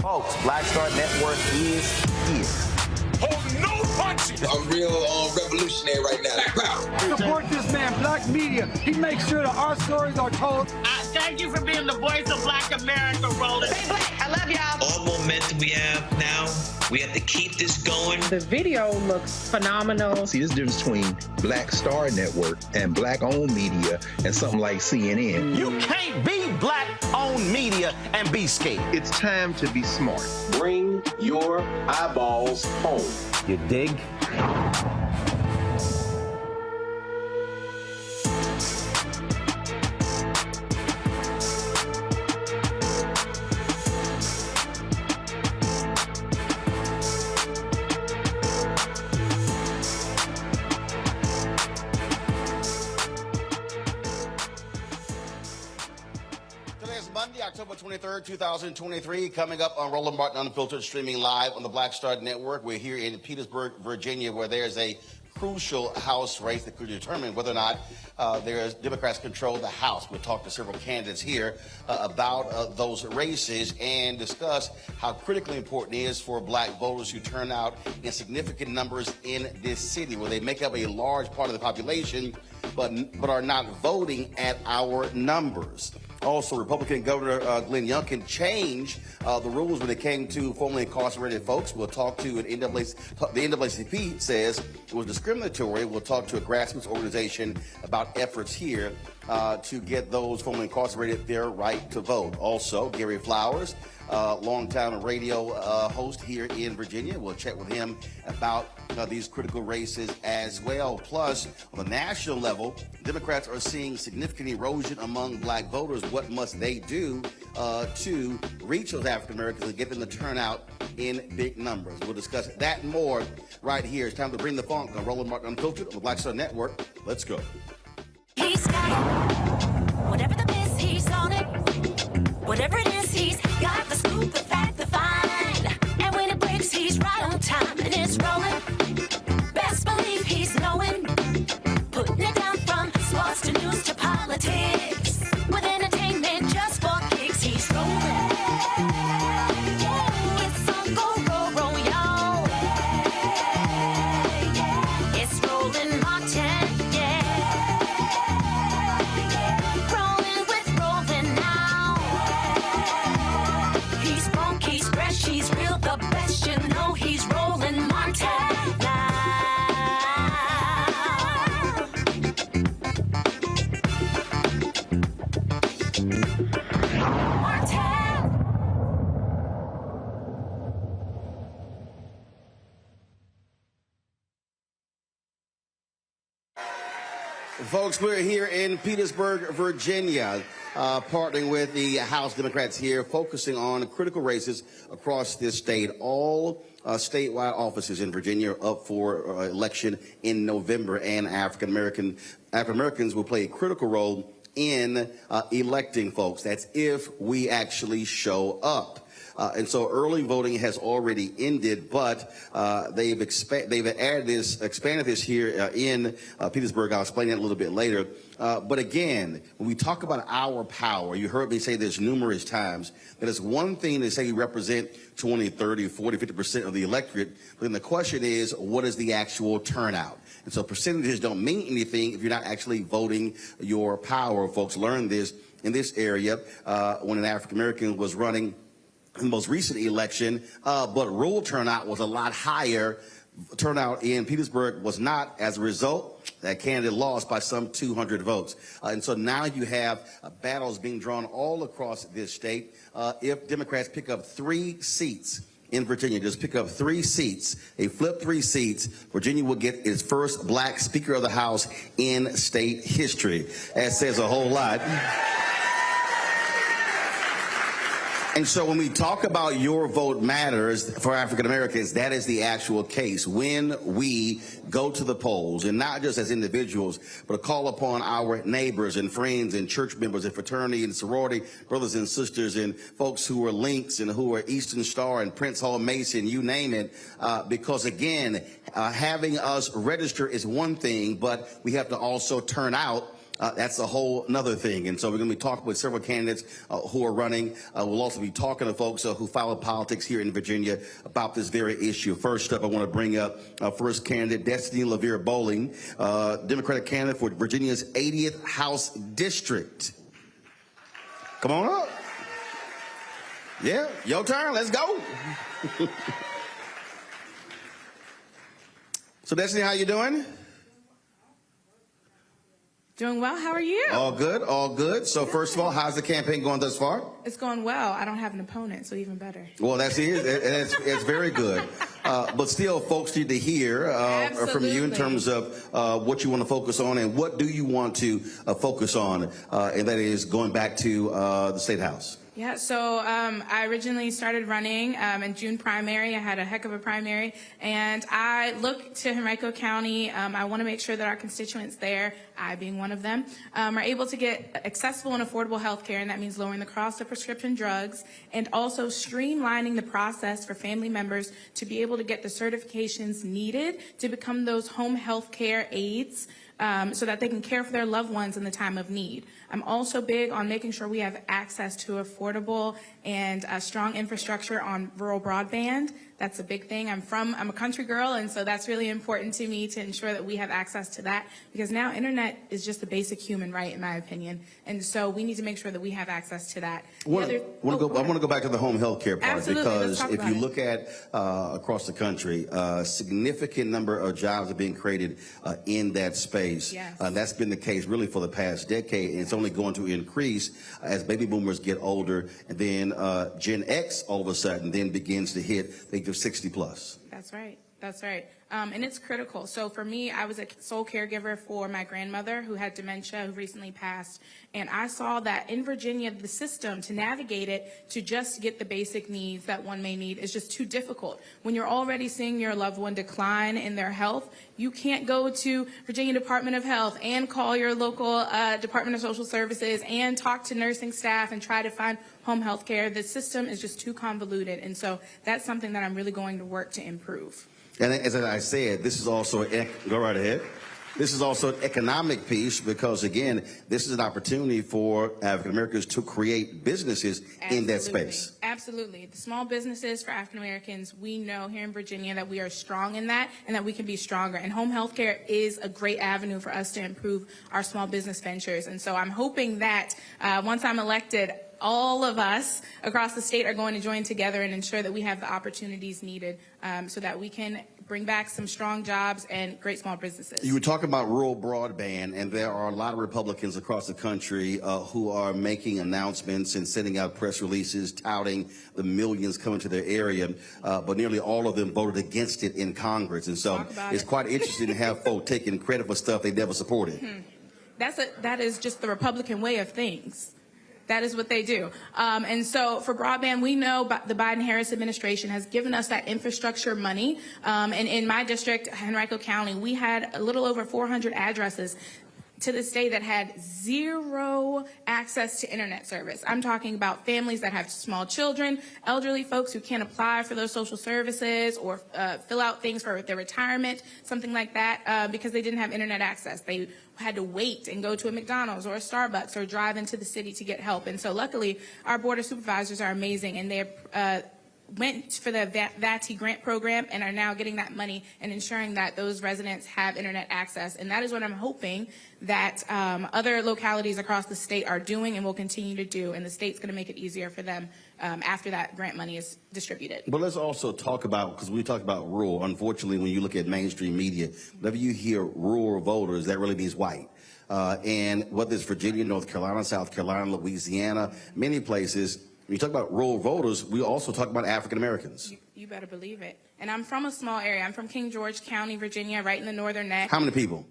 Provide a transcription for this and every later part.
Folks, Black Star Network is here. Oh, no punches! I'm real revolutionary right now. Support this man, Black Media. He makes sure that our stories are told. Thank you for being the voice of Black America, Roland. Stay black. I love y'all. All momentum we have now, we have to keep this going. The video looks phenomenal. See, this difference between Black Star Network and Black-owned media and something like CNN. You can't be Black-owned media and be scared. It's time to be smart. Bring your eyeballs home. You dig? Monday, October 23rd, 2023, coming up on Roland Martin Unfiltered, streaming live on the Black Star Network. We're here in Petersburg, Virginia, where there's a crucial House race that could determine whether or not Democrats control the House. We'll talk to several candidates here about those races and discuss how critically important it is for Black voters who turn out in significant numbers in this city, where they make up a large part of the population, but are not voting at our numbers. Also, Republican Governor Glenn Youngkin changed the rules when it came to formerly incarcerated folks. We'll talk to the NAACP says it was discriminatory. We'll talk to a grassroots organization about efforts here to get those formerly incarcerated their right to vote. Also, Gary Flowers, longtime radio host here in Virginia. We'll chat with him about these critical races as well. Plus, on the national level, Democrats are seeing significant erosion among Black voters. What must they do to reach those African Americans and get them to turn out in big numbers? We'll discuss that and more right here. It's time to bring the funk on Roland Martin Unfiltered on the Black Star Network. Let's go. He's got it. Whatever the miss, he's on it. Whatever it is, he's got the scoop, the fact, the find. And when it breaks, he's right on time and it's rolling. Best believe he's knowing. Putting it down from sports to news to politics. With entertainment just for kicks, he's rolling. It's on go, y'all. It's Roland Martin, Rolling with Roland now. He's funky, he's fresh, he's real, the best, you know he's Roland Martin now. Folks, we're here in Petersburg, Virginia, partnering with the House Democrats here, focusing on critical races across this state. All statewide offices in Virginia are up for election in November, and African Americans will play a critical role in electing folks. That's if we actually show up. And so early voting has already ended, but they've expanded this here in Petersburg. I'll explain that a little bit later. But again, when we talk about our power, you heard me say this numerous times, that it's one thing to say you represent 20, 30, 40, 50% of the electorate, but then the question is, what is the actual turnout? And so percentages don't mean anything if you're not actually voting your power. Folks learned this in this area when an African American was running in the most recent election, but rural turnout was a lot higher. Turnout in Petersburg was not. As a result, that candidate lost by some 200 votes. And so now you have battles being drawn all across this state. If Democrats pick up 3 seats in Virginia, just pick up 3 seats, they flip 3 seats, Virginia will get its first Black Speaker of the House in state history. That says a whole lot. And so when we talk about your vote matters for African Americans, that is the actual case. When we go to the polls, and not just as individuals, but call upon our neighbors and friends and church members and fraternity and sorority brothers and sisters and folks who are Links and who are Eastern Star and Prince Hall Mason, you name it, because again, having us register is one thing, but we have to also turn out. That's a whole nother thing. And so we're going to be talking with several candidates who are running. We'll also be talking to folks who follow politics here in Virginia about this very issue. First up, I want to bring up first candidate, Destiny LaVere Bowling, Democratic candidate for Virginia's 80th House District. Come on up. Yeah, your turn. Let's go. So, Destiny, how you doing? Doing well. How are you? All good, all good. So first of all, how's the campaign going thus far? It's going well. I don't have an opponent, so even better. Well, that's it. It's very good. But still, folks need to hear from you in terms of what you want to focus on and what do you want to focus on, and that is going back to the State House. Yeah, so I originally started running in June primary. I had a heck of a primary, and I look to Henrico County. I want to make sure that our constituents there, I being one of them, are able to get accessible and affordable health care, and that means lowering the cost of prescription drugs and also streamlining the process for family members to be able to get the certifications needed to become those home health care aides, so that they can care for their loved ones in the time of need. I'm also big on making sure we have access to affordable and strong infrastructure on rural broadband. That's a big thing. I'm a country girl, and so that's really important to me to ensure that we have access to that, because now internet is just a basic human right, in my opinion, and so we need to make sure that we have access to that. I want to go back to the home health care part. Absolutely. Because if you look at across the country, a significant number of jobs are being created in that space. Yes. That's been the case really for the past decade, and it's only going to increase as baby boomers get older, and then Gen X all of a sudden then begins to hit the age of 60 plus. That's right. That's right. And it's critical. So for me, I was a sole caregiver for my grandmother who had dementia, who recently passed. And I saw that in Virginia, the system to navigate it, to just get the basic needs that one may need, is just too difficult. When you're already seeing your loved one decline in their health, you can't go to Virginia Department of Health and call your local Department of Social Services and talk to nursing staff and try to find home health care. The system is just too convoluted. And so that's something that I'm really going to work to improve. And as I said, this is also go right ahead. This is also an economic piece because, again, this is an opportunity for African Americans to create businesses in that space. Absolutely. The small businesses for African Americans, we know here in Virginia that we are strong in that and that we can be stronger. And home health care is a great avenue for us to improve our small business ventures. And so I'm hoping that once I'm elected, all of us across the state are going to join together and ensure that we have the opportunities needed so that we can bring back some strong jobs and great small businesses. You were talking about rural broadband, and there are a lot of Republicans across the country who are making announcements and sending out press releases touting the millions coming to their area, but nearly all of them voted against it in Congress. And so it's quite interesting to have folks taking credit for stuff they never supported. That is just the Republican way of things. That is what they do. And so for broadband, we know the Biden-Harris administration has given us that infrastructure money. And in my district, Henrico County, we had a little over 400 addresses to this day that had zero access to internet service. I'm talking about families that have small children, elderly folks who can't apply for those social services or fill out things for their retirement, something like that, because they didn't have internet access. They had to wait and go to a McDonald's or a Starbucks or drive into the city to get help. And so luckily, our board of supervisors are amazing, and they went for the VATI grant program and are now getting that money and ensuring that those residents have internet access. And that is what I'm hoping that other localities across the state are doing and will continue to do. And the state's going to make it easier for them after that grant money is distributed. But let's also talk about, because we talk about rural, unfortunately, when you look at mainstream media, whenever you hear rural voters, that really means white. And whether it's Virginia, North Carolina, South Carolina, Louisiana, many places, when you talk about rural voters, we also talk about African Americans. You better believe it. And I'm from a small area. I'm from King George County, Virginia, right in the northern neck. How many people?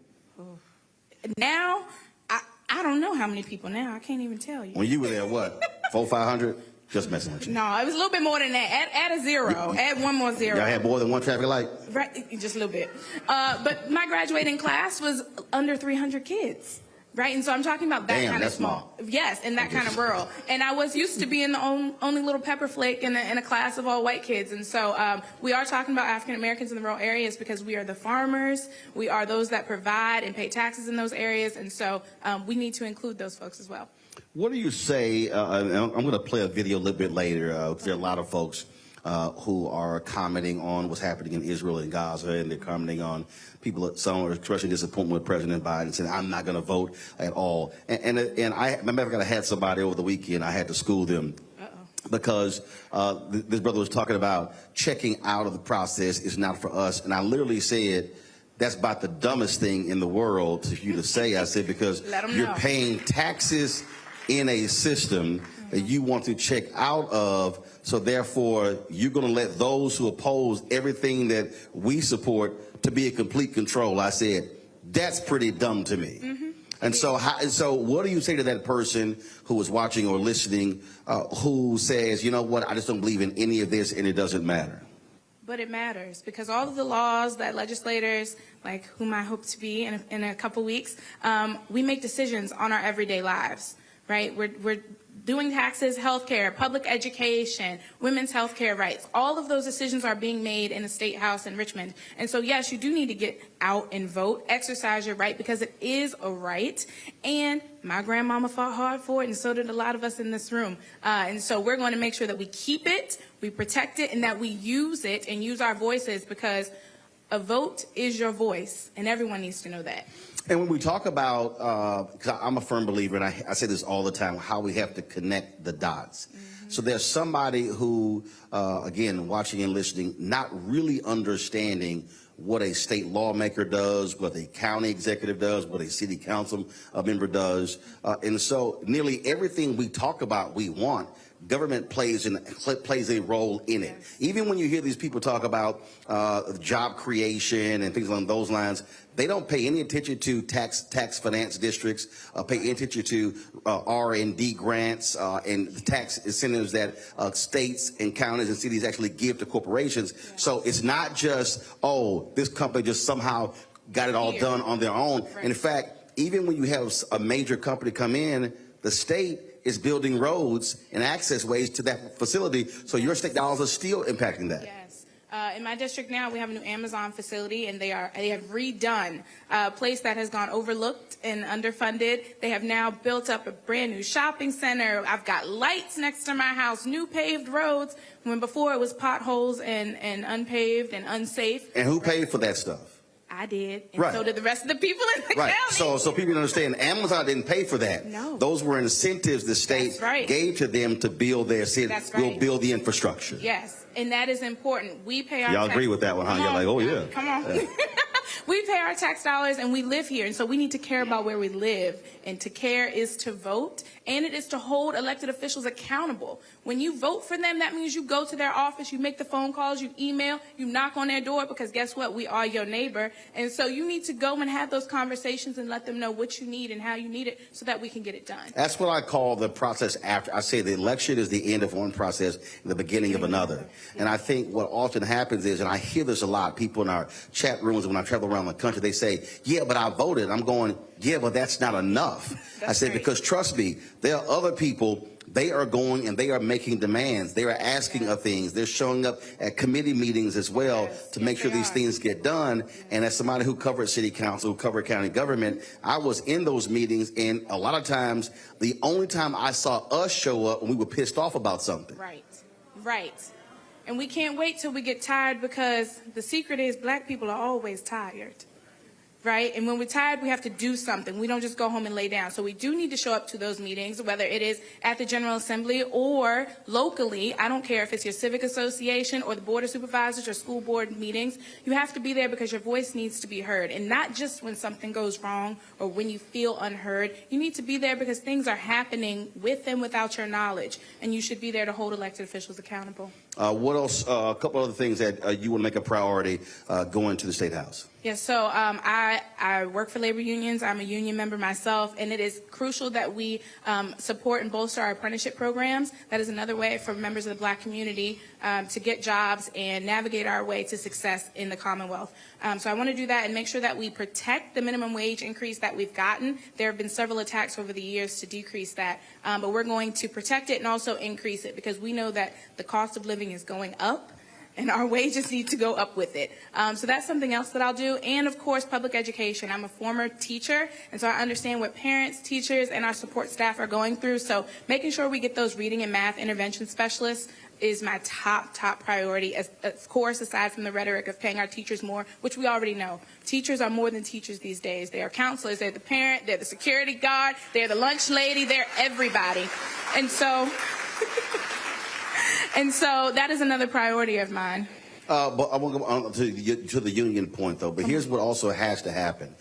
Now, I don't know how many people now. I can't even tell you. When you were there, what, 400, 500? Just messing with you. No, it was a little bit more than that. Add a zero. Add one more zero. Y'all had more than one traffic light? Right, just a little bit. But my graduating class was under 300 kids. Right, and so I'm talking about that kind of small. Yes, and that kind of rural. And I was used to being the only little pepper flake in a class of all white kids. And so we are talking about African Americans in the rural areas because we are the farmers. We are those that provide and pay taxes in those areas. And so we need to include those folks as well. What do you say? I'm going to play a video a little bit later. There are a lot of folks who are commenting on what's happening in Israel and Gaza, and they're commenting on people. Some are expressing disappointment with President Biden, saying, "I'm not going to vote at all." And I remember I had somebody over the weekend. I had to school them because this brother was talking about checking out of the process is not for us, and I literally said, "That's about the dumbest thing in the world for you to say." I said, because you're paying taxes in a system that you want to check out of, so therefore you're going to let those who oppose everything that we support to be a complete control. I said, that's pretty dumb to me. And so what do you say to that person who is watching or listening who says, you know what, I just don't believe in any of this and it doesn't matter? But it matters, because all of the laws that legislators, like whom I hope to be in a couple weeks, we make decisions on our everyday lives, right? We're doing taxes, healthcare, public education, women's healthcare rights. All of those decisions are being made in the State House in Richmond. And so, yes, you do need to get out and vote, exercise your right, because it is a right. And my grandmama fought hard for it, and so did a lot of us in this room. And so we're going to make sure that we keep it, we protect it, and that we use it and use our voices, because a vote is your voice, and everyone needs to know that. And when we talk about, because I'm a firm believer, and I say this all the time, how we have to connect the dots. So there's somebody who, again, watching and listening, not really understanding what a state lawmaker does, what a county executive does, what a city council member does. And so nearly everything we talk about, we want, government plays a role in it. Even when you hear these people talk about job creation and things along those lines, they don't pay any attention to tax finance districts, pay any attention to R&D grants and tax incentives that states and counties and cities actually give to corporations. So it's not just, oh, this company just somehow got it all done on their own. In fact, even when you have a major company come in, the state is building roads and access ways to that facility, so your state dollars are still impacting that. Yes. In my district now, we have a new Amazon facility, and they have redone a place that has gone overlooked and underfunded. They have now built up a brand new shopping center. I've got lights next to my house, new paved roads, when before it was potholes and unpaved and unsafe. And who paid for that stuff? I did, and so did the rest of the people in the county. So people understand, Amazon didn't pay for that. No. Those were incentives the state gave to them to build their city. We'll build the infrastructure. Yes, and that is important. We pay our Y'all agree with that one, huh? You're like, oh, yeah. Come on. Yeah. We pay our tax dollars and we live here, and so we need to care about where we live. And to care is to vote, and it is to hold elected officials accountable. When you vote for them, that means you go to their office, you make the phone calls, you email, you knock on their door, because guess what? We are your neighbor. And so you need to go and have those conversations and let them know what you need and how you need it so that we can get it done. That's what I call the process after. I say the election is the end of one process and the beginning of another. And I think what often happens is, and I hear this a lot, people in our chat rooms when I travel around the country, they say, yeah, but I voted. I'm going, yeah, but that's not enough. I said, because trust me, there are other people, they are going and they are making demands. They are asking of things. They're showing up at committee meetings as well to make sure these things get done. And as somebody who covered city council, who covered county government, I was in those meetings, and a lot of times, the only time I saw us show up when we were pissed off about something. Right. And we can't wait till we get tired, because the secret is black people are always tired. Right? And when we're tired, we have to do something. We don't just go home and lay down. So we do need to show up to those meetings, whether it is at the General Assembly or locally. I don't care if it's your civic association or the Board of Supervisors or school board meetings. You have to be there because your voice needs to be heard. And not just when something goes wrong or when you feel unheard. You need to be there because things are happening with and without your knowledge. And you should be there to hold elected officials accountable. What else? A couple other things that you want to make a priority going to the State House. Yes, so I work for labor unions. I'm a union member myself, and it is crucial that we support and bolster our apprenticeship programs. That is another way for members of the Black community to get jobs and navigate our way to success in the Commonwealth. So I want to do that and make sure that we protect the minimum wage increase that we've gotten. There have been several attacks over the years to decrease that, but we're going to protect it and also increase it because we know that the cost of living is going up, and our wages need to go up with it. So that's something else that I'll do. And, of course, public education. I'm a former teacher, and so I understand what parents, teachers, and our support staff are going through. So making sure we get those reading and math intervention specialists is my top priority, of course, aside from the rhetoric of paying our teachers more, which we already know. Teachers are more than teachers these days. They are counselors. They're the parent. They're the security guard. They're the lunch lady. They're everybody. And so... And so that is another priority of mine. But I want to go on to the union point, though. But here's what also has to happen.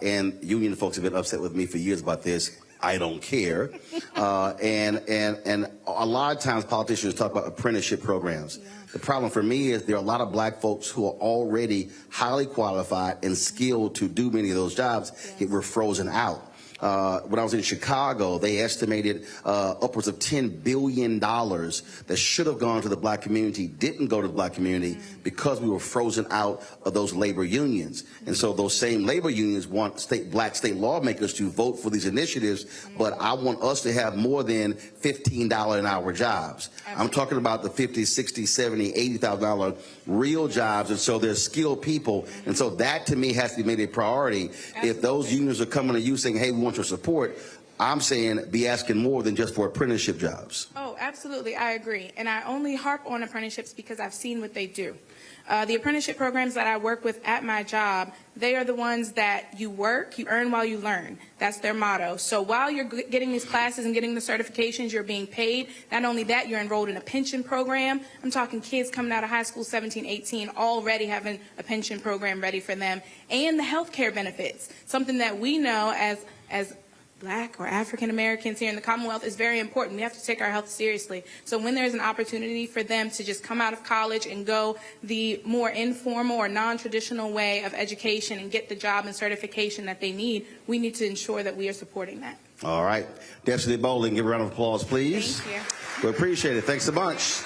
And union folks have been upset with me for years about this. I don't care. And a lot of times politicians talk about apprenticeship programs. Yeah. The problem for me is there are a lot of Black folks who are already highly qualified and skilled to do many of those jobs, yet we're frozen out. When I was in Chicago, they estimated upwards of $10 billion that should have gone to the Black community, didn't go to the Black community because we were frozen out of those labor unions. And so those same labor unions want Black state lawmakers to vote for these initiatives, but I want us to have more than $15 an hour jobs. I'm talking about the $50, $60, $70, $80,000 real jobs, and so they're skilled people. And so that, to me, has to be made a priority. If those unions are coming to you saying, hey, we want your support, I'm saying be asking more than just for apprenticeship jobs. Oh, absolutely. I agree. And I only harp on apprenticeships because I've seen what they do. The apprenticeship programs that I work with at my job, they are the ones that you work, you earn while you learn. That's their motto. So while you're getting these classes and getting the certifications, you're being paid. Not only that, you're enrolled in a pension program. I'm talking kids coming out of high school, 17, 18, already having a pension program ready for them. And the health care benefits, something that we know as Black or African Americans here in the Commonwealth is very important. We have to take our health seriously. So when there's an opportunity for them to just come out of college and go the more informal or non-traditional way of education and get the job and certification that they need, we need to ensure that we are supporting that. All right. Destiny Bowling, give a round of applause, please. Thank you. We appreciate it. Thanks a bunch.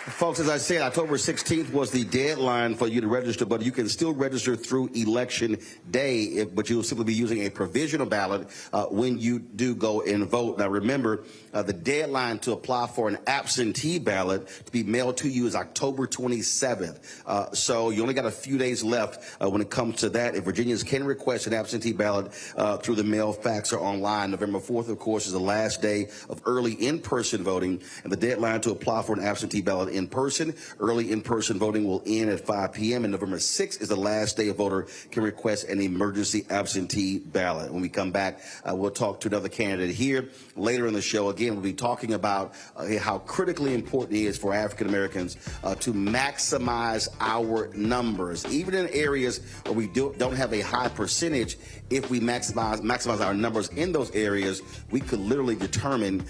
Folks, as I said, October 16th was the deadline for you to register, but you can still register through Election Day, but you'll simply be using a provisional ballot when you do go and vote. Now, remember, the deadline to apply for an absentee ballot to be mailed to you is October 27th. So you only got a few days left when it comes to that. If Virginians can request an absentee ballot through the mail, fax, or online, November 4th, of course, is the last day of early in-person voting, and the deadline to apply for an absentee ballot in person. Early in-person voting will end at 5 p.m. and November 6th is the last day a voter can request an emergency absentee ballot. When we come back, we'll talk to another candidate here. Later in the show, again, we'll be talking about how critically important it is for African Americans to maximize our numbers. Even in areas where we don't have a high percentage, if we maximize our numbers in those areas, we could literally determine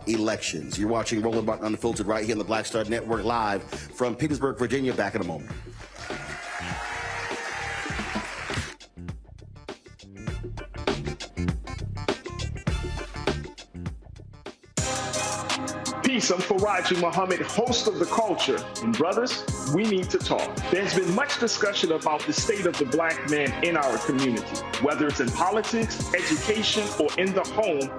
elections. You're watching Roland Unfiltered right here on the Black Star Network, live from Petersburg, Virginia. Back in a moment. Peace, I'm Faraji Muhammad, host of The Culture. And brothers, we need to talk. There's been much discussion about the state of the Black man in our community, whether it's in politics, education, or in the home.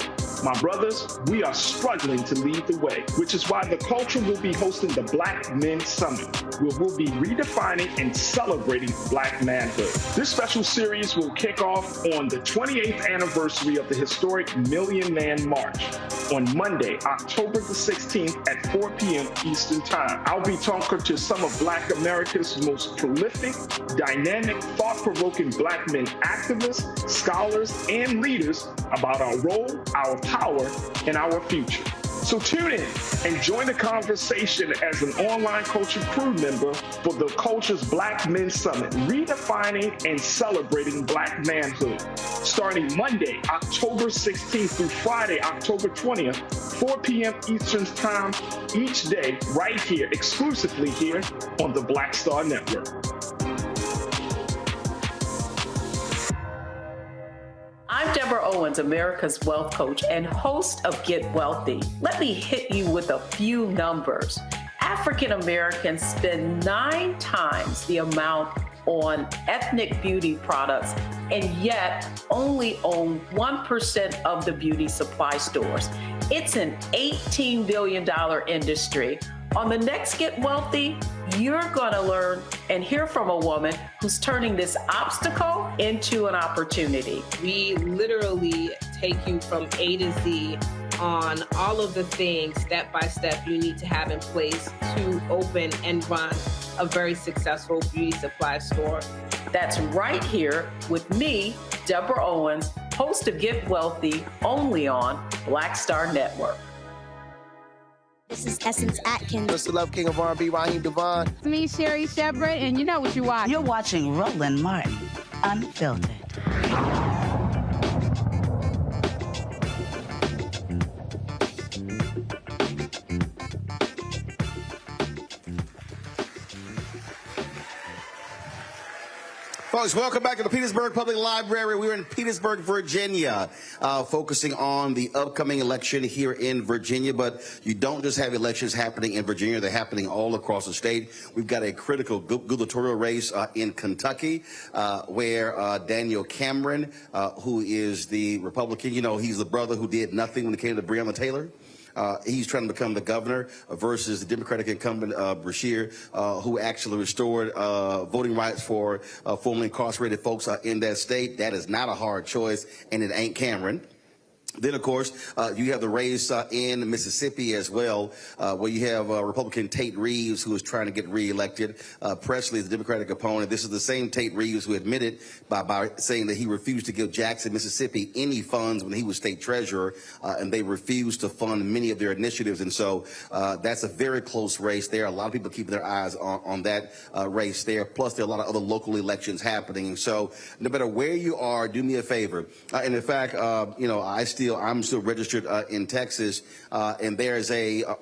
My brothers, we are struggling to lead the way, which is why The Culture will be hosting the Black Men Summit, where we'll be redefining and celebrating Black manhood. This special series will kick off on the 28th anniversary of the historic Million Man March on Monday, October the 16th at 4 p.m. Eastern Time. I'll be talking to some of Black America's most prolific, dynamic, thought-provoking Black men activists, scholars, and leaders about our role, our power, and our future. So tune in and join the conversation as an online culture crew member for the Culture's Black Men Summit, redefining and celebrating Black manhood. Starting Monday, October 16th through Friday, October 20th, 4 p.m. Eastern Time each day, right here, exclusively here on the Black Star Network. I'm Deborah Owens, America's Wealth Coach and host of Get Wealthy. Let me hit you with a few numbers. African Americans spend 9 times the amount on ethnic beauty products and yet only own 1% of the beauty supply stores. It's an $18 billion industry. On the next Get Wealthy, you're going to learn and hear from a woman who's turning this obstacle into an opportunity. We literally take you from A to Z on all of the things step by step you need to have in place to open and run a very successful beauty supply store. That's right here with me, Deborah Owens, host of Get Wealthy, only on Black Star Network. This is Essence Atkins. Mr. Love King of R&B, Raheem Devon. It's me, Sherry Shepard, and you know what you watch. You're watching Roland Martin, Unfiltered. Folks, welcome back to the Petersburg Public Library. We're in Petersburg, Virginia, focusing on the upcoming election here in Virginia. But you don't just have elections happening in Virginia. They're happening all across the state. We've got a critical gubernatorial race in Kentucky where Daniel Cameron, who is the Republican, you know, he's the brother who did nothing when it came to Breonna Taylor. He's trying to become the governor versus the Democratic incumbent, Brashear, who actually restored voting rights for formerly incarcerated folks in that state. That is not a hard choice, and it ain't Cameron. Then, of course, you have the race in Mississippi as well, where you have Republican Tate Reeves, who is trying to get reelected. Presley is the Democratic opponent. This is the same Tate Reeves who admitted by saying that he refused to give Jackson, Mississippi, any funds when he was state treasurer, and they refused to fund many of their initiatives. And so that's a very close race there. A lot of people keeping their eyes on that race there. Plus, there are a lot of other local elections happening. And so no matter where you are, do me a favor. And in fact, you know, I'm still registered in Texas, and there's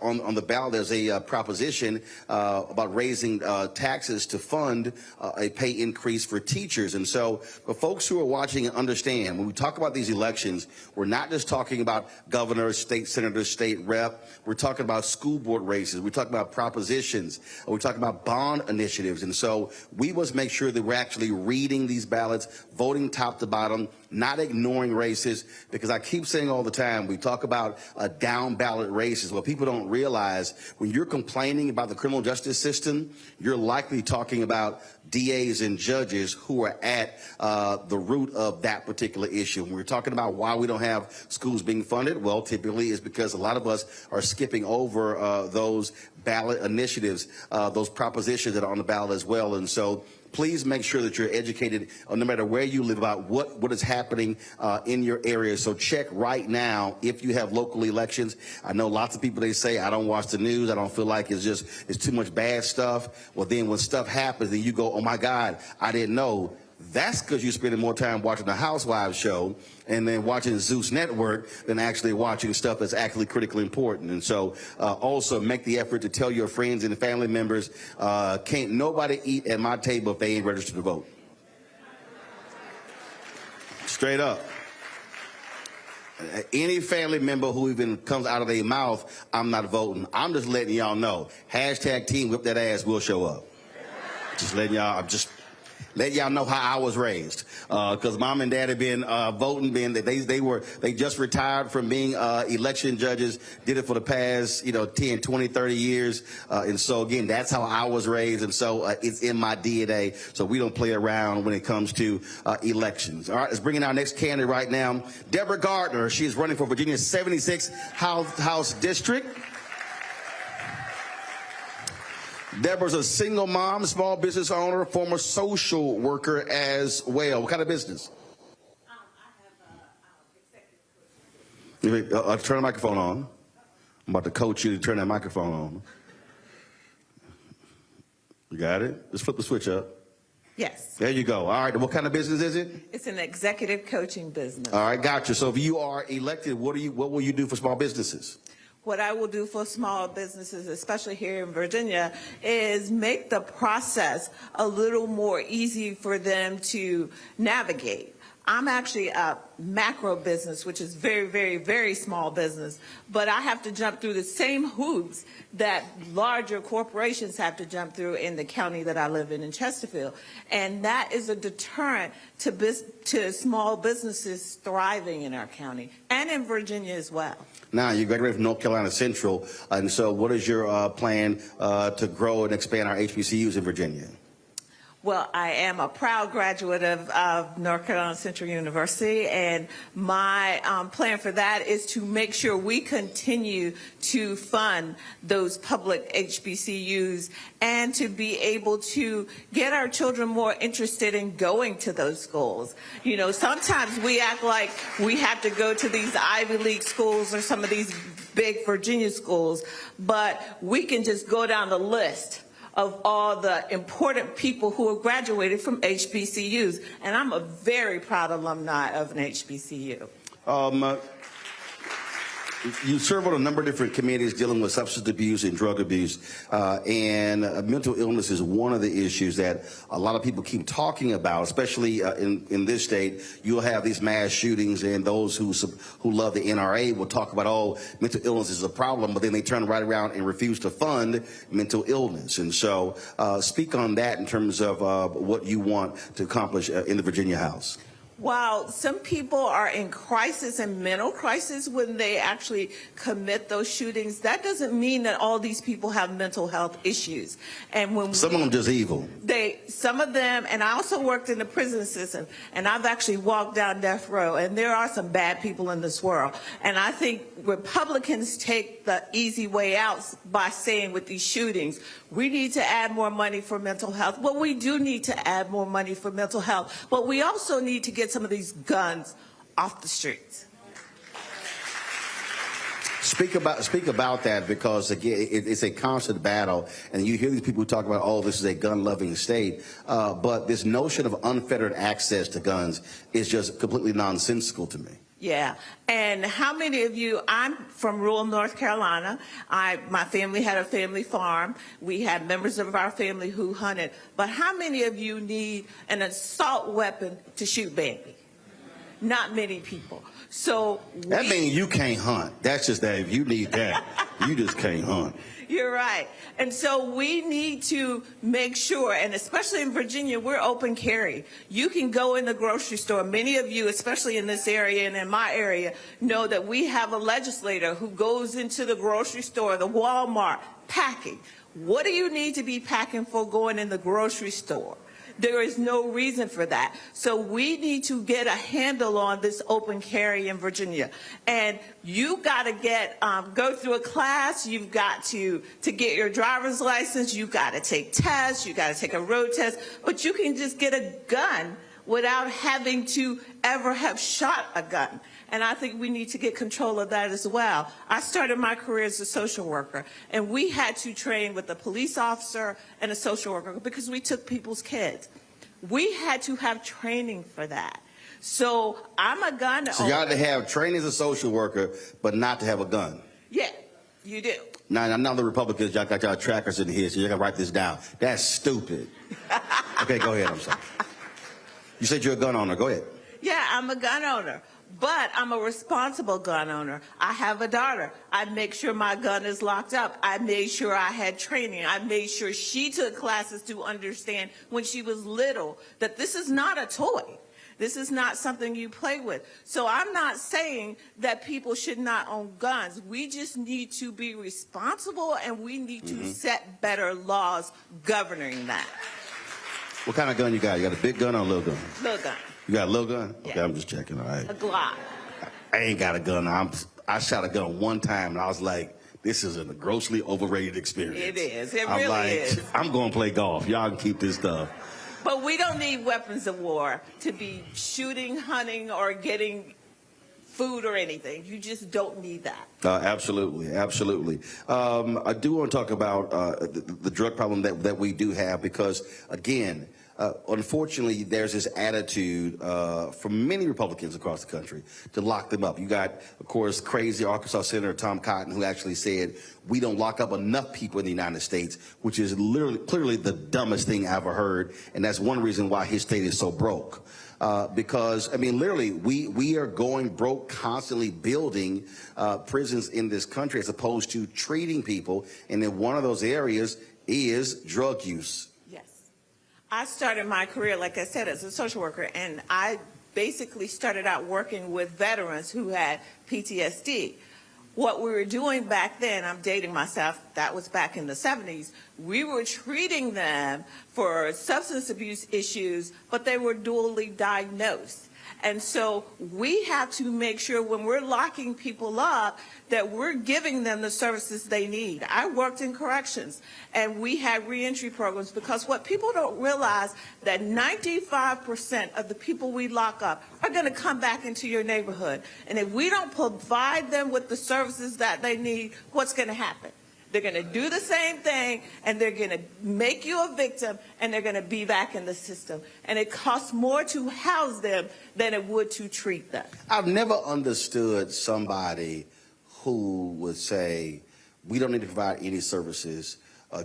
on the ballot there's a proposition about raising taxes to fund a pay increase for teachers. And so for folks who are watching and understand, when we talk about these elections, we're not just talking about governor, state senator, state rep. We're talking about school board races. We're talking about propositions. We're talking about bond initiatives. And so we must make sure that we're actually reading these ballots, voting top to bottom, not ignoring races, because I keep saying all the time, we talk about down ballot races. What people don't realize, when you're complaining about the criminal justice system, you're likely talking about DAs and judges who are at the root of that particular issue. When we're talking about why we don't have schools being funded, well, typically it's because a lot of us are skipping over those ballot initiatives, those propositions that are on the ballot as well. And so please make sure that you're educated no matter where you live about what is happening in your area. So check right now if you have local elections. I know lots of people, they say, I don't watch the news. I don't feel like it's too much bad stuff. Well, then when stuff happens, then you go, oh my God, I didn't know. That's because you're spending more time watching the Housewives show and then watching Zeus Network than actually watching stuff that's actually critically important. And so also make the effort to tell your friends and family members, can't nobody eat at my table if they ain't registered to vote. Straight up. Any family member who even comes out of their mouth, I'm not voting. I'm just letting y'all know. Hashtag team whip that ass, we'll show up. Just letting y'all, let y'all know how I was raised, because mom and dad have been voting. They just retired from being election judges. Did it for the past 10, 20, 30 years, and so again, that's how I was raised, and so it's in my DNA. So we don't play around when it comes to elections. All right, let's bring in our next candidate right now, Deborah Gardner. She is running for Virginia's 76th House District. Deborah's a single mom, small business owner, former social worker as well. What kind of business? I have executive. Turn the microphone on. I'm about to coach you to turn that microphone on. You got it? Just flip the switch up. Yes. There you go. All right. What kind of business is it? It's an executive coaching business. All right. Gotcha. So if you are elected, what will you do for small businesses? What I will do for small businesses, especially here in Virginia, is make the process a little more easy for them to navigate. I'm actually a macro business, which is very, very, very small business, but I have to jump through the same hoops that larger corporations have to jump through in the county that I live in Chesterfield. And that is a deterrent to small businesses thriving in our county and in Virginia as well. Now, you graduated from North Carolina Central, and so what is your plan to grow and expand our HBCUs in Virginia? Well, I am a proud graduate of North Carolina Central University, and my plan for that is to make sure we continue to fund those public HBCUs and to be able to get our children more interested in going to those schools. You know, sometimes we act like we have to go to these Ivy League schools or some of these big Virginia schools, but we can just go down the list of all the important people who have graduated from HBCUs. And I'm a very proud alumni of an HBCU. You serve on a number of different committees dealing with substance abuse and drug abuse, and mental illness is one of the issues that a lot of people keep talking about, especially in this state. You'll have these mass shootings, and those who love the NRA will talk about, oh, mental illness is a problem, but then they turn right around and refuse to fund mental illness. And so speak on that in terms of what you want to accomplish in the Virginia House. While some people are in crisis and mental crisis when they actually commit those shootings, that doesn't mean that all these people have mental health issues. And when some of them just evil. Some of them, and I also worked in the prison system, and I've actually walked down death row, and there are some bad people in this world. And I think Republicans take the easy way out by saying with these shootings, we need to add more money for mental health. Well, we do need to add more money for mental health, but we also need to get some of these guns off the streets. Speak about that, because again, it's a constant battle, and you hear these people who talk about, oh, this is a gun-loving state, but this notion of unfettered access to guns is just completely nonsensical to me. Yeah, and how many of you, I'm from rural North Carolina. My family had a family farm. We had members of our family who hunted. But how many of you need an assault weapon to shoot baby? Not many people. So that means you can't hunt. That's just that. If you need that, you just can't hunt. You're right. And so we need to make sure, and especially in Virginia, we're open carry. You can go in the grocery store. Many of you, especially in this area and in my area, know that we have a legislator who goes into the grocery store, the Walmart, packing. What do you need to be packing for going in the grocery store? There is no reason for that. So we need to get a handle on this open carry in Virginia. And you got to go through a class. You've got to get your driver's license. You've got to take tests. You've got to take a road test. But you can just get a gun without having to ever have shot a gun. And I think we need to get control of that as well. I started my career as a social worker, and we had to train with a police officer and a social worker because we took people's kids. We had to have training for that. So I'm a gun owner. So you got to have training as a social worker, but not to have a gun. Yeah, you do. Now, I'm not the Republicans. Y'all got y'all trackers in here, so you got to write this down. That's stupid. Okay, go ahead. I'm sorry. You said you're a gun owner. Go ahead. Yeah, I'm a gun owner. But I'm a responsible gun owner. I have a daughter. I make sure my gun is locked up. I made sure I had training. I made sure she took classes to understand when she was little that this is not a toy. This is not something you play with. So I'm not saying that people should not own guns. We just need to be responsible, and we need to set better laws governing that. What kind of gun you got? You got a big gun or a little gun? Little gun. You got a little gun? Yeah. Okay, I'm just checking. All right. A Glock. I ain't got a gun. I shot a gun one time, and I was like, this is a grossly overrated experience. It is. It I'm really like, is. I'm going to play golf. Y'all can keep this stuff. But we don't need weapons of war to be shooting, hunting, or getting food or anything. You just don't need that. Absolutely, absolutely. I do want to talk about the drug problem that we do have because, again, unfortunately, there's this attitude from many Republicans across the country to lock them up. You got, of course, crazy Arkansas Senator Tom Cotton, who actually said, we don't lock up enough people in the United States, which is clearly the dumbest thing I ever heard. And that's one reason why his state is so broke. Because, I mean, literally, we are going broke constantly building prisons in this country as opposed to treating people. And then one of those areas is drug use. I started my career, like I said, as a social worker, and I basically started out working with veterans who had PTSD. What we were doing back then, I'm dating myself, that was back in the 70s, we were treating them for substance abuse issues, but they were dually diagnosed. And so we have to make sure when we're locking people up that we're giving them the services they need. I worked in corrections, and we had reentry programs because what people don't realize that 95% of the people we lock up are going to come back into your neighborhood. And if we don't provide them with the services that they need, what's going to happen? They're going to do the same thing, and they're going to make you a victim, and they're going to be back in the system. And it costs more to house them than it would to treat them. I've never understood somebody who would say, we don't need to provide any services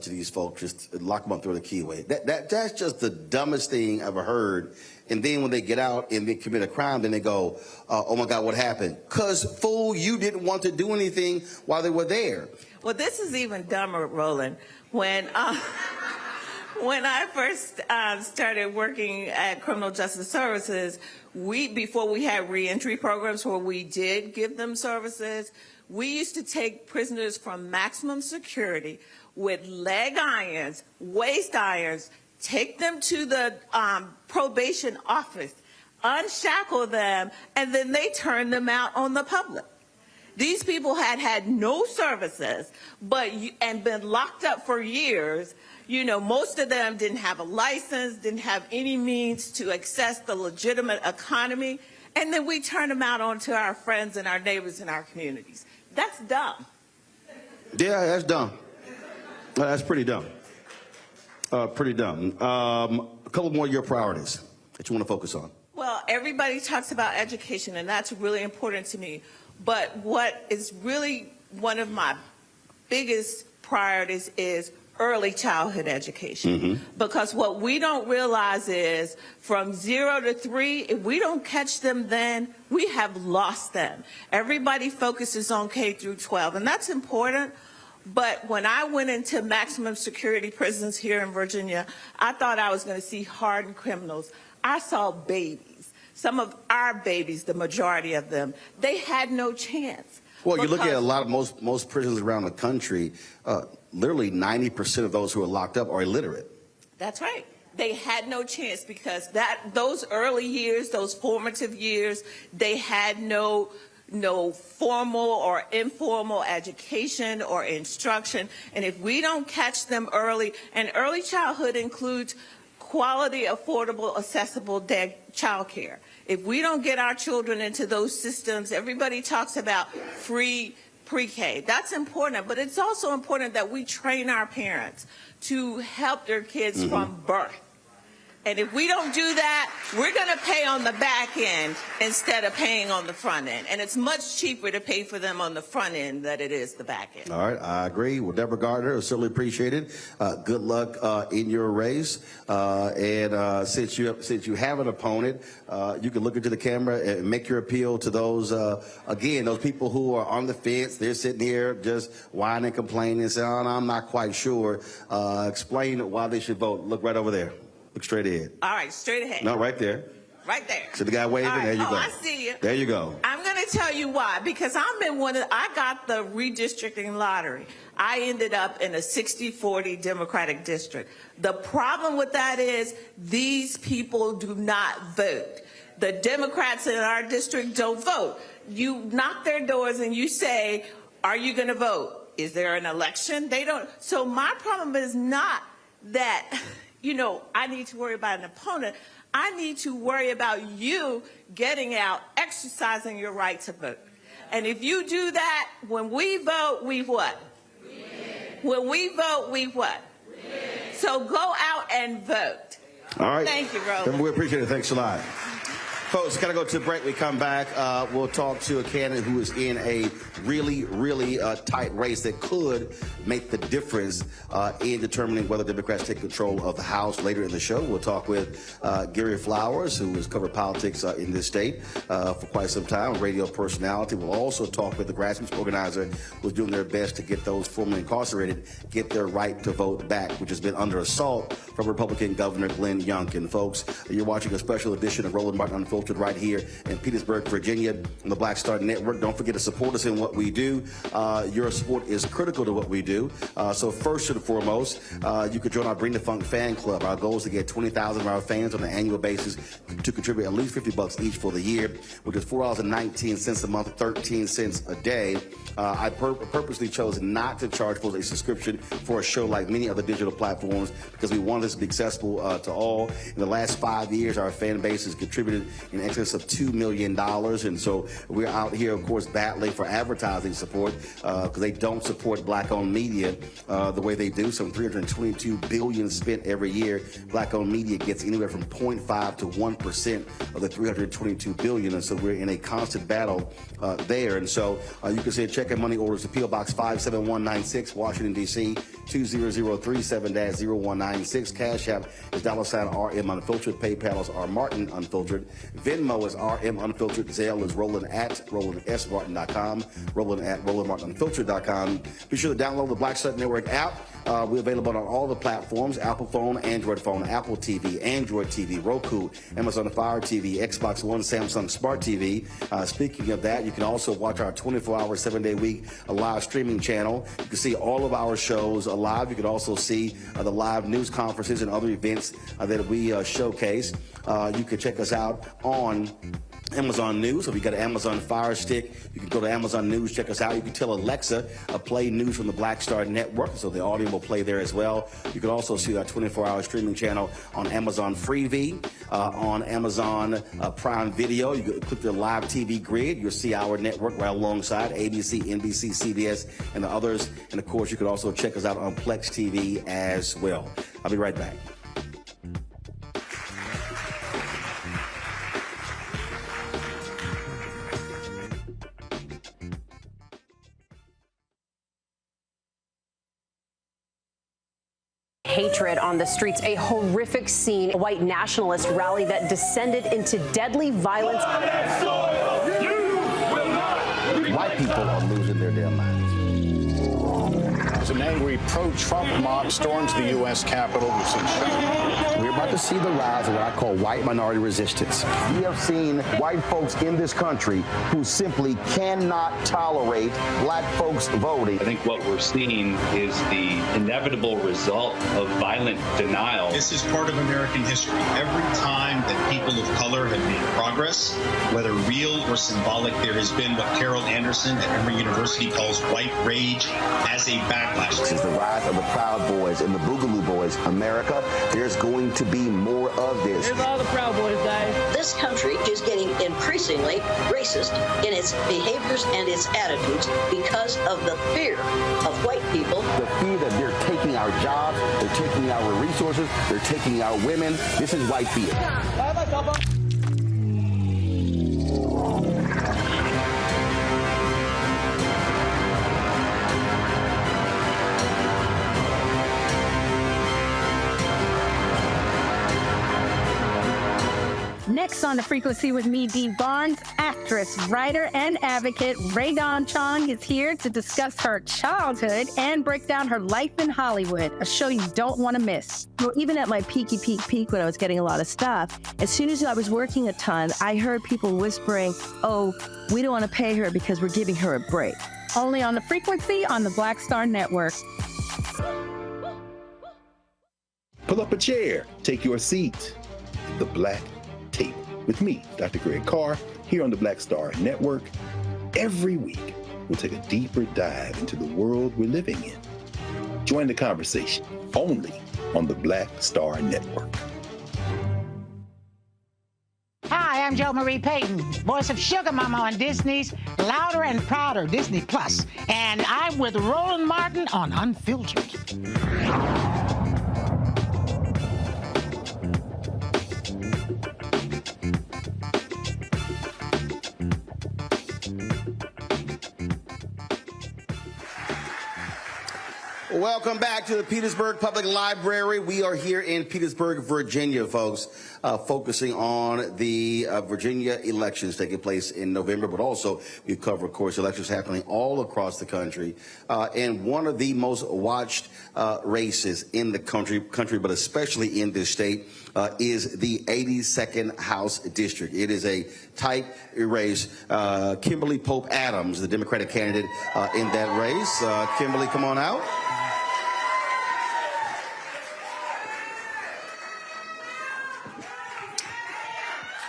to these folks, just lock them up, throw the key away. That's just the dumbest thing I've ever heard. And then when they get out and they commit a crime, then they go, oh my God, what happened? 'Cause, fool, you didn't want to do anything while they were there. Well, this is even dumber, Roland. When I first started working at Criminal Justice Services, before we had reentry programs where we did give them services, we used to take prisoners from maximum security with leg irons, waist irons, take them to the probation office, unshackle them, and then they turn them out on the public. These people had no services, and been locked up for years. You know, most of them didn't have a license, didn't have any means to access the legitimate economy, and then we turn them out onto our friends and our neighbors in our communities. That's dumb. Yeah, that's dumb. That's pretty dumb. Pretty dumb. A couple more of your priorities that you want to focus on. Well, everybody talks about education, and that's really important to me. But what is really one of my biggest priorities is early childhood education. Because what we don't realize is from 0 to 3, if we don't catch them then, we have lost them. Everybody focuses on K through 12, and that's important. But when I went into maximum security prisons here in Virginia, I thought I was going to see hardened criminals. I saw babies. Some of our babies, the majority of them, they had no chance. Well, you look at a lot of most prisons around the country, literally 90% of those who are locked up are illiterate. That's right. They had no chance because those early years, those formative years, they had no formal or informal education or instruction. And if we don't catch them early, and early childhood includes quality, affordable, accessible child care. If we don't get our children into those systems, everybody talks about free pre-K. That's important, but it's also important that we train our parents to help their kids from birth. And if we don't do that, we're going to pay on the back end instead of paying on the front end. And it's much cheaper to pay for them on the front end than it is the back end. All right, I agree. Well, Deborah Gardner, certainly appreciated. Good luck in your race. And since you have an opponent, you can look into the camera and make your appeal to those, again, those people who are on the fence. They're sitting here just whining and complaining and saying, oh, I'm not quite sure. Explain why they should vote. Look right over there. Look straight ahead. All right, straight ahead. No, right there. Right there. So the guy waving, right. There you go. I see you. There you go. I'm going to tell you why. Because I got the redistricting lottery. I ended up in a 60-40 Democratic district. The problem with that is these people do not vote. The Democrats in our district don't vote. You knock their doors and you say, are you going to vote? Is there an election? They don't. So my problem is not that, I need to worry about an opponent. I need to worry about you getting out, exercising your right to vote. And if you do that, when we vote, we what? When we vote, we what? So go out and vote. All right. Thank you, Roland. We appreciate it. Thanks a lot. Folks, got to go to the break. We come back. We'll talk to a candidate who is in a really tight race that could make the difference in determining whether Democrats take control of the House. Later in the show, we'll talk with Gary Flowers, who has covered politics in this state for quite some time, a radio personality. We'll also talk with the grassroots organizer who's doing their best to get those formerly incarcerated get their right to vote back, which has been under assault from Republican Governor Glenn Youngkin. Folks, you're watching a special edition of Roland Martin Unfiltered right here in Petersburg, Virginia, on the Black Star Network. Don't forget to support us in what we do. Your support is critical to what we do. So first and foremost, you could join our Bring the Funk fan club. Our goal is to get 20,000 of our fans on an annual basis to contribute at least $50 each for the year, which is $4.19 a month, 13 cents a day. I purposely chose not to charge for a subscription for a show like many other digital platforms because we wanted this to be accessible to all. In the last 5 years, our fan base has contributed in excess of $2 million. And so we're out here, of course, battling for advertising support because they don't support black-owned media the way they do. Some $322 billion spent every year. Black-owned media gets anywhere from 0.5 to 1% of the $322 billion. And so we're in a constant battle there. And so you can send check and money orders to P.O. Box 57196, Washington, D.C., 20037-0196. Cash App is $RM Unfiltered. PayPal is R Martin Unfiltered. Venmo is RM Unfiltered. Zelle is Roland at RolandSMartin.com. Roland at RolandMartinUnfiltered.com. Be sure to download the Black Star Network app. We're available on all the platforms: Apple phone, Android phone, Apple TV, Android TV, Roku, Amazon Fire TV, Xbox One, Samsung Smart TV. Speaking of that, you can also watch our 24-hour, 7-day-week live streaming channel. You can see all of our shows live. You can also see the live news conferences and other events that we showcase. You can check us out on Amazon News. So if you got an Amazon Fire Stick, you can go to Amazon News, check us out. You can tell Alexa, play news from the Black Star Network, so the audio will play there as well. You can also see our 24-hour streaming channel on Amazon Freevee, on Amazon Prime Video. You can click the live TV grid. You'll see our network right alongside ABC, NBC, CBS, and the others. And of course, you can also check us out on Plex TV as well. I'll be right back. Hatred on the streets, a horrific scene, a white nationalist rally that descended into deadly violence. White people are losing their damn minds. As an angry pro-Trump mob storms the U.S. Capitol, we're about to see the rise of what I call white minority resistance. We have seen white folks in this country who simply cannot tolerate black folks voting. I think what we're seeing is the inevitable result of violent denial. This is part of American history. Every time that people of color have made progress, whether real or symbolic, there has been what Carol Anderson at Emory University calls white rage as a backlash. This is the rise of the Proud Boys and the Boogaloo Boys. America, there's going to be more of this. Here's all the Proud Boys, guys. This country is getting increasingly racist in its behaviors and its attitudes because of the fear of white people. The fear that they're taking our jobs, they're taking our resources, they're taking our women. This is white fear. Next on The Frequency with me, Dee Barnes, actress, writer, and advocate Rae Dawn Chong is here to discuss her childhood and break down her life in Hollywood, a show you don't want to miss. Well, even at my peak when I was getting a lot of stuff, as soon as I was working a ton, I heard people whispering, oh, we don't want to pay her because we're giving her a break. Only on The Frequency on the Black Star Network. Pull up a chair, take your seat. The Black Table with me, Dr. Greg Carr, here on the Black Star Network. Every week, we'll take a deeper dive into the world we're living in. Join the conversation only on the Black Star Network. I'm Jo Marie Payton, voice of Sugar Mama on Disney's Louder and Prouder, Disney Plus. And I'm with Roland Martin on Unfiltered. Welcome back to the Petersburg Public Library. We are here in Petersburg, Virginia, folks, focusing on the Virginia elections taking place in November, but also we cover, of course, elections happening all across the country. And one of the most watched races in the country, but especially in this state, is the 82nd House District. It is a tight race. Kimberly Pope Adams, the Democratic candidate in that race. Kimberly, come on out.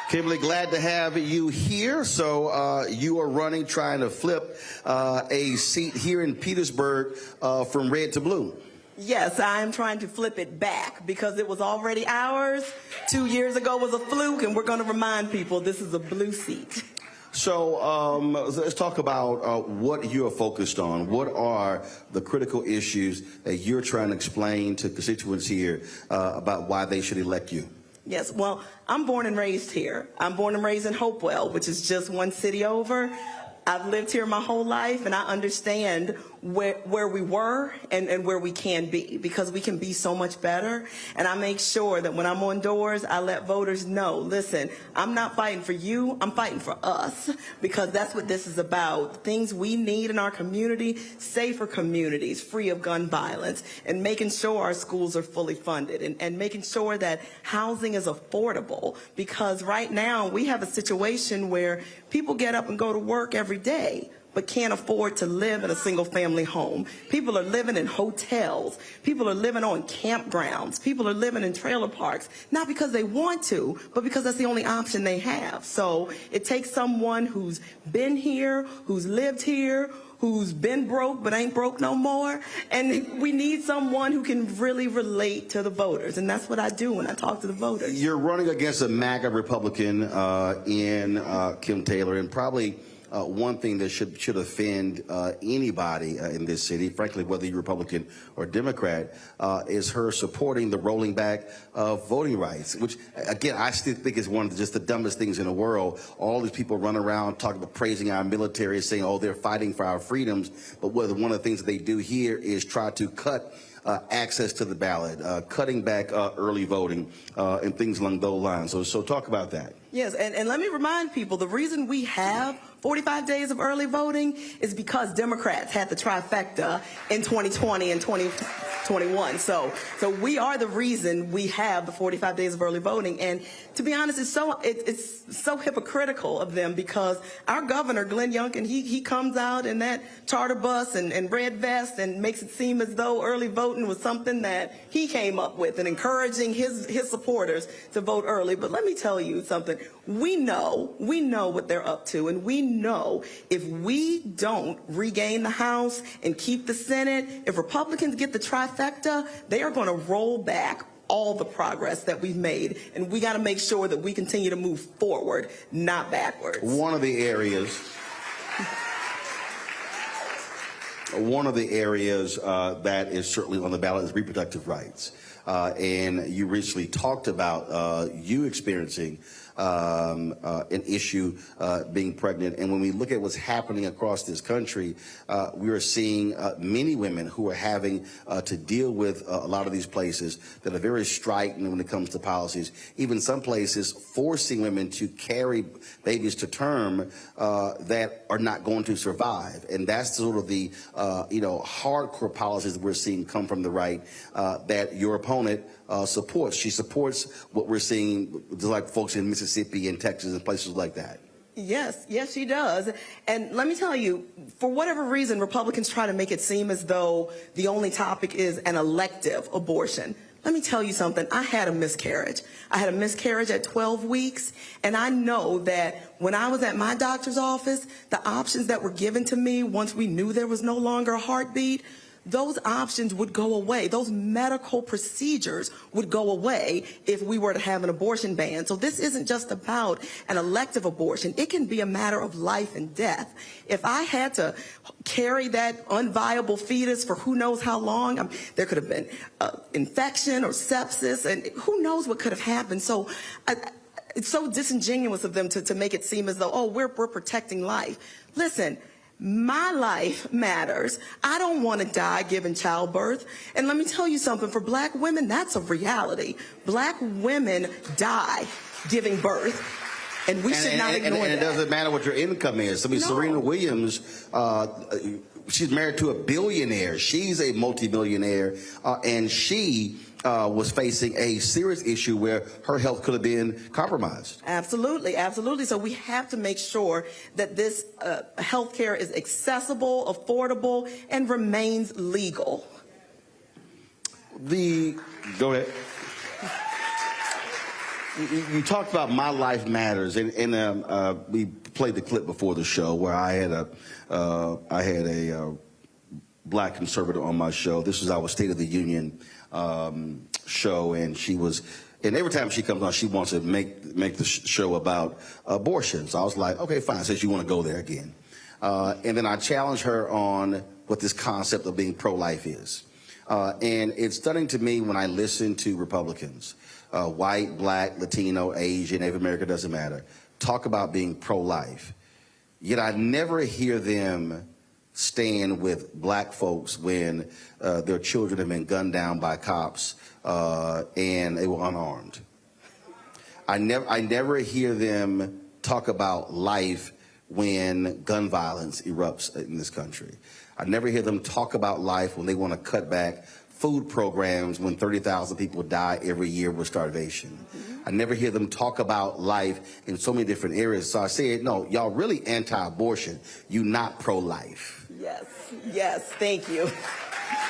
Kimberly, glad to have you here. So you are running, trying to flip a seat here in Petersburg from red to blue. Yes, I'm trying to flip it back because it was already ours. 2 years ago was a fluke, and we're going to remind people this is a blue seat. So let's talk about what you're focused on. What are the critical issues that you're trying to explain to constituents here about why they should elect you? Yes, well, I'm born and raised here. I'm born and raised in Hopewell, which is just one city over. I've lived here my whole life, and I understand where we were and where we can be, because we can be so much better. And I make sure that when I'm on doors, I let voters know, listen, I'm not fighting for you, I'm fighting for us, because that's what this is about. Things we need in our community, safer communities, free of gun violence, and making sure our schools are fully funded, and making sure that housing is affordable, because right now we have a situation where people get up and go to work every day, but can't afford to live in a single-family home. People are living in hotels. People are living on campgrounds. People are living in trailer parks, not because they want to, but because that's the only option they have. So it takes someone who's been here, who's lived here, who's been broke but ain't broke no more, and we need someone who can really relate to the voters, and that's what I do when I talk to the voters. You're running against a MAGA Republican in Kim Taylor, and probably one thing that should offend anybody in this city, frankly, whether you're Republican or Democrat, is her supporting the rolling back of voting rights, which, again, I still think is one of just the dumbest things in the world. All these people run around talking about praising our military, saying, oh, they're fighting for our freedoms, but one of the things that they do here is try to cut access to the ballot, cutting back early voting, and things along those lines. So talk about that. Yes, and let me remind people, the reason we have 45 days of early voting is because Democrats had the trifecta in 2020 and 2021. So we are the reason we have the 45 days of early voting. And to be honest, it's so hypocritical of them, because our governor, Glenn Youngkin, he comes out in that charter bus and red vest and makes it seem as though early voting was something that he came up with, and encouraging his supporters to vote early. But let me tell you something. We know what they're up to, and we know if we don't regain the House and keep the Senate, if Republicans get the trifecta, they are going to roll back all the progress that we've made, and we got to make sure that we continue to move forward, not backwards. One of the areas that is certainly on the ballot is reproductive rights, and you recently talked about you experiencing an issue being pregnant. And when we look at what's happening across this country, we are seeing many women who are having to deal with a lot of these places that are very striking when it comes to policies. Even some places forcing women to carry babies to term that are not going to survive. And that's sort of the hardcore policies that we're seeing come from the right that your opponent supports. She supports what we're seeing, just like folks in Mississippi and Texas and places like that. Yes, she does. And let me tell you, for whatever reason, Republicans try to make it seem as though the only topic is an elective abortion. Let me tell you something. I had a miscarriage. I had a miscarriage at 12 weeks, and I know that when I was at my doctor's office, the options that were given to me once we knew there was no longer a heartbeat, those options would go away. Those medical procedures would go away if we were to have an abortion ban. So this isn't just about an elective abortion. It can be a matter of life and death. If I had to carry that unviable fetus for who knows how long, there could have been infection or sepsis, and who knows what could have happened. So it's so disingenuous of them to make it seem as though, oh, we're protecting life. Listen, my life matters. I don't want to die giving childbirth. And let me tell you something, for black women, that's a reality. Black women die giving birth. And we should not ignore that. And it doesn't matter what your income is. I mean, no. Serena Williams, she's married to a billionaire. She's a multimillionaire, and she was facing a serious issue where her health could have been compromised. Absolutely, absolutely. So we have to make sure that this health care is accessible, affordable, and remains legal. Go ahead. You talked about My Life Matters, and we played the clip before the show where I had a black conservative on my show. This was our State of the Union show, and every time she comes on, she wants to make the show about abortion. So I was like, okay, fine, since you want to go there again. And then I challenged her on what this concept of being pro-life is. And it's stunning to me when I listen to Republicans, white, black, Latino, Asian, Native American, doesn't matter, talk about being pro-life. Yet I never hear them stand with black folks when their children have been gunned down by cops and they were unarmed. I never hear them talk about life when gun violence erupts in this country. I never hear them talk about life when they want to cut back food programs when 30,000 people die every year with starvation. I never hear them talk about life in so many different areas. So I said, no, y'all really anti-abortion. You not pro-life. Yes, thank you.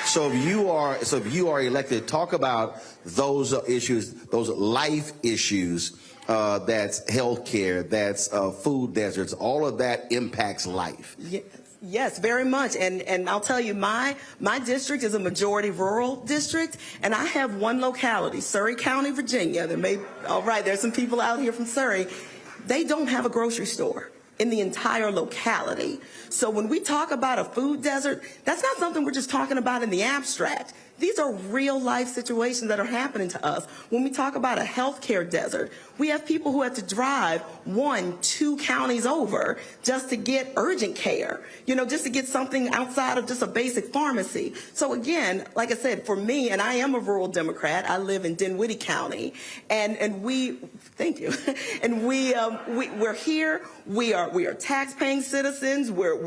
So if you are elected, talk about those issues, those life issues. That's health care, that's food deserts, all of that impacts life. Yes, very much. And I'll tell you, my district is a majority rural district, and I have one locality, Surry County, Virginia. There's some people out here from Surry. They don't have a grocery store in the entire locality. So when we talk about a food desert, that's not something we're just talking about in the abstract. These are real life situations that are happening to us. When we talk about a healthcare desert, we have people who have to drive 1-2 counties over just to get urgent care, just to get something outside of just a basic pharmacy. So again, like I said, for me, and I am a rural Democrat, I live in Dinwiddie County, and we, thank you, and we're here, we are tax-paying citizens, we're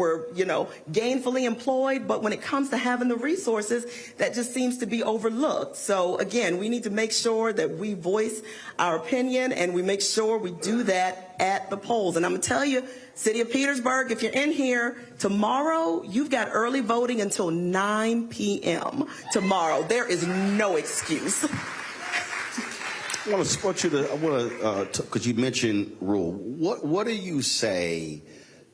gainfully employed, but when it comes to having the resources, that just seems to be overlooked. So again, we need to make sure that we voice our opinion, and we make sure we do that at the polls. And I'm going to tell you, City of Petersburg, if you're in here tomorrow, you've got early voting until 9 p.m. tomorrow. There is no excuse. I want to, because you mentioned rural. What do you say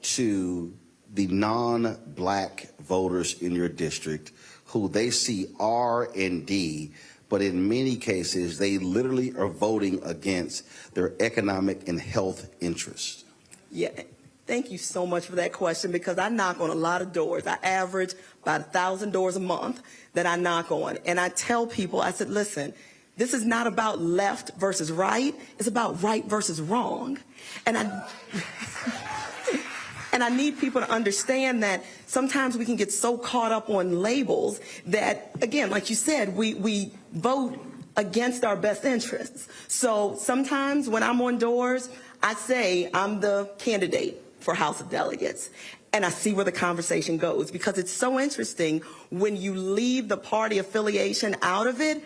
to the non-black voters in your district who they see R and D, but in many cases, they literally are voting against their economic and health interests? Yeah, thank you so much for that question, because I knock on a lot of doors. I average about 1,000 doors a month that I knock on. And I tell people, I said, listen, this is not about left versus right. It's about right versus wrong. And I need people to understand that sometimes we can get so caught up on labels that, again, like you said, we vote against our best interests. So sometimes when I'm on doors, I say I'm the candidate for House of Delegates, and I see where the conversation goes, because it's so interesting when you leave the party affiliation out of it.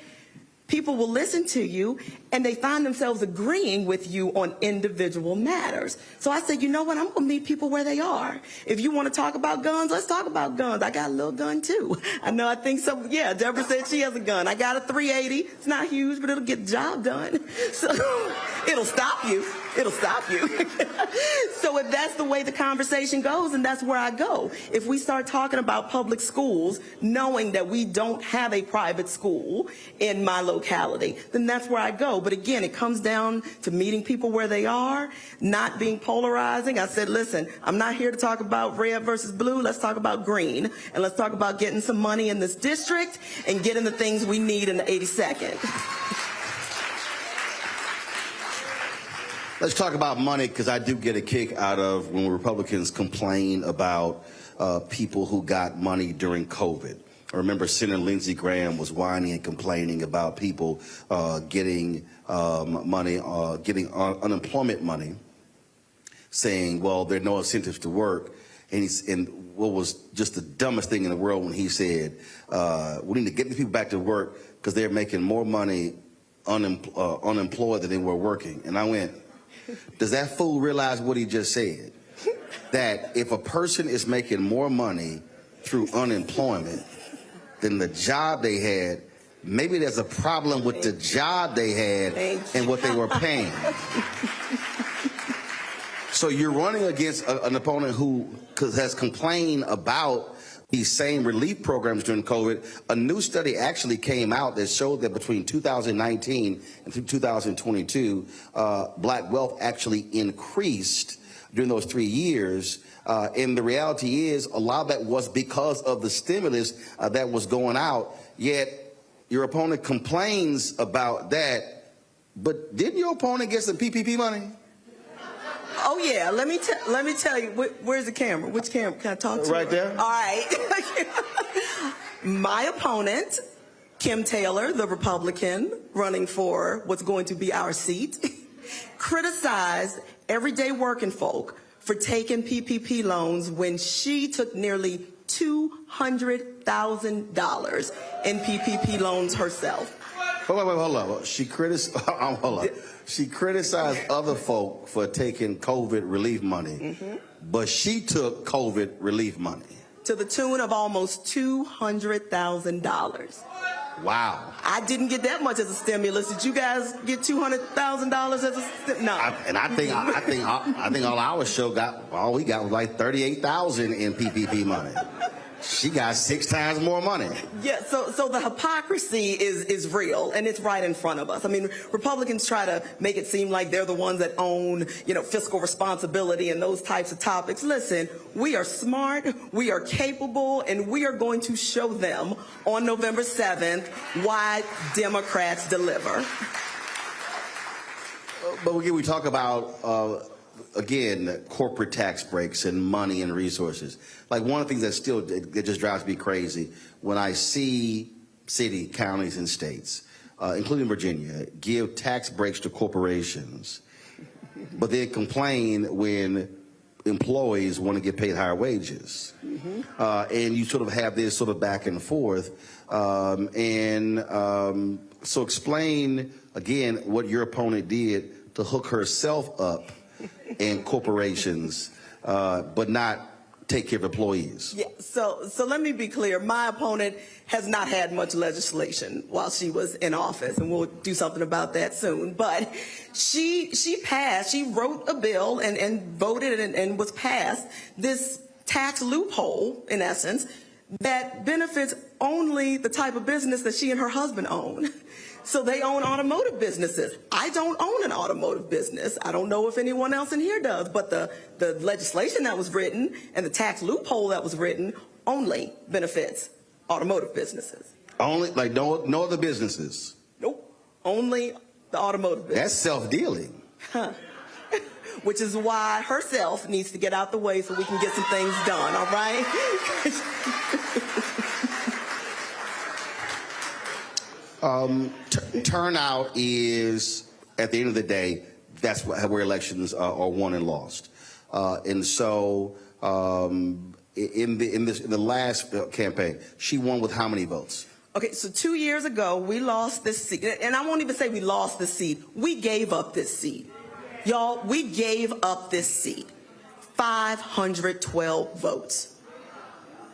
People will listen to you, and they find themselves agreeing with you on individual matters. So I said, you know what? I'm going to meet people where they are. If you want to talk about guns, let's talk about guns. I got a little gun, too. I think so. Yeah, Deborah said she has a gun. I got a .380. It's not huge, but it'll get the job done. So It'll stop you. It'll stop you. So if that's the way the conversation goes, and that's where I go. If we start talking about public schools, knowing that we don't have a private school in my locality, then that's where I go. But again, it comes down to meeting people where they are, not being polarizing. I said, listen, I'm not here to talk about red versus blue. Let's talk about green. And let's talk about getting some money in this district and getting the things we need in the 82nd. Let's talk about money, because I do get a kick out of when Republicans complain about people who got money during COVID. I remember Senator Lindsey Graham was whining and complaining about people getting money, getting unemployment money, saying, well, there are no incentives to work. And what was just the dumbest thing in the world when he said, we need to get these people back to work because they're making more money unemployed than they were working. And I went, does that fool realize what he just said? That if a person is making more money through unemployment than the job they had, maybe there's a problem with the job they had and what they were paying. So you're running against an opponent who has complained about these same relief programs during COVID. A new study actually came out that showed that between 2019 and 2022, black wealth actually increased during those 3 years. And the reality is a lot of that was because of the stimulus that was going out. Yet your opponent complains about that. But didn't your opponent get some PPP money? Oh yeah, let me tell you. Where's the camera? Which camera? Can I talk to? Right you? there. All right. My opponent, Kim Taylor, the Republican running for what's going to be our seat, criticized everyday working folk for taking PPP loans when she took nearly $200,000 in PPP loans herself. Wait, hold on. She criticized other folk for taking COVID relief money, but she took COVID relief money to the tune of almost $200,000. Wow. I didn't get that much as a stimulus. Did you guys get $200,000 as a stimulus? No. I think all our show all we got was like $38,000 in PPP money. She got 6 times more money. Yeah, so the hypocrisy is real, and it's right in front of us. I mean, Republicans try to make it seem like they're the ones that own, fiscal responsibility and those types of topics. Listen, we are smart, we are capable, and we are going to show them on November 7th why Democrats deliver. But again, we talk about again, corporate tax breaks and money and resources. Like one of the things that just drives me crazy when I see city, counties, and states, including Virginia, give tax breaks to corporations, but then complain when employees want to get paid higher wages. And you sort of have this sort of back and forth. So explain, again, what your opponent did to hook herself up in corporations, but not take care of employees. Yeah, so let me be clear. My opponent has not had much legislation while she was in office, and we'll do something about that soon. But she wrote a bill and voted and was passed this tax loophole, in essence, that benefits only the type of business that she and her husband own. So they own automotive businesses. I don't own an automotive business. I don't know if anyone else in here does, but the legislation that was written and the tax loophole that was written only benefits automotive businesses. Only, like no other businesses? Nope, only the automotive business. That's self-dealing. Huh. Which is why herself needs to get out the way so we can get some things done, all right? Turnout is, at the end of the day, that's where elections are won and lost. And so in the last campaign, she won with how many votes? Okay, so 2 years ago, we lost this seat. And I won't even say we lost the seat. We gave up this seat. Y'all, we gave up this seat. 512 votes.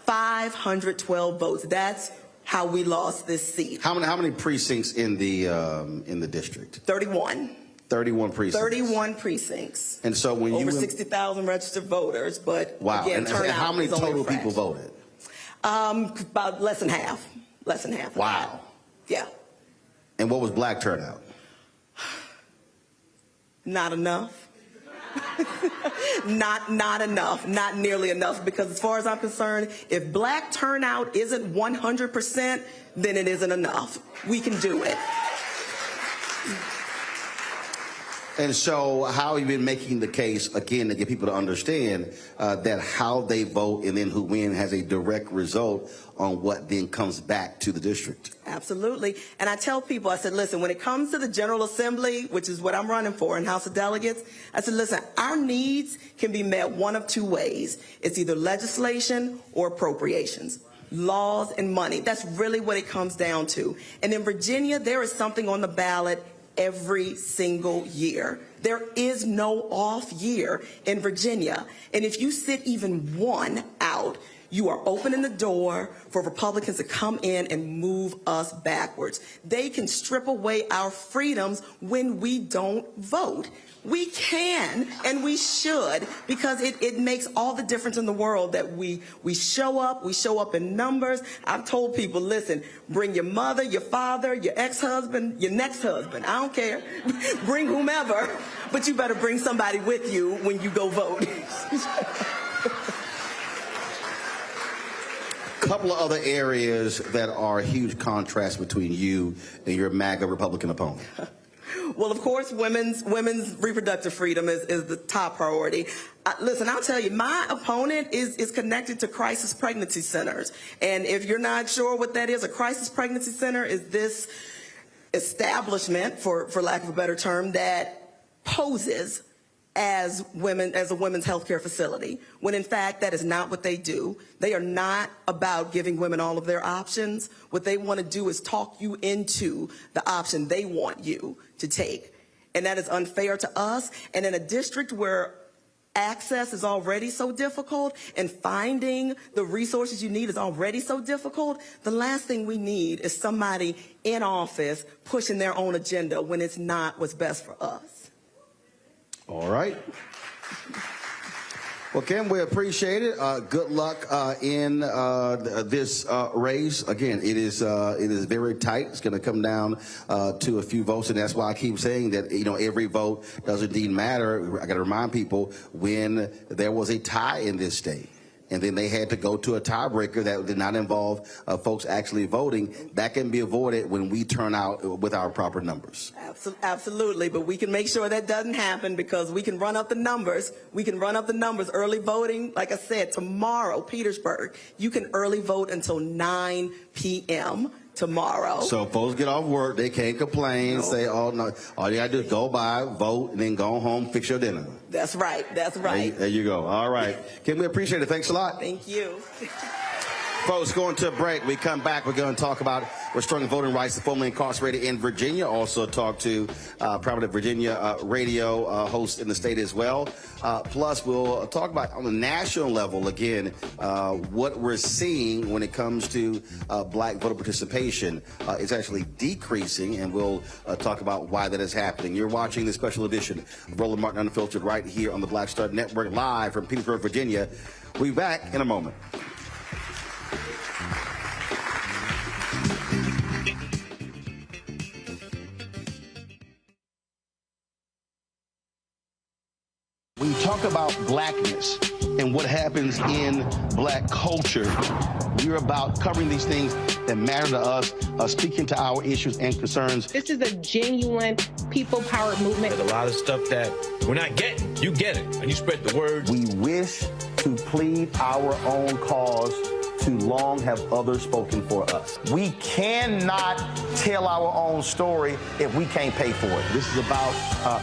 512 votes. That's how we lost this seat. How many precincts in the district? 31. 31 precincts. 31 precincts. And so when over 60,000 registered voters, but wow. Again, and how many total people voted? About less than half. Less than half. Wow. Yeah. And what was black turnout? Not enough. not enough. Not nearly enough, because as far as I'm concerned, if black turnout isn't 100%, then it isn't enough. We can do it. And so how have you been making the case, again, to get people to understand that how they vote and then who win has a direct result on what then comes back to the district? Absolutely. And I tell people, I said, listen, when it comes to the General Assembly, which is what I'm running for in House of Delegates, I said, listen, our needs can be met one of two ways. It's either legislation or appropriations. Laws and money. That's really what it comes down to. And in Virginia, there is something on the ballot every single year. There is no off year in Virginia. And if you sit even one out, you are opening the door for Republicans to come in and move us backwards. They can strip away our freedoms when we don't vote. We can and we should, because it makes all the difference in the world that we show up in numbers. I've told people, listen, bring your mother, your father, your ex-husband, your next husband, I don't care. Bring whomever, but you better bring somebody with you when you go vote. Couple of other areas that are a huge contrast between you and your MAGA Republican opponent. Well, of course, women's reproductive freedom is the top priority. Listen, I'll tell you, my opponent is connected to crisis pregnancy centers. And if you're not sure what that is, a crisis pregnancy center is this establishment, for lack of a better term, that poses as a women's health care facility, when in fact that is not what they do. They are not about giving women all of their options. What they want to do is talk you into the option they want you to take. And that is unfair to us. And in a district where access is already so difficult and finding the resources you need is already so difficult, the last thing we need is somebody in office pushing their own agenda when it's not what's best for us. All right. Well, Kim, we appreciate it. Good luck in this race. Again, it is very tight. It's going to come down to a few votes, and that's why I keep saying that, you know, every vote does indeed matter. I got to remind people, when there was a tie in this state, and then they had to go to a tiebreaker that did not involve folks actually voting, that can be avoided when we turn out with our proper numbers. Absolutely, but we can make sure that doesn't happen, because we can run up the numbers. We can run up the numbers. Early voting, like I said, tomorrow, Petersburg, you can early vote until 9 p.m. tomorrow. So if folks get off work, they can't complain, say, oh, no, all you got to do is go by, vote, and then go home, fix your dinner. That's right. That's right. There you go. All right. Kim, we appreciate it. Thanks a lot. Thank you. Folks, going to a break. We come back, we're going to talk about restoring voting rights to formerly incarcerated in Virginia. Also talk to prominent Virginia radio host in the state as well. Plus, we'll talk about on the national level, again, what we're seeing when it comes to black voter participation. It's actually decreasing, and we'll talk about why that is happening. You're watching this special edition of Roland Martin Unfiltered right here on the Black Star Network, live from Petersburg, Virginia. We'll be back in a moment. When you talk about blackness and what happens in black culture, we're about covering these things that matter to us, speaking to our issues and concerns. This is a genuine people-powered movement. There's a lot of stuff that we're not getting. You get it, and you spread the word. We wish to plead our own cause. Too long have others spoken for us. We cannot tell our own story if we can't pay for it. This is about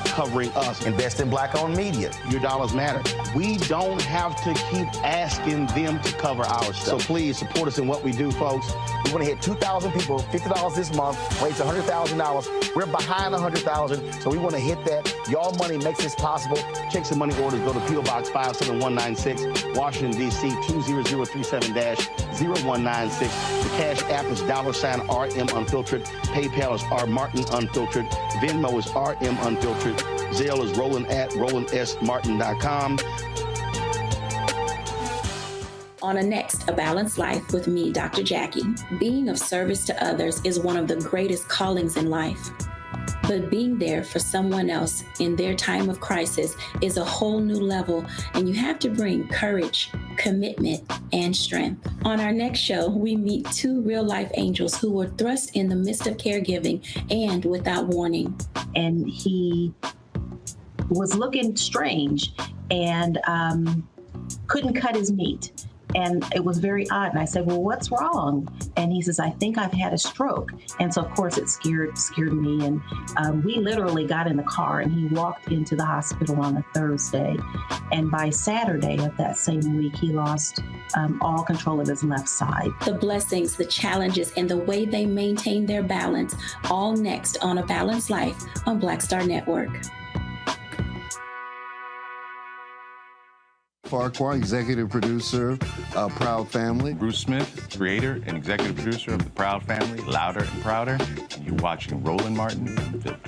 covering us. Invest in black-owned media. Your dollars matter. We don't have to keep asking them to cover our stuff. So please support us in what we do, folks. We want to hit 2,000 people, $50 this month, raise $100,000. We're behind 100,000, so we want to hit that. Y'all money makes this possible. Checks and money orders go to P.O. Box 57196, Washington, D.C. 20037- 0196. The Cash App is $RM Unfiltered. PayPal is R Martin Unfiltered. Venmo is RM Unfiltered. Zelle is Roland at RolandSMartin.com. On a next, A Balanced Life with me, Dr. Jackie. Being of service to others is one of the greatest callings in life. But being there for someone else in their time of crisis is a whole new level, and you have to bring courage, commitment, and strength. On our next show, we meet two real-life angels who were thrust in the midst of caregiving and without warning. And he was looking strange and couldn't cut his meat. And it was very odd. And I said, well, what's wrong? And he says, I think I've had a stroke. And so, of course, it scared me. And we literally got in the car and he walked into the hospital on a Thursday. And by Saturday of that same week, he lost all control of his left side. The blessings, the challenges, and the way they maintain their balance, all next on A Balanced Life on Black Star Network. Farquhar, executive producer of Proud Family. Bruce Smith, creator and executive producer of The Proud Family, Louder and Prouder. And you're watching Roland Martin Unfiltered.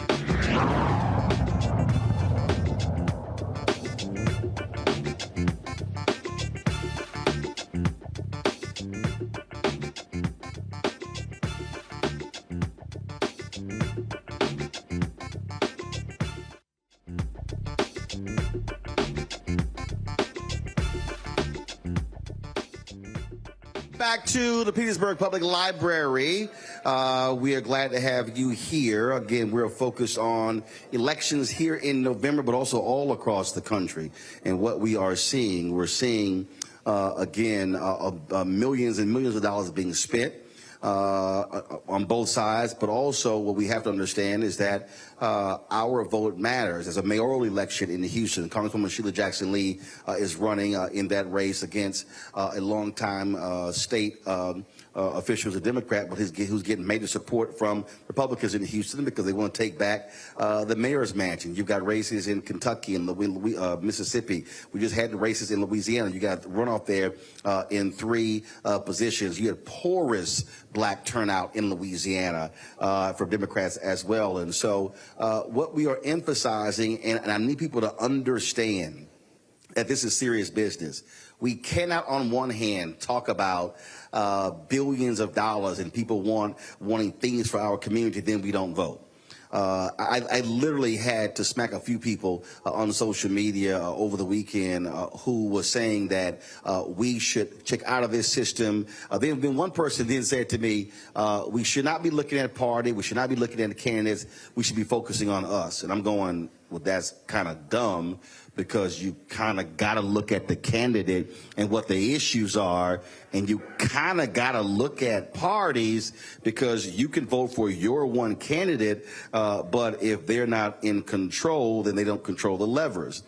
Back to the Petersburg Public Library. We are glad to have you here. Again, we're focused on elections here in November, but also all across the country. And what we are seeing, we're seeing, again, millions and millions of dollars being spent on both sides. But also what we have to understand is that our vote matters. There's a mayoral election in Houston. Congresswoman Sheila Jackson Lee is running in that race against a longtime state official who's a Democrat, but who's getting major support from Republicans in Houston because they want to take back the mayor's mansion. You've got races in Kentucky and Mississippi. We just had the races in Louisiana. You got runoff there in 3 positions. You had porous black turnout in Louisiana for Democrats as well. And so what we are emphasizing, and I need people to understand that this is serious business. We cannot, on one hand, talk about billions of dollars and people wanting things for our community, then we don't vote. I literally had to smack a few people on social media over the weekend who was saying that we should check out of this system. Then one person then said to me, we should not be looking at party, we should not be looking at the candidates, we should be focusing on us. And I'm going, well, that's kind of dumb, because you kind of got to look at the candidate and what the issues are, and you kind of got to look at parties, because you can vote for your one candidate, but if they're not in control, then they don't control the levers.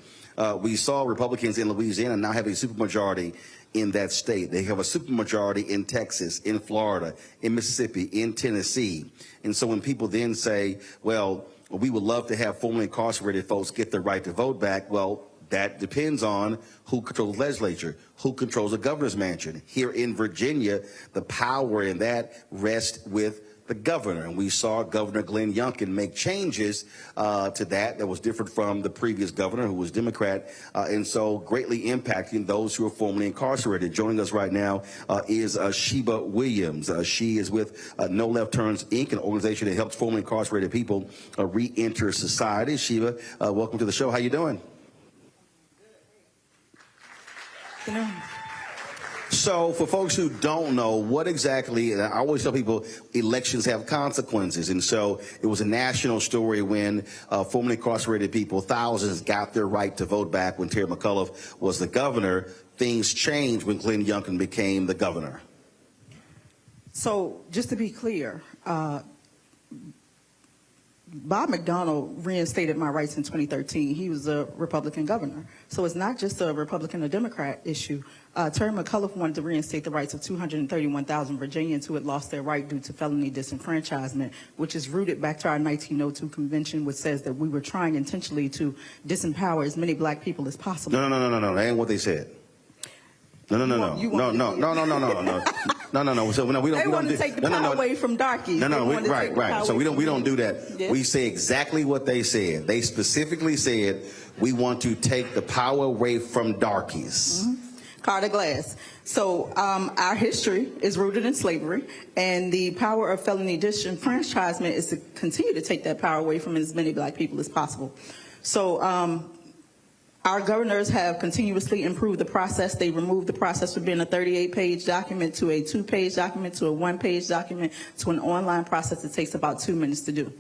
We saw Republicans in Louisiana now have a supermajority in that state. They have a supermajority in Texas, in Florida, in Mississippi, in Tennessee. And so when people then say, well, we would love to have formerly incarcerated folks get the right to vote back. Well, that depends on who controls the legislature, who controls the governor's mansion. Here in Virginia, the power in that rests with the governor. And we saw Governor Glenn Youngkin make changes to that was different from the previous governor, who was Democrat, and so greatly impacting those who are formerly incarcerated. Joining us right now is Sheba Williams. She is with No Left Turns, Inc., an organization that helps formerly incarcerated people re-enter society. Sheba, welcome to the show. How you doing? So for folks who don't know, what exactly, and I always tell people elections have consequences. And so it was a national story when formerly incarcerated people, thousands, got their right to vote back when Terry McAuliffe was the governor. Things changed when Glenn Youngkin became the governor. So just to be clear, Bob McDonnell reinstated my rights in 2013. He was a Republican governor. So it's not just a Republican or Democrat issue. Terry McAuliffe wanted to reinstate the rights of 231,000 Virginians who had lost their right due to felony disenfranchisement, which is rooted back to our 1902 convention, which says that we were trying intentionally to disempower as many black people as possible. No. That ain't what they said. No. So we don't. They want to take the power away from darkies. Right. So we don't do that. Yeah. We say exactly what they said. They specifically said we want to take the power away from darkies. Mm-hmm. Carter Glass. So our history is rooted in slavery, and the power of felony disenfranchisement is to continue to take that power away from as many black people as possible. So our governors have continuously improved the process. They removed the process from being a 38-page document to a 2-page document to a 1-page document to an online process that takes about 2 minutes to do.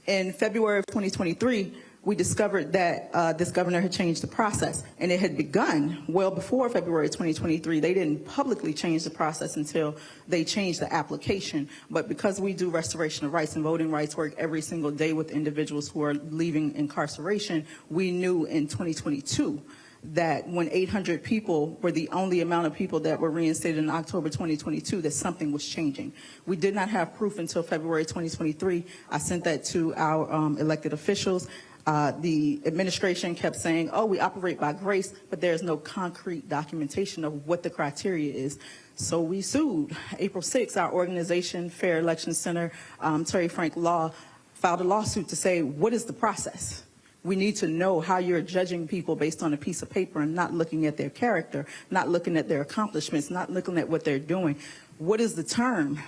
In February of 2023, we discovered that this governor had changed the process, and it had begun well before February 2023. They didn't publicly change the process until they changed the application. But because we do restoration of rights and voting rights work every single day with individuals who are leaving incarceration, we knew in 2022 that when 800 people were the only amount of people that were reinstated in October 2022, that something was changing. We did not have proof until February 2023. I sent that to our elected officials. The administration kept saying, oh, we operate by grace, but there's no concrete documentation of what the criteria is. So we sued. April 6th, our organization, Fair Election Center, Terry Frank Law, filed a lawsuit to say, what is the process? We need to know how you're judging people based on a piece of paper and not looking at their character, not looking at their accomplishments, not looking at what they're doing. What is the term?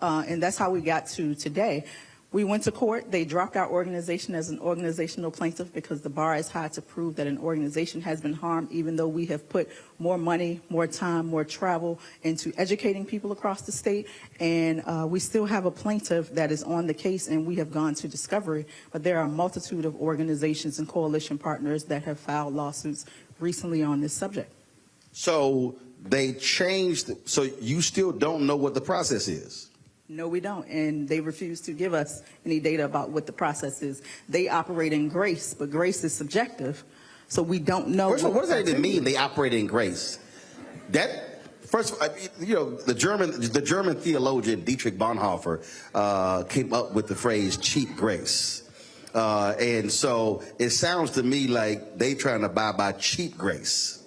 And that's how we got to today. We went to court. They dropped our organization as an organizational plaintiff because the bar is high to prove that an organization has been harmed, even though we have put more money, more time, more travel into educating people across the state. And we still have a plaintiff that is on the case, and we have gone to discovery. But there are a multitude of organizations and coalition partners that have filed lawsuits recently on this subject. So they changed. So you still don't know what the process is? No, we don't, and they refuse to give us any data about what the process is. They operate in grace, but grace is subjective, so we don't know. First of all, what does that even mean, they operate in grace? That, first of all, you know, the German theologian Dietrich Bonhoeffer came up with the phrase cheap grace. And so it sounds to me like they trying to buy by cheap grace.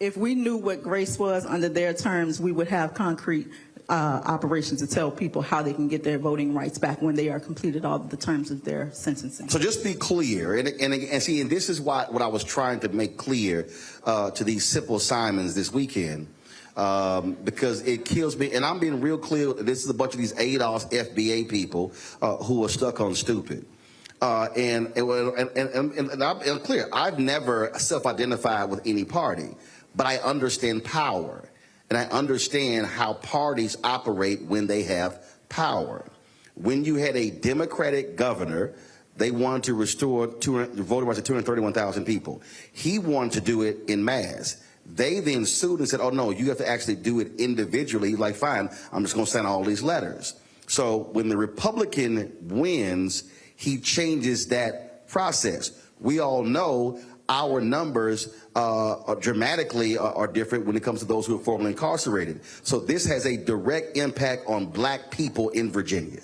If we knew what grace was under their terms, we would have concrete operations to tell people how they can get their voting rights back when they are completed all of the terms of their sentencing. So just be clear, and see, and this is what I was trying to make clear to these simple Simons this weekend, because it kills me, and I'm being real clear, this is a bunch of these ADOS FBA people who are stuck on stupid. And I'm clear, I've never self-identified with any party, but I understand power. And I understand how parties operate when they have power. When you had a Democratic governor, they wanted to restore voting rights to 231,000 people. He wanted to do it en masse. They then sued and said, oh, no, you have to actually do it individually. He's like, fine, I'm just going to sign all these letters. So when the Republican wins, he changes that process. We all know our numbers dramatically are different when it comes to those who are formerly incarcerated. So this has a direct impact on black people in Virginia.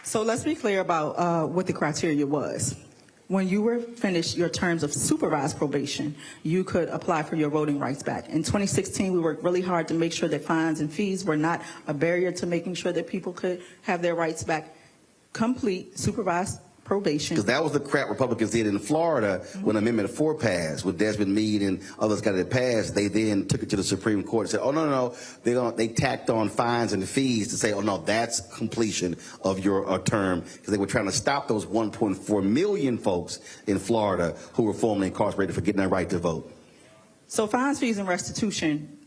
So let's be clear about what the criteria was. When you were finished your terms of supervised probation, you could apply for your voting rights back. In 2016, we worked really hard to make sure that fines and fees were not a barrier to making sure that people could have their rights back. Complete supervised probation. Because that was the crap Republicans did in Florida when Amendment 4 passed, when Desmond Meade and others got it passed. They then took it to the Supreme Court and said, oh, no, they tacked on fines and fees to say, oh, no, that's completion of your term, because they were trying to stop those 1.4 million folks in Florida who were formerly incarcerated for getting their right to vote. So fines, fees, and restitution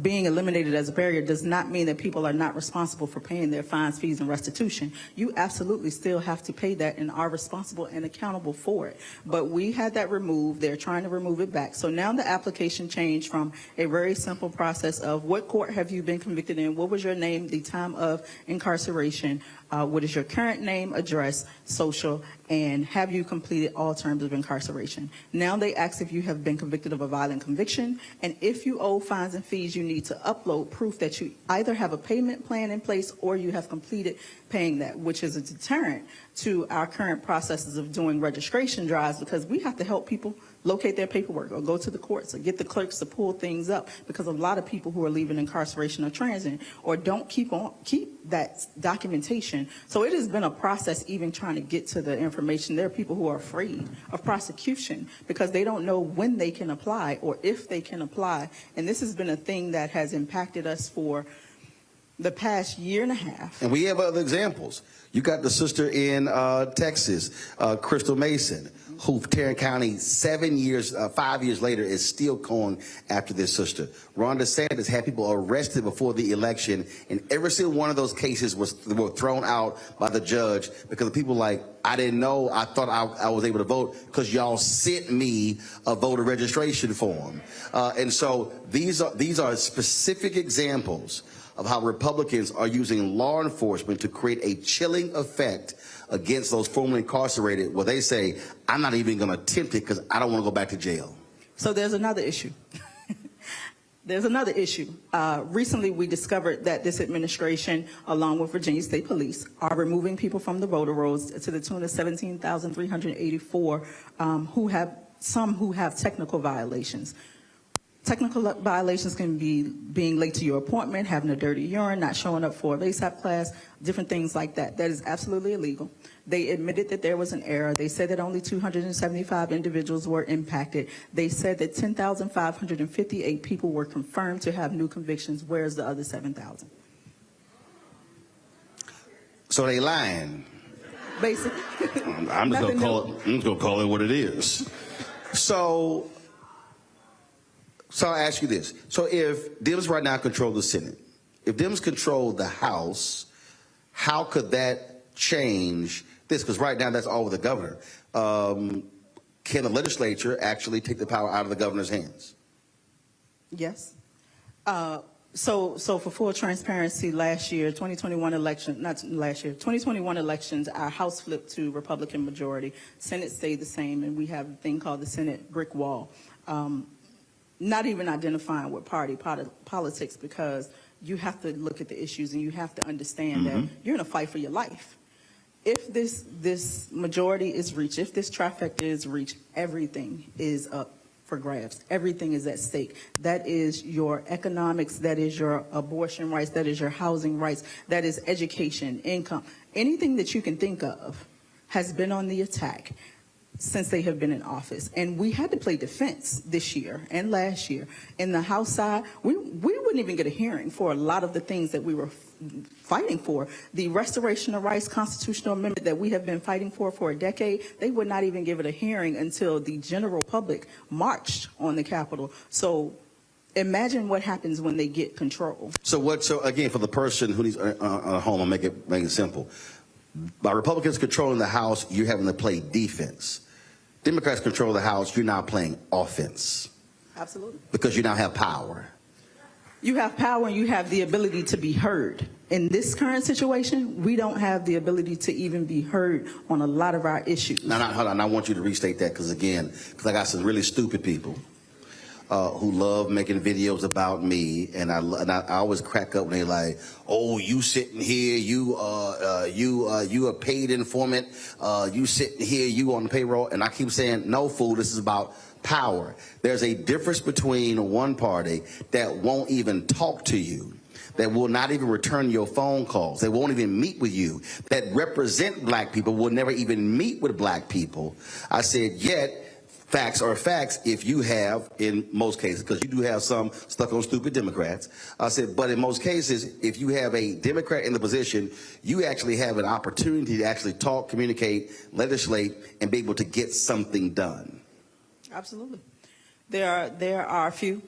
being eliminated as a barrier does not mean that people are not responsible for paying their fines, fees, and restitution. You absolutely still have to pay that and are responsible and accountable for it. But we had that removed. They're trying to remove it back. So now the application changed from a very simple process of what court have you been convicted in, what was your name, the time of incarceration, what is your current name, address, social, and have you completed all terms of incarceration. Now they ask if you have been convicted of a violent conviction, and if you owe fines and fees, you need to upload proof that you either have a payment plan in place or you have completed paying that, which is a deterrent to our current processes of doing registration drives, because we have to help people locate their paperwork or go to the courts or get the clerks to pull things up, because a lot of people who are leaving incarceration are transient or don't keep that documentation. So it has been a process even trying to get to the information. There are people who are afraid of prosecution because they don't know when they can apply or if they can apply. And this has been a thing that has impacted us for the past year and a half. And we have other examples. You got the sister in Texas, Crystal Mason, who Tarrant County 5 years later is still going after this sister. Ron DeSantis had people arrested before the election, and every single one of those cases were thrown out by the judge because the people like, I didn't know, I thought I was able to vote because y'all sent me a voter registration form. And so these are specific examples of how Republicans are using law enforcement to create a chilling effect against those formerly incarcerated, where they say, I'm not even going to attempt it because I don't want to go back to jail. So there's another issue. There's another issue. Recently, we discovered that this administration, along with Virginia State Police, are removing people from the voter rolls to the tune of 17,384 who have technical violations. Technical violations can be being late to your appointment, having a dirty urine, not showing up for a LASAP class, different things like that. That is absolutely illegal. They admitted that there was an error. They said that only 275 individuals were impacted. They said that 10,558 people were confirmed to have new convictions. Where's the other 7,000? So they lying. Basically. I'm just gonna call it what it is. So I'll ask you this. So if Dems right now control the Senate, if Dems control the House, how could that change this? Because right now that's all with the governor. Can the legislature actually take the power out of the governor's hands? Yes. So for full transparency, last year, 2021 elections, our House flipped to Republican majority. Senate stayed the same, and we have a thing called the Senate brick wall. Not even identifying with politics, because you have to look at the issues and you have to understand that you're in a fight for your life. If this majority is reached, if this trifecta is reached, everything is up for grabs. Everything is at stake. That is your economics, that is your abortion rights, that is your housing rights, that is education, income. Anything that you can think of has been on the attack since they have been in office. And we had to play defense this year and last year. In the House side, we wouldn't even get a hearing for a lot of the things that we were fighting for. The restoration of rights constitutional amendment that we have been fighting for a decade, they would not even give it a hearing until the general public marched on the Capitol. So imagine what happens when they get control. So again, for the person who needs a home, I'll make it simple. By Republicans controlling the House, you're having to play defense. Democrats control the House, you're now playing offense. Absolutely. Because you now have power. You have power and you have the ability to be heard. In this current situation, we don't have the ability to even be heard on a lot of our issues. Now, hold on, I want you to restate that, because I got some really stupid people who love making videos about me, and I always crack up when they're like, "Oh, you sitting here, you a paid informant, you sitting here, you on the payroll," and I keep saying, "No, fool, this is about power." There's a difference between one party that won't even talk to you, that will not even return your phone calls, that won't even meet with you, that represent black people, will never even meet with black people. I said, yet facts are facts if you have, in most cases, because you do have some stuck on stupid Democrats. I said, but in most cases, if you have a Democrat in the position, you actually have an opportunity to actually talk, communicate, legislate, and be able to get something done. Absolutely. There are a few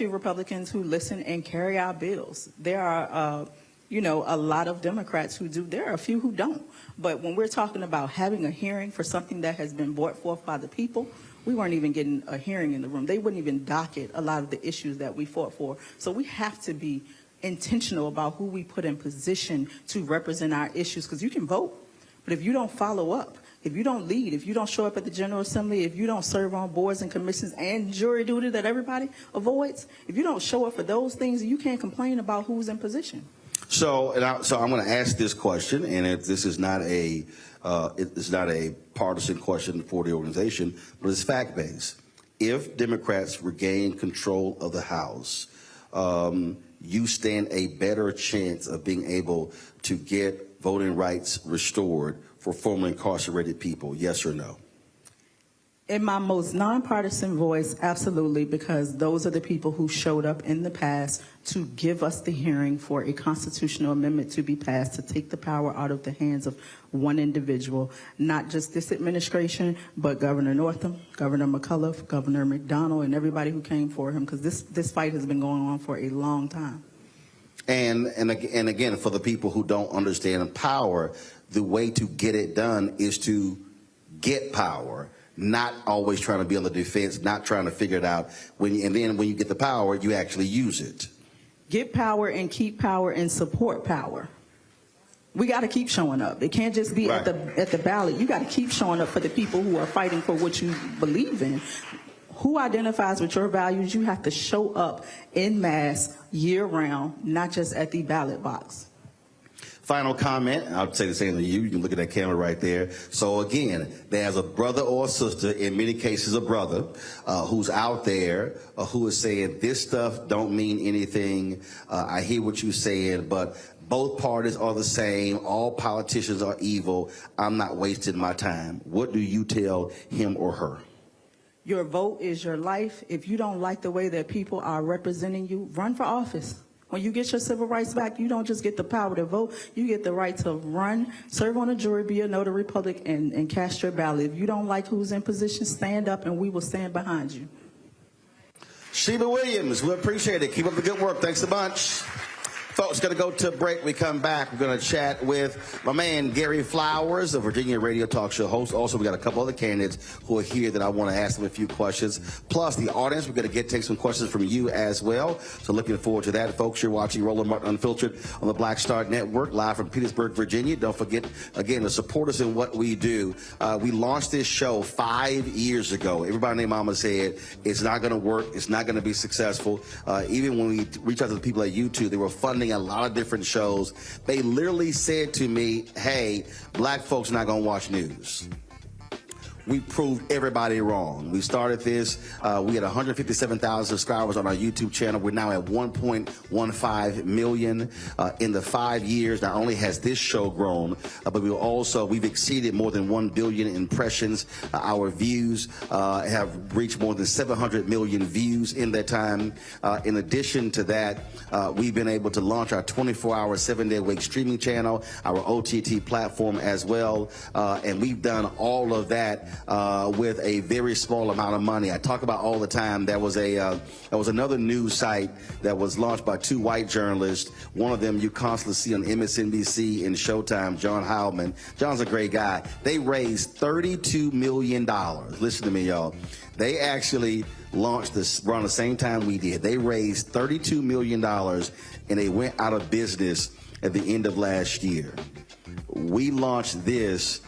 Republicans who listen and carry out bills. There are a lot of Democrats who do. There are a few who don't. But when we're talking about having a hearing for something that has been brought forth by the people, we weren't even getting a hearing in the room. They wouldn't even docket a lot of the issues that we fought for. So we have to be intentional about who we put in position to represent our issues, because you can vote, but if you don't follow up, if you don't lead, if you don't show up at the General Assembly, if you don't serve on boards and commissions and jury duty that everybody avoids, if you don't show up for those things, you can't complain about who's in position. So I'm going to ask this question, and this is not a partisan question for the organization, but it's fact-based. If Democrats regain control of the House, you stand a better chance of being able to get voting rights restored for formerly incarcerated people, yes or no? In my most nonpartisan voice, absolutely, because those are the people who showed up in the past to give us the hearing for a constitutional amendment to be passed to take the power out of the hands of one individual, not just this administration, but Governor Northam, Governor McAuliffe, Governor McDonnell, and everybody who came for him, because this fight has been going on for a long time. And again, for the people who don't understand power, the way to get it done is to get power. Not always trying to be on the defense, not trying to figure it out. And then when you get the power, you actually use it. Get power and keep power and support power. We got to keep showing up. It can't just be at the ballot. You got to keep showing up for the people who are fighting for what you believe in. Who identifies with your values? You have to show up en masse year round, not just at the ballot box. Final comment, I'll say the same to you. You can look at that camera right there. So again, there's a brother or a sister, in many cases a brother, who's out there who is saying this stuff don't mean anything. I hear what you're saying, but both parties are the same. All politicians are evil. I'm not wasting my time. What do you tell him or her? Your vote is your life. If you don't like the way that people are representing you, run for office. When you get your civil rights back, you don't just get the power to vote, you get the right to run, serve on a jury, be a notary public, and cast your ballot. If you don't like who's in position, stand up and we will stand behind you. Sheba Williams, we appreciate it. Keep up the good work. Thanks a bunch. Folks, going to go to a break. We come back. We're going to chat with my man, Gary Flowers, a Virginia radio talk show host. Also, we got a couple other candidates who are here that I want to ask them a few questions. Plus, the audience, we're going to take some questions from you as well. So looking forward to that. Folks, you're watching Roland Martin Unfiltered on the Black Star Network, live from Petersburg, Virginia. Don't forget, again, to support us in what we do. We launched this show 5 years ago. Everybody and their mama said, it's not going to work. It's not going to be successful. Even when we reached out to the people at YouTube, they were funding a lot of different shows. They literally said to me, hey, black folks not gonna watch news. We proved everybody wrong. We started this, we had 157,000 subscribers on our YouTube channel. We're now at 1.15 million. In the 5 years, not only has this show grown, but we've exceeded more than 1 billion impressions. Our views have reached more than 700 million views in that time. In addition to that, we've been able to launch our 24-hour, 7-day-a-week streaming channel, our OTT platform as well, and we've done all of that with a very small amount of money. I talk about all the time. There was another news site that was launched by 2 white journalists. One of them you constantly see on MSNBC and Showtime, John Howman. John's a great guy. They raised $32 million. Listen to me, y'all. They actually launched this around the same time we did. They raised $32 million and they went out of business at the end of last year. We launched this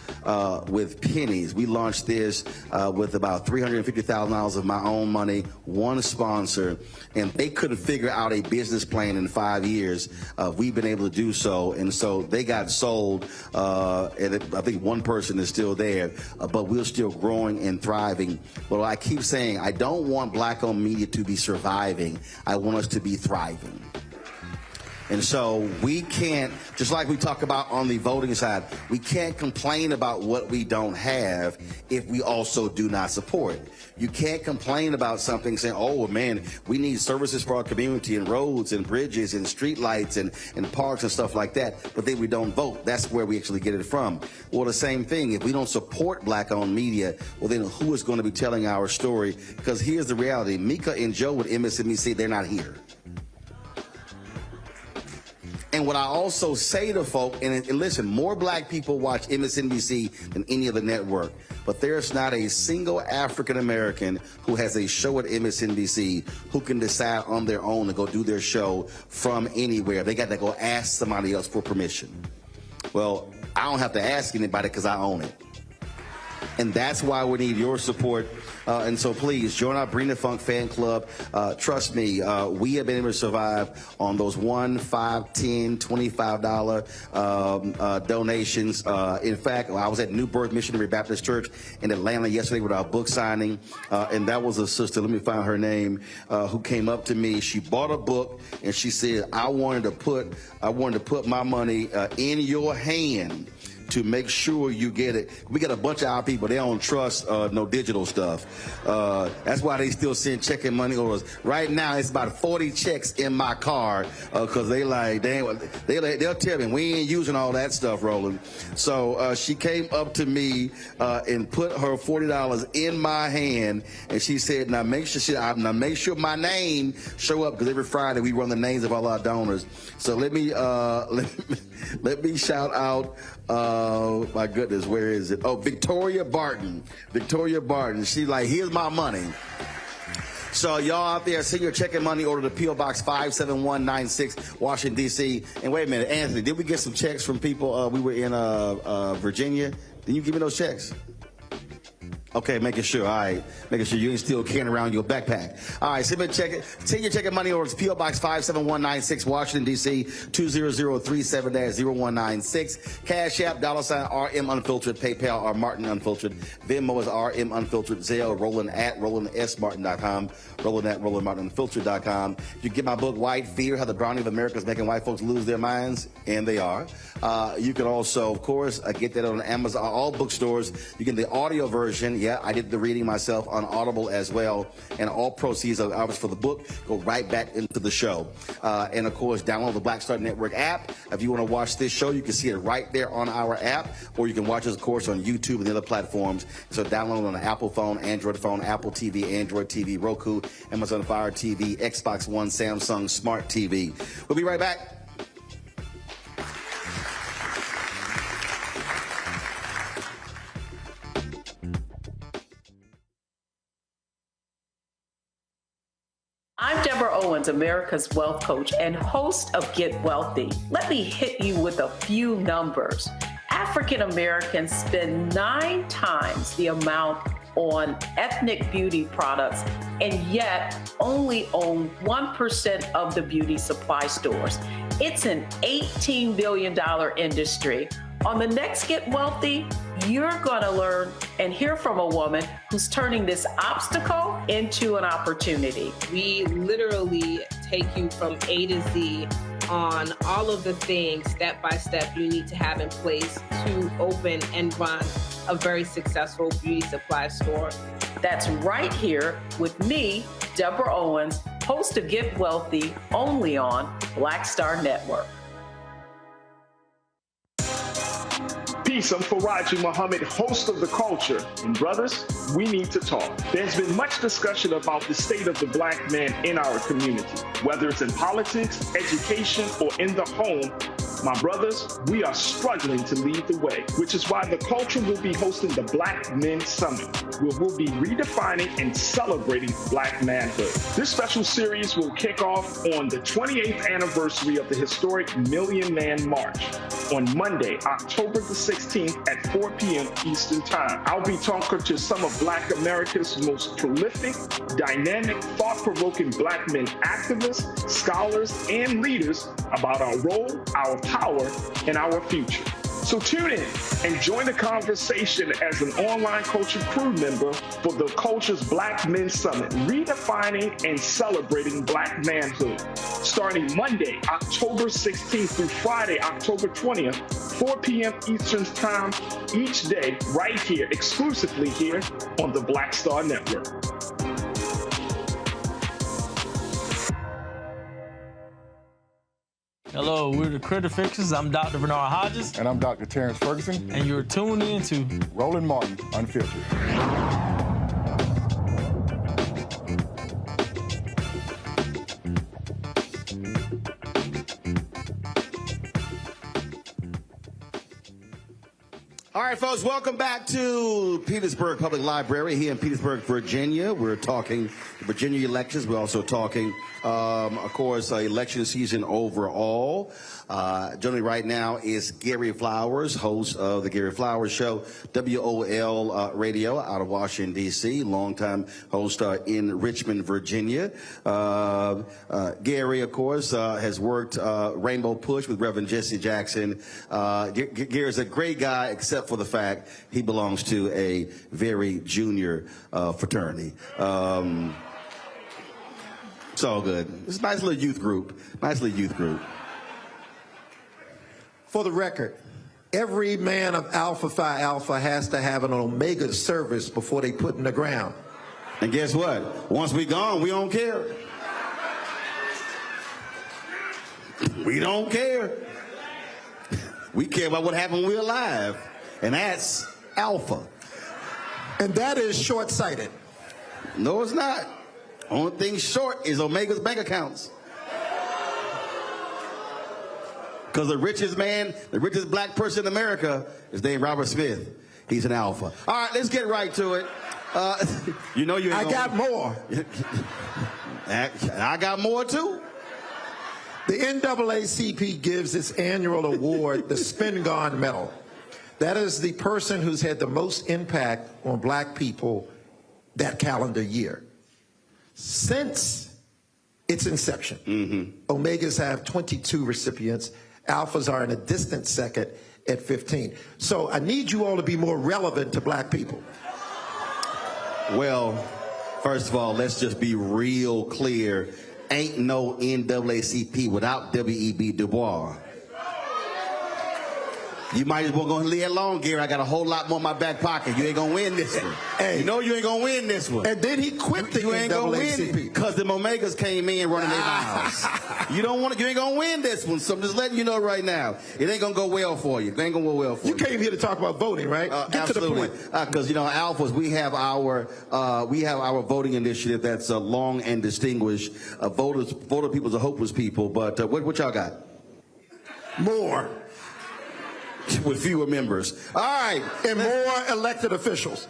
with pennies. We launched this with about $350,000 of my own money, one sponsor, and they couldn't figure out a business plan in 5 years. We've been able to do so, and so they got sold, and I think one person is still there, but we're still growing and thriving. But I keep saying, I don't want black-owned media to be surviving. I want us to be thriving. And so we can't, just like we talk about on the voting side, we can't complain about what we don't have if we also do not support. You can't complain about something saying, oh, man, we need services for our community and roads and bridges and street lights and parks and stuff like that, but then we don't vote. That's where we actually get it from. Well, the same thing, if we don't support black-owned media, well, then who is going to be telling our story? Because here's the reality. Mika and Joe with MSNBC, they're not here. And what I also say to folk, and listen, more black people watch MSNBC than any other network, but there's not a single African American who has a show at MSNBC who can decide on their own to go do their show from anywhere. They got to go ask somebody else for permission. Well, I don't have to ask anybody because I own it. and that's why we need your support. And so please join our Bring the Funk fan club. Trust me, we have been able to survive on those $1, $5, $10, $25 donations. In fact, I was at New Birth Missionary Baptist Church in Atlanta yesterday with our book signing, and that was a sister, let me find her name, who came up to me. She bought a book, and she said, I wanted to put my money in your hand to make sure you get it. We got a bunch of our people, they don't trust no digital stuff. That's why they still send checking money orders. Right now, it's about 40 checks in my car because they'll tell me, we ain't using all that stuff, Roland. So she came up to me and put her $40 in my hand, and she said, now make sure my name show up, because every Friday we run the names of all our donors. So let me shout out, my goodness, where is it? Oh, Victoria Barton. Victoria Barton. She's like, here's my money. So y'all out there, send your checking money order to P.O. Box 57196, Washington, D.C. And wait a minute, Anthony, did we get some checks from people? We were in Virginia. Didn't you give me those checks? Okay, making sure. All right, making sure you ain't still carrying around your backpack. All right, send your checking money orders. P.O. Box 57196, Washington, D.C. 20037-0196. Cash App, $RM Unfiltered. PayPal, R Martin Unfiltered. Venmo is RM Unfiltered. Zelle, Roland at RolandSMartin.com. Roland at RolandMartinUnfiltered.com. You get my book, White Fear: How the Browning of America is Making White Folks Lose Their Minds, and they are. You can also, of course, get that on Amazon, all bookstores. You get the audio version. Yeah, I did the reading myself on Audible as well, and all proceeds of ours for the book go right back into the show. And of course, download the Black Star Network app. If you want to watch this show, you can see it right there on our app, or you can watch us, of course, on YouTube and the other platforms. So download on an Apple phone, Android phone, Apple TV, Android TV, Roku, Amazon Fire TV, Xbox One, Samsung Smart TV. We'll be right back. I'm Deborah Owens, America's Wealth Coach and host of Get Wealthy. Let me hit you with a few numbers. African Americans spend 9 times the amount on ethnic beauty products, and yet only own 1% of the beauty supply stores. It's an $18 billion industry. On the next Get Wealthy, you're going to learn and hear from a woman who's turning this obstacle into an opportunity. We literally take you from A to Z on all of the things step by step you need to have in place to open and run a very successful beauty supply store. That's right here with me, Deborah Owens, host of Get Wealthy, only on Black Star Network. Peace, I'm Faraji Muhammad, host of The Culture. And brothers, we need to talk. There's been much discussion about the state of the black man in our community, whether it's in politics, education, or in the home. My brothers, we are struggling to lead the way, which is why The Culture will be hosting the Black Men Summit, where we'll be redefining and celebrating black manhood. This special series will kick off on the 28th anniversary of the historic Million Man March on Monday, October the 16th at 4 p.m. Eastern Time. I'll be talking to some of Black America's most prolific, dynamic, thought-provoking black men activists, scholars, and leaders about our role, our power, and our future. So tune in and join the conversation as an online culture crew member for The Culture's Black Men Summit, redefining and celebrating black manhood. Starting Monday, October 16th through Friday, October 20th, 4 p.m. Eastern Time each day, right here, exclusively here on the Black Star Network. Hello, we're the Critter Fixers. I'm Dr. Bernard Hodges. And I'm Dr. Terrence Ferguson. And you're tuned in to Roland Martin, Unfiltered. All right, folks, welcome back to Petersburg Public Library here in Petersburg, Virginia. We're talking Virginia elections. We're also talking, of course, election season overall. Joining me right now is Gary Flowers, host of the Gary Flowers Show, WOL Radio out of Washington, D.C., longtime host in Richmond, Virginia. Gary, of course, has worked Rainbow Push with Reverend Jesse Jackson. Gary's a great guy, except for the fact he belongs to a very junior fraternity. It's all good. It's a nice little youth group. Nice little youth group. For the record, every man of Alpha Phi Alpha has to have an Omega service before they put in the ground. And guess what? Once we gone, we don't care. We don't care. We care about what happened when we're alive. And that's Alpha. And that is short-sighted. No, it's not. Only thing short is Omega's bank accounts. Because the richest man, the richest black person in America is named Robert Smith. He's an alpha. All right, let's get right to it. You know you ain't I got more. I got more too. The NAACP gives its annual award the Spingarn Medal. That is the person who's had the most impact on black people that calendar year. Since its inception, Omegas have 22 recipients. Alphas are in a distant second at 15. So I need you all to be more relevant to black people. Well, first of all, let's just be real clear. Ain't no NAACP without W.E.B. Du Bois. You might as well go and leave it alone, Gary. I got a whole lot more in my back pocket. You ain't gonna win this one. Hey, you know you ain't gonna win this one. And then he quit the You ain't gonna win NAACP. it because the Omegas came in running their mouths. You don't want it. You ain't gonna win this one. So I'm just letting you know right now. It ain't gonna go well for you. It ain't gonna go well for you. You came here to talk about voting, right? Get Absolutely. to the point. Because Alphas, we have our voting initiative that's long and distinguished. Voter people's a hopeless people. But what y'all got? More. With fewer members. All right. And more elected officials.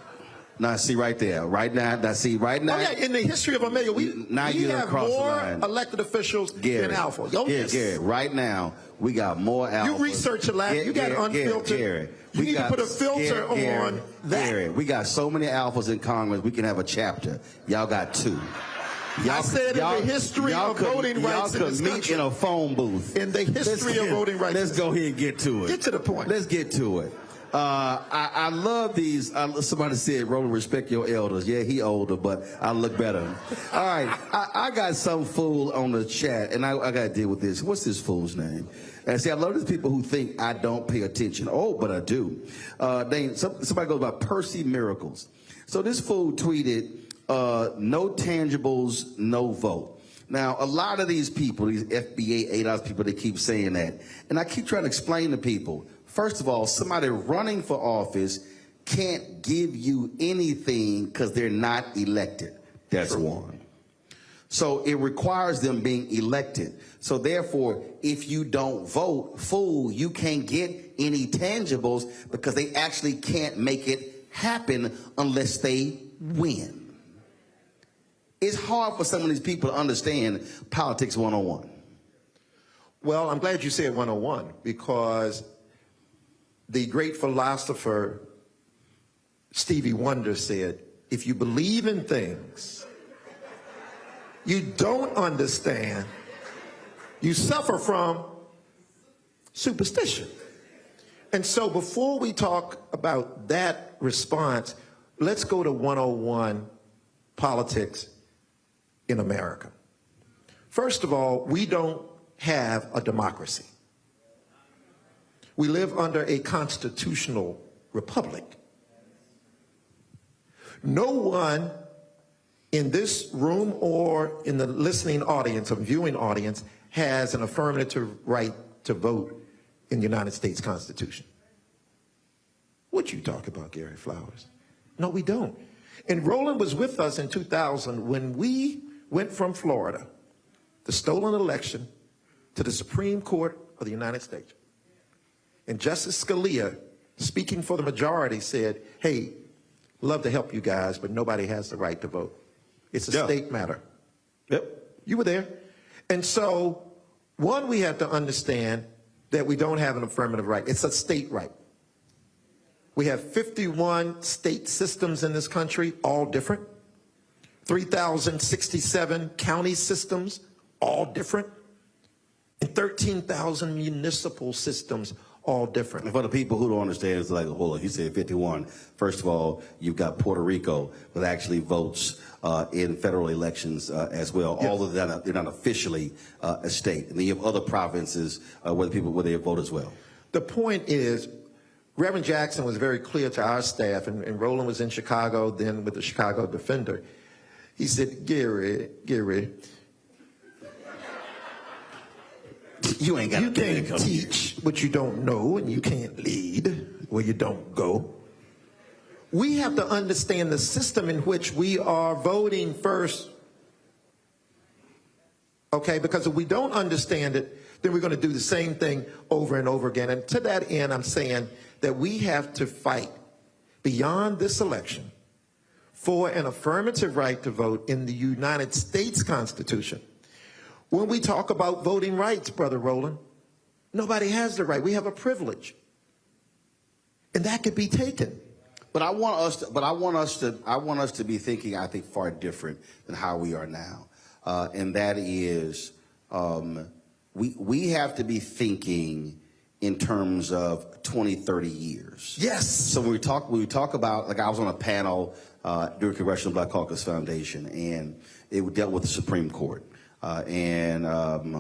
Now, see right there. Right now. Oh, yeah, in the history of Omega, we have more elected officials than Alpha. Gary, right now, we got more Alpha. You research a lot. You got Unfiltered. Gary, you need to put a filter on that. Gary, we got so many Alphas in Congress, we can have a chapter. Y'all got 2. I said in the history of voting rights in this country. Meet in a phone booth. In the history of voting rights. Let's go ahead and get to it. Get to the point. Let's get to it. I love these. Somebody said, Roland, respect your elders. Yeah, he older, but I look better. All right. I got some fool on the chat, and I got to deal with this. What's this fool's name? And see, I love these people who think I don't pay attention. Oh, but I do. Somebody goes by Percy Miracles. So this fool tweeted, no tangibles, no vote. Now, a lot of these people, these FBA ADOS people, they keep saying that. And I keep trying to explain to people, first of all, somebody running for office can't give you anything because they're not elected. That's one. So it requires them being elected. So therefore, if you don't vote, fool, you can't get any tangibles because they actually can't make it happen unless they win. It's hard for some of these people to understand politics 101. Well, I'm glad you said 101 because the great philosopher Stevie Wonder said, if you believe in things you don't understand, you suffer from superstition. And so before we talk about that response, let's go to 101 politics in America. First of all, we don't have a democracy. We live under a constitutional republic. No one in this room or in the listening audience or viewing audience has an affirmative right to vote in the United States Constitution. What you talk about, Gary Flowers? No, we don't. And Roland was with us in 2000 when we went from Florida, the stolen election, to the Supreme Court of the United States. And Justice Scalia, speaking for the majority, said, hey, love to help you guys, but nobody has the right to vote. It's a state matter. Yep. You were there. And so, one, we have to understand that we don't have an affirmative right. It's a state right. We have 51 state systems in this country, all different. 3,067 county systems, all different. And 13,000 municipal systems, all different. And for the people who don't understand, it's like, hold on, you said 51. First of all, you've got Puerto Rico that actually votes in federal elections as well, Yes. although they're not officially a state. And then you have other provinces where they vote as well. The point is, Reverend Jackson was very clear to our staff, and Roland was in Chicago then with the Chicago Defender. He said, Gary, you ain't got you can't teach what you don't know, and you can't lead where you don't go. We have to understand the system in which we are voting first. Okay, because if we don't understand it, then we're going to do the same thing over and over again. And to that end, I'm saying that we have to fight beyond this election for an affirmative right to vote in the United States Constitution. When we talk about voting rights, Brother Roland, nobody has the right. We have a privilege. And that could be taken. But I want us to be thinking, I think, far different than how we are now. And that is, we have to be thinking in terms of 20, 30 years. Yes. So when we talk about, like I was on a panel during Congressional Black Caucus Foundation, and it dealt with the Supreme Court. And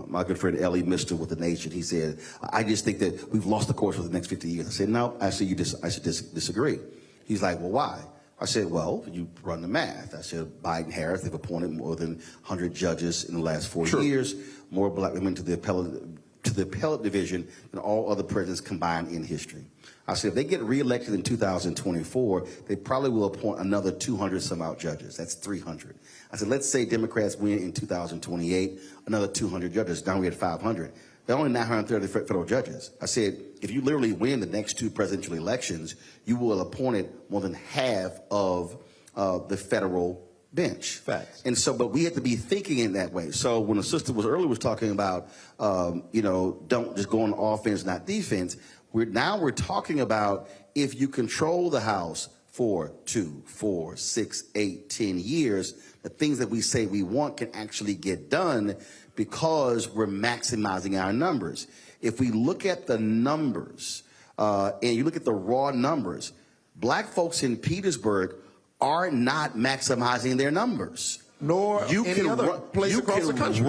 my good friend Ellie Mister with The Nation, he said, I just think that we've lost the course for the next 50 years. I said, no, I should disagree. He's like, well, why? I said, well, you run the math. I said, Biden, Harris, they've appointed more than 100 judges in the last 4 years, more black women to the appellate division than all other presidents combined in history. I said, if they get reelected in 2024, they probably will appoint another 200 some odd judges. That's 300. I said, let's say Democrats win in 2028, another 200 judges. Now we had 500. There are only 930 federal judges. I said, if you literally win the next 2 presidential elections, you will appoint more than half of the federal bench. Facts. And so, but we have to be thinking in that way. So when the sister was talking about, don't just go on offense, not defense. We're talking about if you control the House for 2, 4, 6, 8, 10 years, the things that we say we want can actually get done because we're maximizing our numbers. If we look at the numbers, and you look at the raw numbers, black folks in Petersburg are not maximizing their numbers. Nor any other place across the country.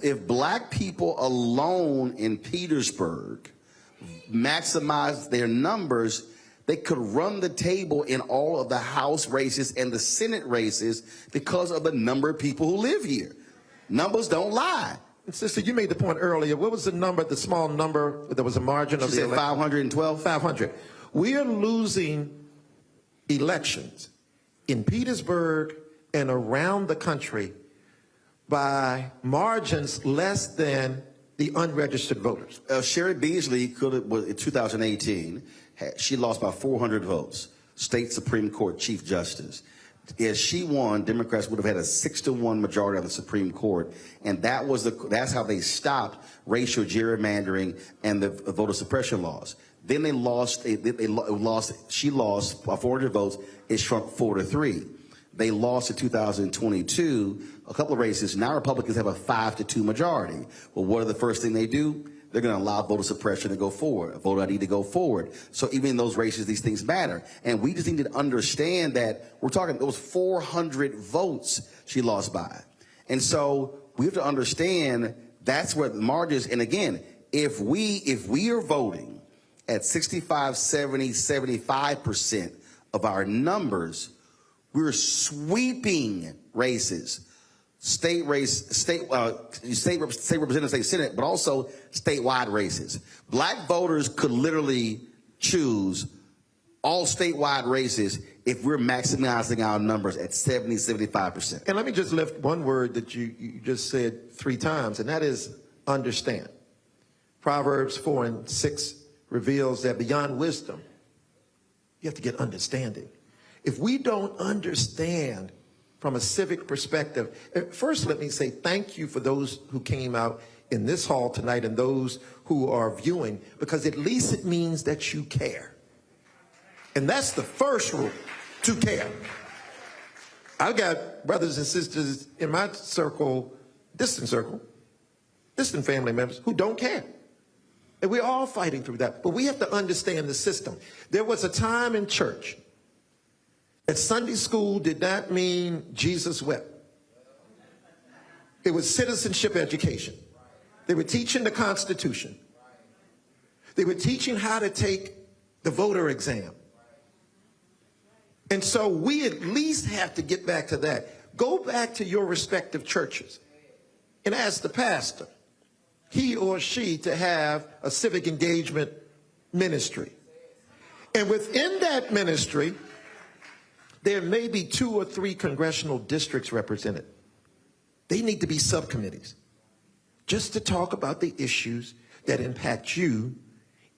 If black people alone in Petersburg maximize their numbers, they could run the table in all of the House races and the Senate races because of the number of people who live here. Numbers don't lie. Sister, you made the point earlier. What was the number, the small number, there was a margin of the election? 512? 500. We are losing elections in Petersburg and around the country by margins less than the unregistered voters. Sherry Beasley in 2018, she lost by 400 votes, state Supreme Court Chief Justice. If she won, Democrats would have had a 6-1 majority of the Supreme Court, and that's how they stopped racial gerrymandering and the voter suppression laws. Then they lost. She lost by 400 votes. It shrunk 4-3. They lost in 2022 a couple of races. Now Republicans have a 5-2 majority. Well, what are the first thing they do? They're going to allow voter suppression to go forward, voter ID to go forward. So even in those races, these things matter. And we just need to understand that we're talking, those 400 votes she lost by. And so we have to understand that's where the margins, and again, if we are voting at 65, 70, 75% of our numbers, we're sweeping races. State representative, state senate, but also statewide races. Black voters could literally choose all statewide races if we're maximizing our numbers at 70, 75%. And let me just lift one word that you just said 3 times, and that is understand. Proverbs 4:6 reveals that beyond wisdom, you have to get understanding. If we don't understand from a civic perspective. First, let me say thank you for those who came out in this hall tonight and those who are viewing, because at least it means that you care. And that's the first rule, to care. I've got brothers and sisters in my circle, distant family members who don't care. And we're all fighting through that. But we have to understand the system. There was a time in church that Sunday school did not mean Jesus wept. It was citizenship education. They were teaching the Constitution. They were teaching how to take the voter exam. And so we at least have to get back to that. Go back to your respective churches and ask the pastor, he or she, to have a civic engagement ministry. And within that ministry, there may be 2 or 3 congressional districts represented. They need to be subcommittees just to talk about the issues that impact you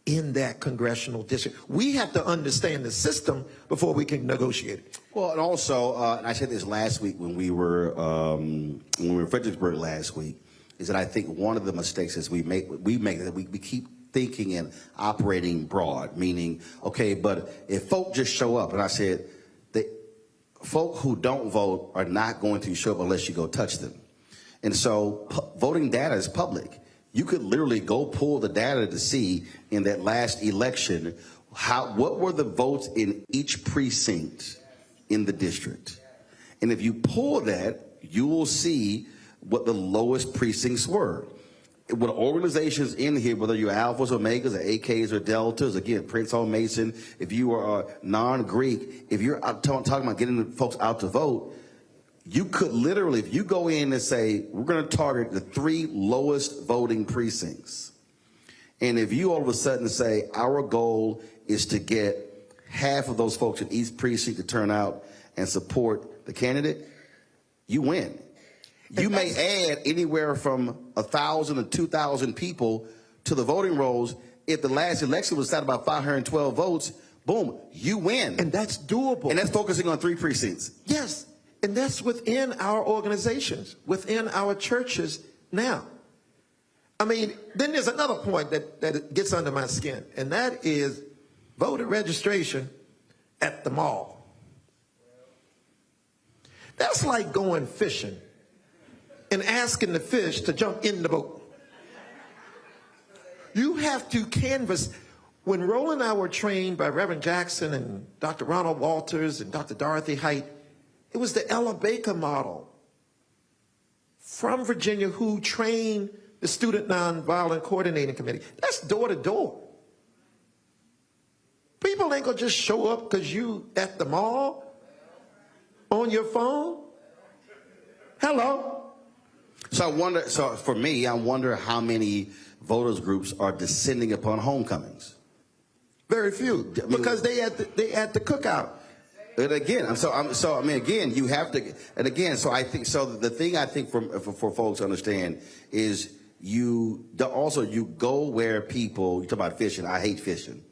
in that congressional district. We have to understand the system before we can negotiate it. Well, and also, and I said this last week when we were in Fredericksburg last week, is that I think one of the mistakes is we make that we keep thinking and operating broad, meaning, okay, but if folk just show up, and I said, the folk who don't vote are not going to show up unless you go touch them. And so voting data is public. You could literally go pull the data to see in that last election what were the votes in each precinct in the district. And if you pull that, you will see what the lowest precincts were. With organizations in here, whether you're Alphas, Omegas, or AKs, or Deltas, again, Prince Hall Mason, if you are non-Greek, if you're talking about getting folks out to vote, you could literally, if you go in and say, we're going to target the 3 lowest voting precincts, and if you all of a sudden say, our goal is to get half of those folks in each precinct to turn out and support the candidate, you win. You may add anywhere from 1,000 to 2,000 people to the voting rolls. If the last election was at about 512 votes, boom, you win. And that's doable. And that's focusing on 3 precincts. Yes, and that's within our organizations, within our churches now. I mean, then there's another point that gets under my skin, and that is voter registration at the mall. That's like going fishing and asking the fish to jump in the boat. You have to canvass. When Roland and I were trained by Reverend Jackson and Dr. Ronald Walters and Dr. Dorothy Height, it was the Ella Baker model from Virginia who trained the Student Nonviolent Coordinating Committee. That's door to door. People ain't gonna just show up because you at the mall on your phone. Hello. So I wonder, so for me, I wonder how many voters groups are descending upon homecomings. Very few, because they at the cookout. And again, again, you have to, and again, so I think, so the thing I think for folks to understand is you go where people, you talk about fishing, I hate fishing,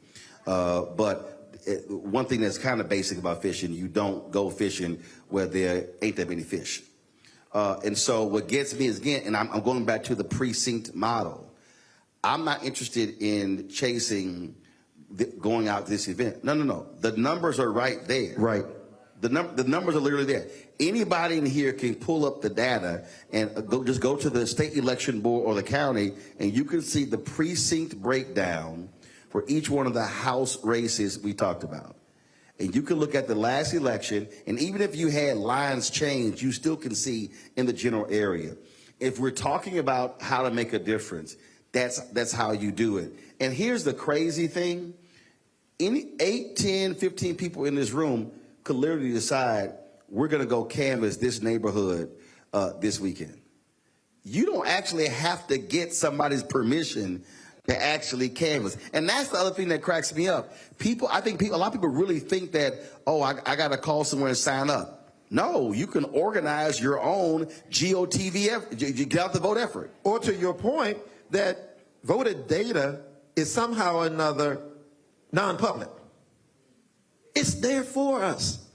but one thing that's kind of basic about fishing, you don't go fishing where there ain't that many fish. And so what gets me is, again, and I'm going back to the precinct model. I'm not interested in chasing going out to this event. No. The numbers are right there. Right. The numbers are literally there. Anybody in here can pull up the data and just go to the state election board or the county, and you can see the precinct breakdown for each one of the House races we talked about. And you can look at the last election, and even if you had lines change, you still can see in the general area. If we're talking about how to make a difference, that's how you do it. And here's the crazy thing. Any 8, 10, 15 people in this room could literally decide, we're going to go canvass this neighborhood this weekend. You don't actually have to get somebody's permission to actually canvass. And that's the other thing that cracks me up. I think a lot of people really think that, oh, I got to call somewhere and sign up. No, you can organize your own GOTV, get out the vote effort. Or to your point, that voter data is somehow or another non-public. It's there for us.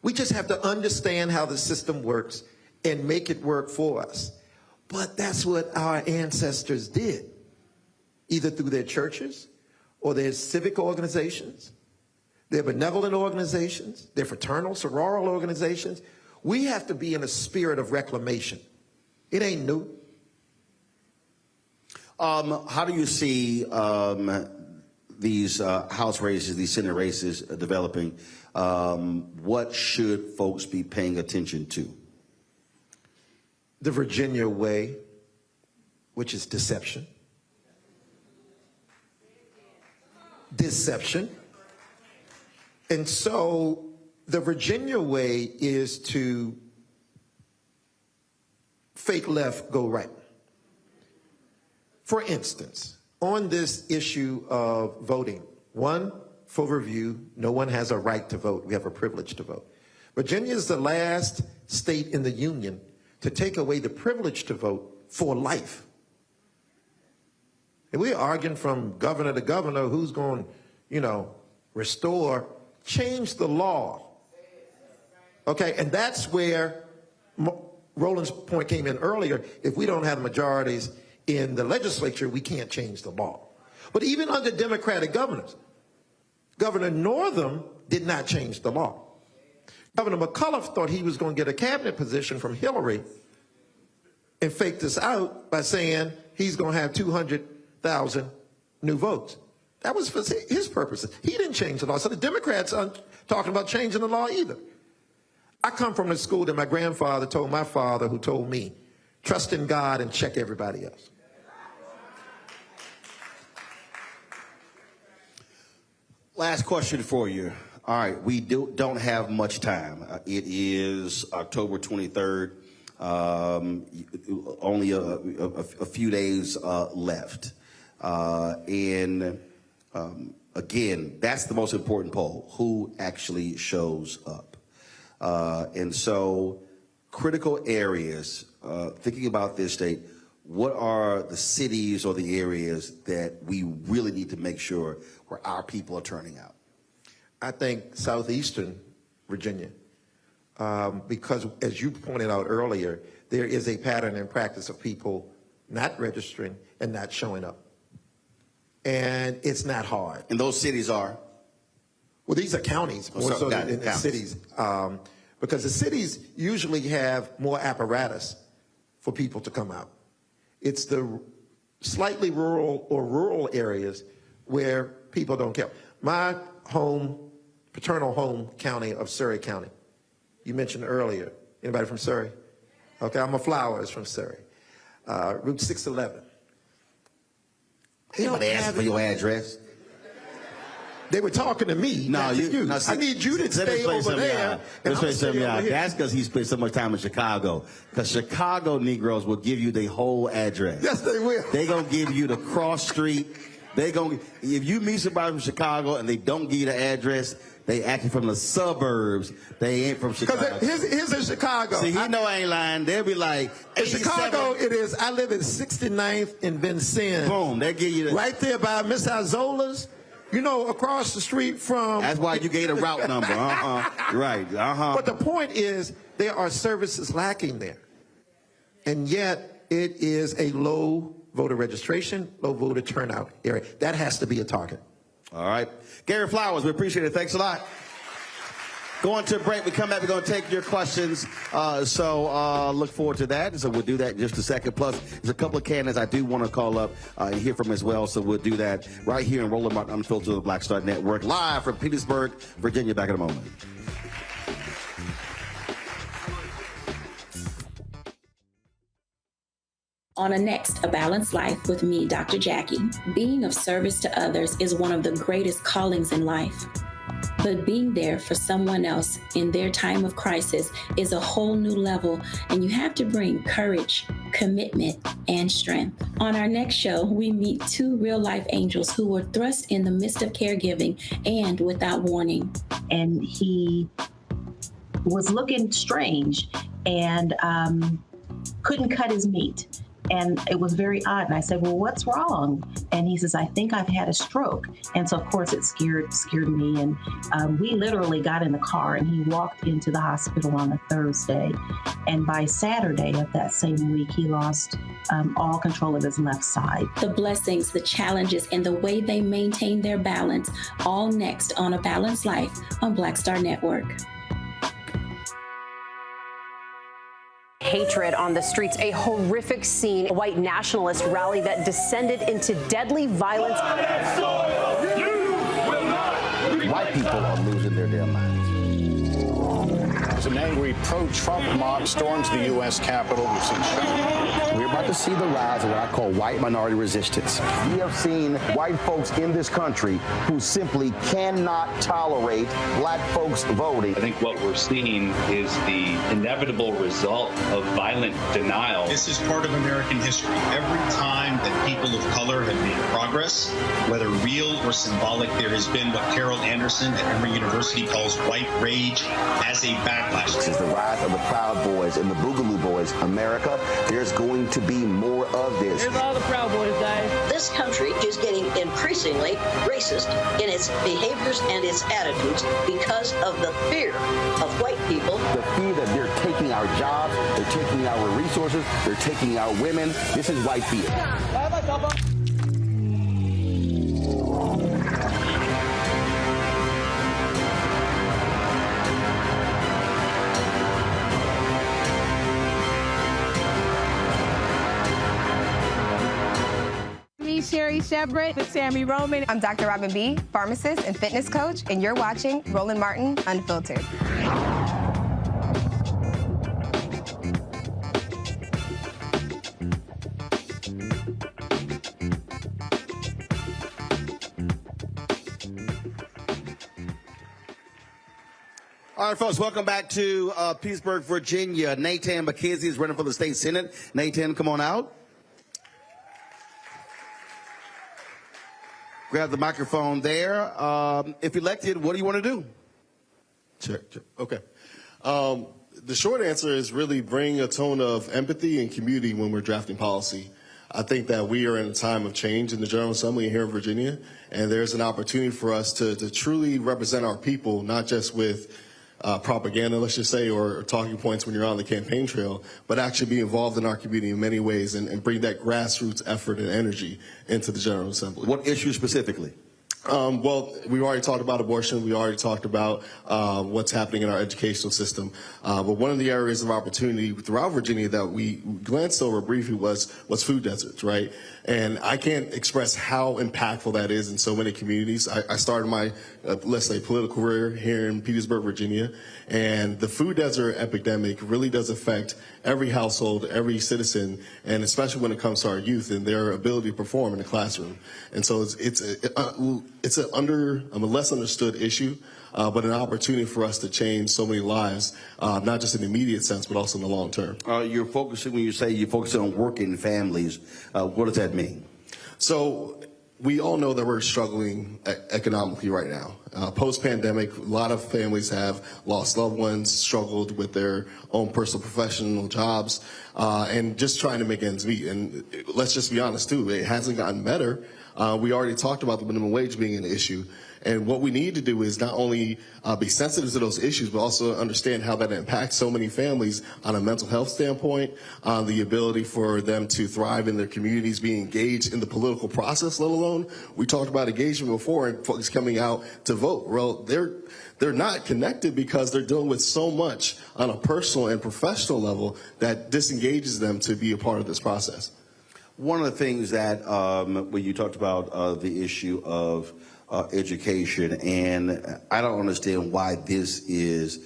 We just have to understand how the system works and make it work for us. But that's what our ancestors did, either through their churches or their civic organizations, their benevolent organizations, their fraternal, sororal organizations. We have to be in a spirit of reclamation. It ain't new. How do you see these House races, these Senate races developing? What should folks be paying attention to? The Virginia way, which is deception. Deception. And so the Virginia way is to fake left, go right. For instance, on this issue of voting, one, for review, no one has a right to vote. We have a privilege to vote. Virginia is the last state in the union to take away the privilege to vote for life. And we're arguing from governor to governor who's going, restore, change the law. Okay, and that's where Roland's point came in earlier. If we don't have majorities in the legislature, we can't change the law. But even under Democratic governors, Governor Northam did not change the law. Governor McAuliffe thought he was going to get a cabinet position from Hillary and faked us out by saying he's going to have 200,000 new votes. That was for his purposes. He didn't change the law. So the Democrats aren't talking about changing the law either. I come from a school that my grandfather told my father, who told me, trust in God and check everybody else. Last question for you. All right, we don't have much time. It is October 23rd. Only a few days left. Again, that's the most important poll. Who actually shows up? And so critical areas, thinking about this state, what are the cities or the areas that we really need to make sure where our people are turning out? I think southeastern Virginia, because as you pointed out earlier, there is a pattern and practice of people not registering and not showing up. And it's not hard. And those cities are? Well, these are counties more so than cities. Because the cities usually have more apparatus for people to come out. It's the slightly rural or rural areas where people don't care. My paternal home county of Surrey County. You mentioned earlier. Anybody from Surrey? Okay, I'm a Flowers from Surrey. Route 611. Anybody asked for your address? They were talking to me. No, you. I need you to stay over there. That's because he spent so much time in Chicago. Because Chicago Negroes will give you the whole address. Yes, they will. They gonna give you the cross street. If you meet somebody from Chicago and they don't give you the address, they actually from the suburbs. They ain't from Chicago. Because here's in Chicago. See, he know I ain't lying. They'll be like, in Chicago, it is. I live in 69th and Vincennes. Boom, they give you right there by Miss Azola's. Across the street from... That's why you gave a route number. Right. But the point is, there are services lacking there. And yet, it is a low voter registration, low voter turnout area. That has to be a target. All right. Gary Flowers, we appreciate it. Thanks a lot. Going to a break. We come back. We're going to take your questions. So look forward to that. So we'll do that in just a second. Plus, there's a couple of candidates I do want to call up and hear from as well. So we'll do that right here in Roland Martin Unfiltered, the Black Star Network, live from Petersburg, Virginia. Back in a moment. On a next, A Balanced Life with me, Dr. Jackie. Being of service to others is one of the greatest callings in life. But being there for someone else in their time of crisis is a whole new level, and you have to bring courage, commitment, and strength. On our next show, we meet two real-life angels who were thrust in the midst of caregiving and without warning. And he was looking strange and couldn't cut his meat. And it was very odd. And I said, well, what's wrong? And he says, I think I've had a stroke. And so, of course, it scared me. And we literally got in the car and he walked into the hospital on a Thursday. And by Saturday of that same week, he lost all control of his left side. The blessings, the challenges, and the way they maintain their balance, all next on A Balanced Life on Black Star Network. Hatred on the streets, a horrific scene, a white nationalist rally that descended into deadly violence. White people are losing their damn minds. An angry pro-Trump mob storms the U.S. Capitol. We're about to see the rise of what I call white minority resistance. We have seen white folks in this country who simply cannot tolerate black folks voting. I think what we're seeing is the inevitable result of violent denial. This is part of American history. Every time that people of color have made progress, whether real or symbolic, there has been what Carol Anderson at Emory University calls white rage as a backlash. This is the rise of the Proud Boys and the Boogaloo Boys. America, there's going to be more of this. Here's all the Proud Boys, guys. This country is getting increasingly racist in its behaviors and its attitudes because of the fear of white people. The fear that they're taking our jobs, they're taking our resources, they're taking our women. This is white fear. Sherry Shepard with Sammy Roman. I'm Dr. Robin B., pharmacist and fitness coach, and you're watching Roland Martin Unfiltered. All right, folks, welcome back to Petersburg, Virginia. Nathan McKenzie is running for the state senate. Nathan, come on out. Grab the microphone there. If elected, what do you want to do? Sure. Okay. The short answer is really bring a tone of empathy and community when we're drafting policy. I think that we are in a time of change in the General Assembly here in Virginia, and there's an opportunity for us to truly represent our people, not just with propaganda, let's just say, or talking points when you're on the campaign trail, but actually be involved in our community in many ways and bring that grassroots effort and energy into the General Assembly. What issue specifically? Well, we already talked about abortion. We already talked about what's happening in our educational system. But one of the areas of opportunity throughout Virginia that we glanced over briefly was food deserts, right? And I can't express how impactful that is in so many communities. I started my, let's say, political career here in Petersburg, Virginia, and the food desert epidemic really does affect every household, every citizen, and especially when it comes to our youth and their ability to perform in the classroom. And so it's a less understood issue, but an opportunity for us to change so many lives, not just in the immediate sense, but also in the long term. You're focusing, when you say you're focusing on working families, what does that mean? So we all know that we're struggling economically right now. Post-pandemic, a lot of families have lost loved ones, struggled with their own personal professional jobs, and just trying to make ends meet. And let's just be honest, too, it hasn't gotten better. We already talked about the minimum wage being an issue. And what we need to do is not only be sensitive to those issues, but also understand how that impacts so many families on a mental health standpoint, on the ability for them to thrive in their communities, be engaged in the political process, let alone, we talked about engagement before and folks coming out to vote. Well, they're not connected because they're dealing with so much on a personal and professional level that disengages them to be a part of this process. One of the things that, when you talked about the issue of education, and I don't understand why this is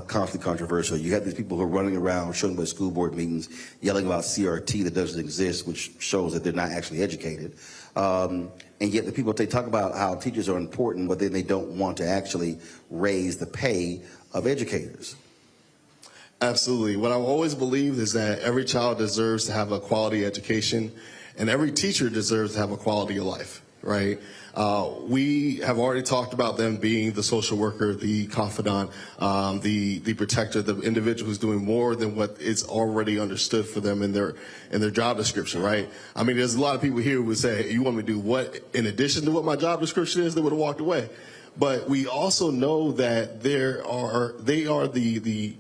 constantly controversial. You have these people who are running around showing up at school board meetings, yelling about CRT that doesn't exist, which shows that they're not actually educated. And yet the people, they talk about how teachers are important, but then they don't want to actually raise the pay of educators. Absolutely. What I've always believed is that every child deserves to have a quality education, and every teacher deserves to have a quality of life. right? We have already talked about them being the social worker, the confidant, the protector, the individual who's doing more than what is already understood for them in their job description, right? I mean, there's a lot of people here who would say, you want me to do what in addition to what my job description is? They would have walked away. But we also know that they are the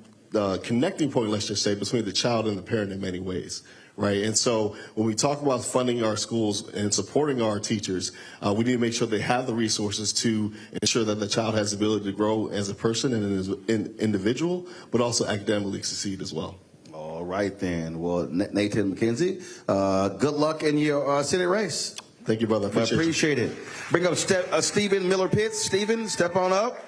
connecting point, let's just say, between the child and the parent in many ways. Right, and so when we talk about funding our schools and supporting our teachers, we need to make sure they have the resources to ensure that the child has the ability to grow as a person and as an individual, but also academically succeed as well. All right, then. Well, Nathan McKenzie, good luck in your Senate race. Thank you, brother. Appreciate it. Bring up Stephen Miller-Pitts. Stephen, step on up.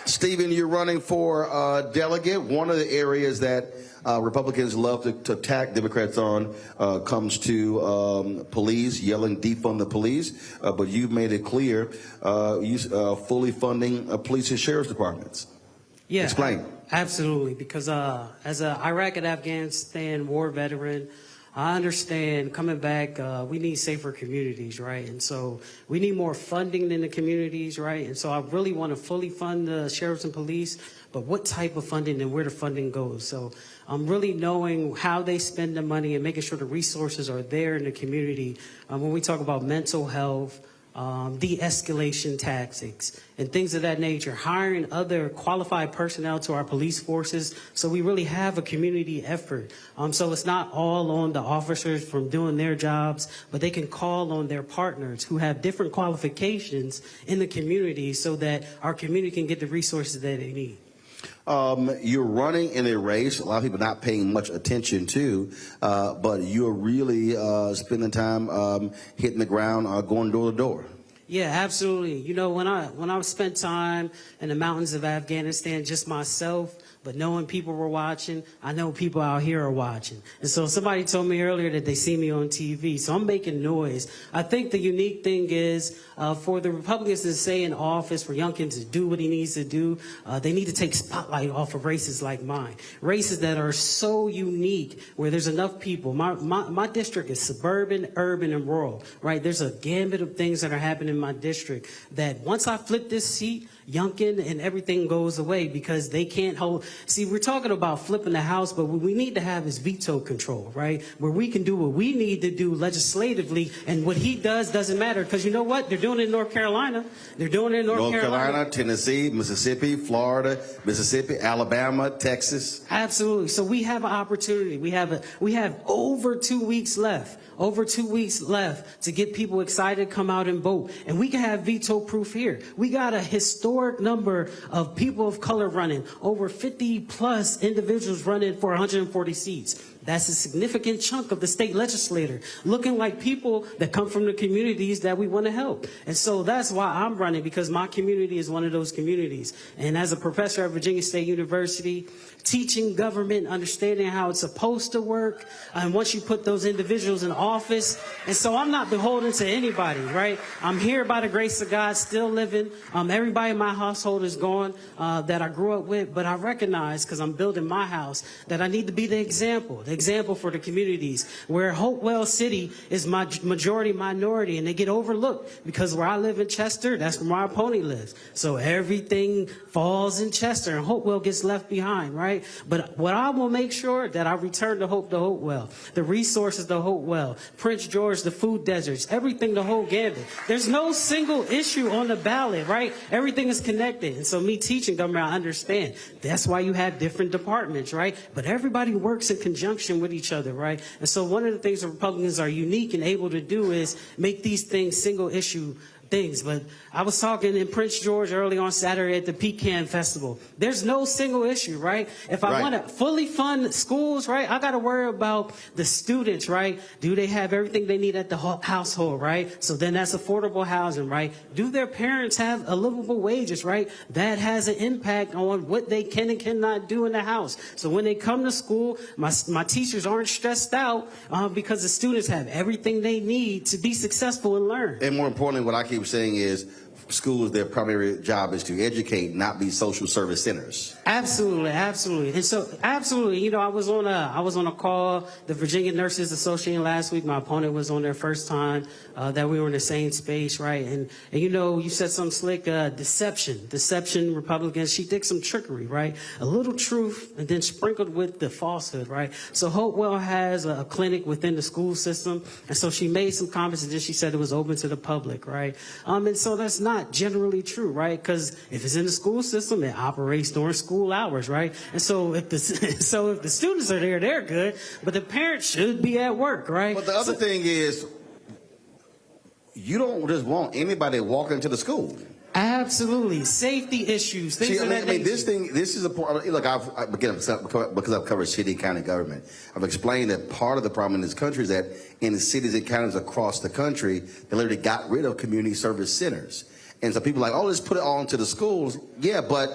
Stephen, you're running for delegate. One of the areas that Republicans love to attack Democrats on comes to police, yelling defund the police. But you've made it clear you fully funding police and sheriff's departments. Yeah, explain. Absolutely, because as an Iraq and Afghanistan war veteran, I understand coming back, we need safer communities, right? And so we need more funding in the communities, right? And so I really want to fully fund the sheriffs and police, but what type of funding and where the funding goes. So I'm really knowing how they spend the money and making sure the resources are there in the community. When we talk about mental health, de-escalation tactics, and things of that nature, hiring other qualified personnel to our police forces, so we really have a community effort. So it's not all on the officers from doing their jobs, but they can call on their partners who have different qualifications in the community so that our community can get the resources that they need. You're running in a race a lot of people not paying much attention to, but you're really spending time hitting the ground, going door to door. Yeah, absolutely. You know, when I spent time in the mountains of Afghanistan, just myself, but knowing people were watching, I know people out here are watching. And so somebody told me earlier that they see me on TV, so I'm making noise. I think the unique thing is for the Republicans to stay in office, for Youngkin to do what he needs to do, they need to take spotlight off of races like mine. Races that are so unique, where there's enough people. My district is suburban, urban, and rural, right? There's a gambit of things that are happening in my district that once I flip this seat, Youngkin and everything goes away because they can't hold. See, we're talking about flipping the House, but what we need to have is veto control, right? Where we can do what we need to do legislatively, and what he does doesn't matter because you know what? They're doing it in North Carolina. They're doing it in North Carolina, Tennessee, Mississippi, Florida, Mississippi, Alabama, Texas. Absolutely. So we have an opportunity. We have over 2 weeks left. Over 2 weeks left to get people excited, come out and vote. And we can have veto proof here. We got a historic number of people of color running, over 50 plus individuals running for 140 seats. That's a significant chunk of the state legislature, looking like people that come from the communities that we want to help. And so that's why I'm running, because my community is one of those communities. And as a professor at Virginia State University, teaching government, understanding how it's supposed to work, and once you put those individuals in office. And so I'm not beholden to anybody, right? I'm here by the grace of God, still living. Everybody in my household is gone that I grew up with, but I recognize, because I'm building my house, that I need to be the example for the communities where Hopewell City is my majority minority, and they get overlooked because where I live in Chester, that's where my opponent lives. So everything falls in Chester, and Hopewell gets left behind, right? But what I will make sure that I return to Hopewell, the resources to Hopewell, Prince George, the food deserts, everything, the whole gambit. There's no single issue on the ballot, right? Everything is connected. And so me teaching government, I understand. That's why you have different departments, right? But everybody works in conjunction with each other, right? And so one of the things that Republicans are unique and able to do is make these things single issue things. But I was talking in Prince George early on Saturday at the Pecan Festival. There's no single issue, right? If I want to fully fund schools, right, I got to worry about the students, right? Do they have everything they need at the household, right? So then that's affordable housing, right? Do their parents have a livable wages, right? That has an impact on what they can and cannot do in the house. So when they come to school, my teachers aren't stressed out because the students have everything they need to be successful and learn. And more importantly, what I keep saying is, schools, their primary job is to educate, not be social service centers. Absolutely, absolutely. And so, absolutely, you know, I was on a call, the Virginia Nurses Association last week. My opponent was on their first time that we were in the same space, right? And you know, you said something slick, deception, Republicans. She did some trickery, right? A little truth and then sprinkled with the falsehood, right? So Hopewell has a clinic within the school system, and so she made some comments and then she said it was open to the public, right? And so that's not generally true, right? Because if it's in the school system, it operates during school hours, right? And so if the students are there, they're good, but the parents should be at work, right? But the other thing is, you don't just want anybody walking into the school. Absolutely, safety issues. Things of that nature. This is a part. Look, because I've covered city and county government, I've explained that part of the problem in this country is that in the cities and counties across the country, they literally got rid of community service centers, and so people are like, oh, let's put it all into the schools. Yeah, but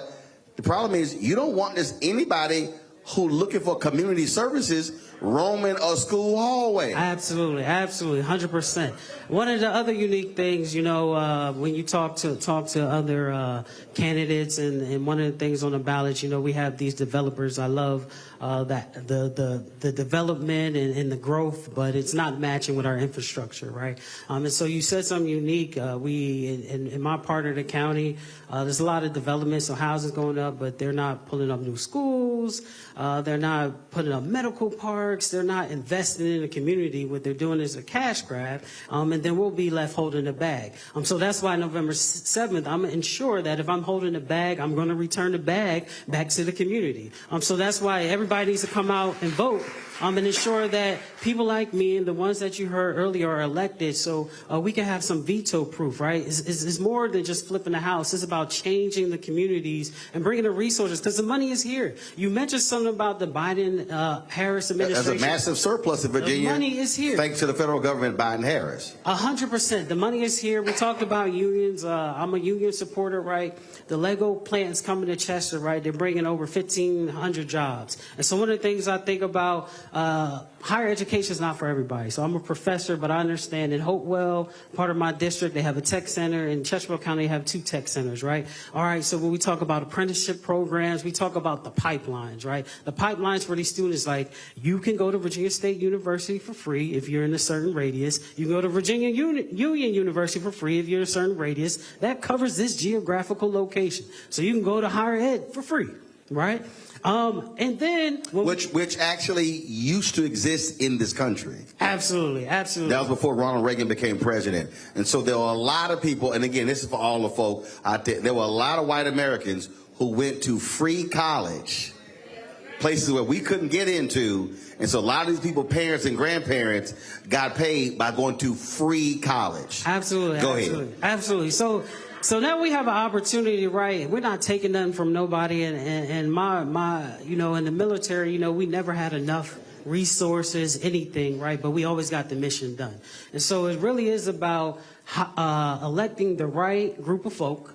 the problem is you don't want this anybody who looking for community services roaming a school hallway. Absolutely, 100%. One of the other unique things, you know, when you talk to other candidates, and one of the things on the ballot, you know, we have these developers. I love that the development and the growth, but it's not matching with our infrastructure, right? And so you said something unique. We in my part of the county, there's a lot of development, so housing's going up, but they're not pulling up new schools. They're not putting up medical parks. They're not investing in the community. What they're doing is a cash grab, and then we'll be left holding the bag. So that's why November 7th, I'm going to ensure that if I'm holding the bag, I'm going to return the bag back to the community. So that's why everybody needs to come out and vote. And ensure that people like me and the ones that you heard earlier are elected, so we can have some veto proof, right? It's more than just flipping the house. It's about changing the communities and bringing the resources, because the money is here. You mentioned something about the Biden-Harris administration. There's a massive surplus in Virginia. The money is here. Thanks to the federal government, Biden-Harris. 100%. The money is here. We talked about unions. I'm a union supporter, right? The Lego plant is coming to Chester, right? They're bringing over 1,500 jobs. And so one of the things I think about, higher education is not for everybody. So I'm a professor, but I understand in Hopewell, part of my district, they have a tech center. In Chesterfield County, they have 2 tech centers, right? All right, so when we talk about apprenticeship programs, we talk about the pipelines, right? The pipelines for these students, like, you can go to Virginia State University for free if you're in a certain radius. You can go to Virginia Union University for free if you're in a certain radius. That covers this geographical location. So you can go to higher ed for free, right? And then which actually used to exist in this country. Absolutely. That was before Ronald Reagan became president. And so there were a lot of people, and again, this is for all the folk out there. There were a lot of white Americans who went to free college, places where we couldn't get into. And so a lot of these people, parents and grandparents, got paid by going to free college. Absolutely. Go ahead. Absolutely. So now we have an opportunity, right? We're not taking nothing from nobody, and my, you know, in the military, you know, we never had enough resources, anything, right? But we always got the mission done. And so it really is about electing the right group of folk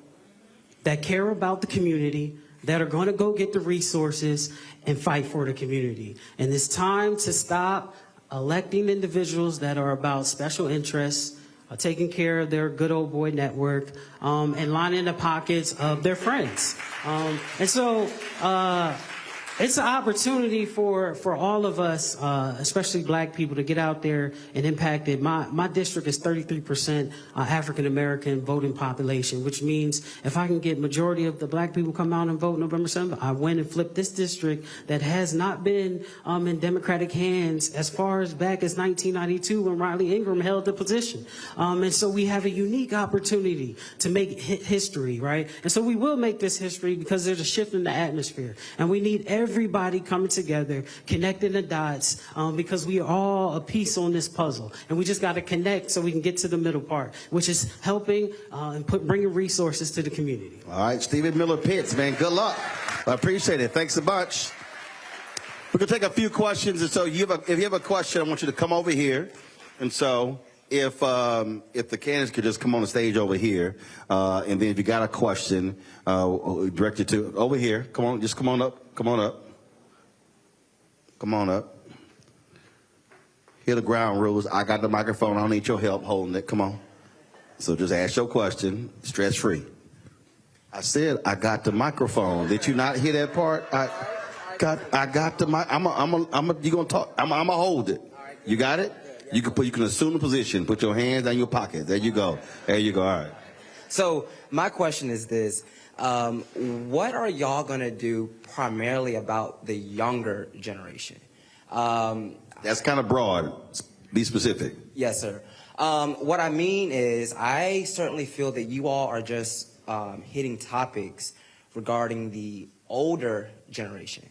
that care about the community, that are going to go get the resources and fight for the community. And it's time to stop electing individuals that are about special interests, taking care of their good old boy network, and lining the pockets of their friends. And so it's an opportunity for all of us, especially black people, to get out there and impact it. My district is 33% African-American voting population, which means if I can get majority of the black people come out and vote November 7th, I win and flip this district that has not been in Democratic hands as far as back as 1992 when Riley Ingram held the position. And so we have a unique opportunity to make history, right? And so we will make this history because there's a shift in the atmosphere, and we need everybody coming together, connecting the dots, because we are all a piece on this puzzle, and we just got to connect so we can get to the middle part, which is helping and bringing resources to the community. All right, Stephen Miller Pitts, man, good luck. I appreciate it. Thanks a bunch. We're gonna take a few questions, and so if you have a question, I want you to come over here. And so if the candidates could just come on the stage over here, and then if you got a question, direct it to over here. Come on, just come on up. Come on up. Come on up. Here are the ground rules. I got the microphone. I don't need your help holding it. Come on. So just ask your question, stress-free. I said I got the microphone. Did you not hear that part? I got the mic. You gonna talk? I'm gonna hold it. You got it? You can assume the position. Put your hands down your pocket. There you go. There you go. All right. So my question is this: what are y'all gonna do primarily about the younger generation? That's kind of broad. Be specific. Yes, sir. What I mean is, I certainly feel that you all are just hitting topics regarding the older generation.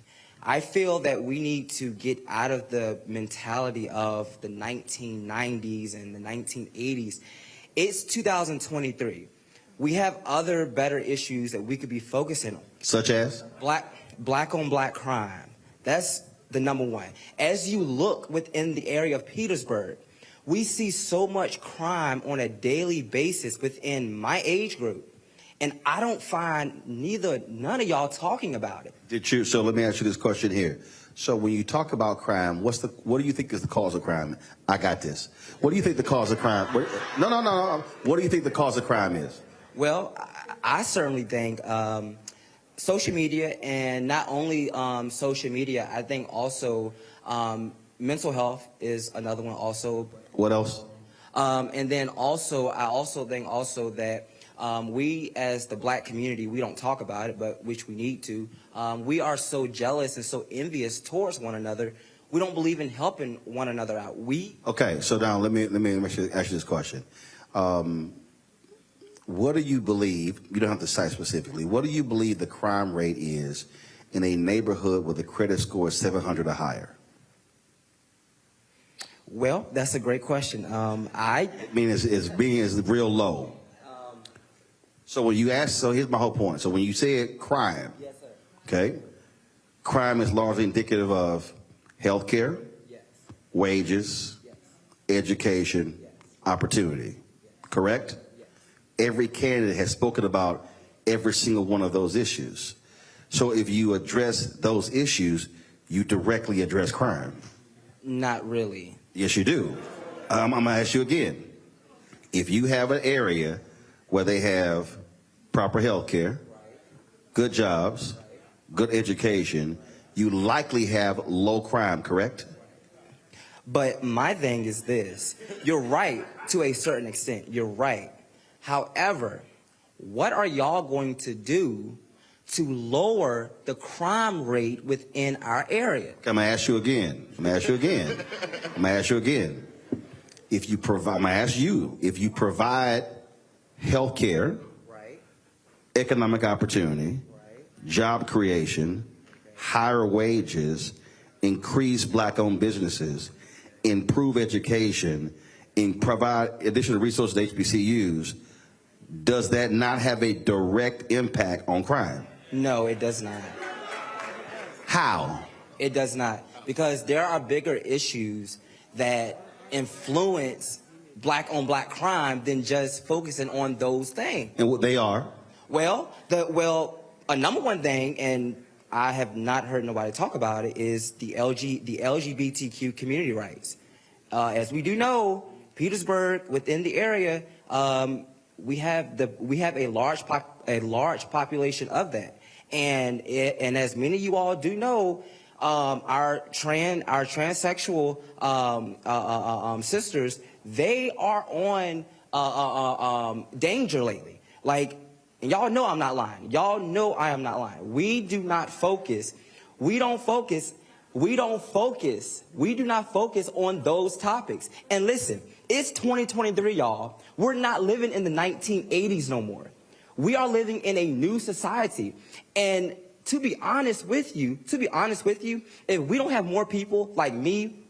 I feel that we need to get out of the mentality of the 1990s and the 1980s. It's 2023. We have other better issues that we could be focusing on. Such as? Black on black crime. That's the number one. As you look within the area of Petersburg, we see so much crime on a daily basis within my age group. And I don't find none of y'all talking about it. So let me ask you this question here. So when you talk about crime, what do you think is the cause of crime? I got this. What do you think the cause of crime? No. What do you think the cause of crime is? Well, I certainly think social media, and not only social media, I think also mental health is another one also. What else? And then also, I also think also that we as the black community, we don't talk about it, but which we need to. We are so jealous and so envious towards one another. We don't believe in helping one another out. Okay, so now let me ask you this question. What do you believe, you don't have to cite specifically, what do you believe the crime rate is in a neighborhood with a credit score of 700 or higher? Well, that's a great question. I mean, it's real low. So when you ask, so here's my whole point. So when you say crime, yes, sir. Okay, crime is largely indicative of health care, yes, wages, yes, education, yes, opportunity, correct? yes. Every candidate has spoken about every single one of those issues. So if you address those issues, you directly address crime. Not really. Yes, you do. I'm going to ask you again. If you have an area where they have proper health care, good jobs, good education, you likely have low crime, correct? But my thing is this. You're right to a certain extent. You're right. However, what are y'all going to do to lower the crime rate within our area? I'm going to ask you again. If you provide health care, right, economic opportunity, right, job creation, higher wages, increase black-owned businesses, improve education, and provide additional resources to HBCUs, does that not have a direct impact on crime? No, it does not. How? It does not. Because there are bigger issues that influence black on black crime than just focusing on those things. And what they are? Well, a number one thing, and I have not heard nobody talk about it, is the LGBTQ community rights. As we do know, Petersburg, within the area, we have a large population of that, and as many of you all do know, our transsexual sisters, they are on danger lately. Like, and y'all know I'm not lying. Y'all know I am not lying. We do not focus on those topics. And listen, it's 2023, y'all. We're not living in the 1980s no more. We are living in a new society. And to be honest with you, if we don't have more people like me,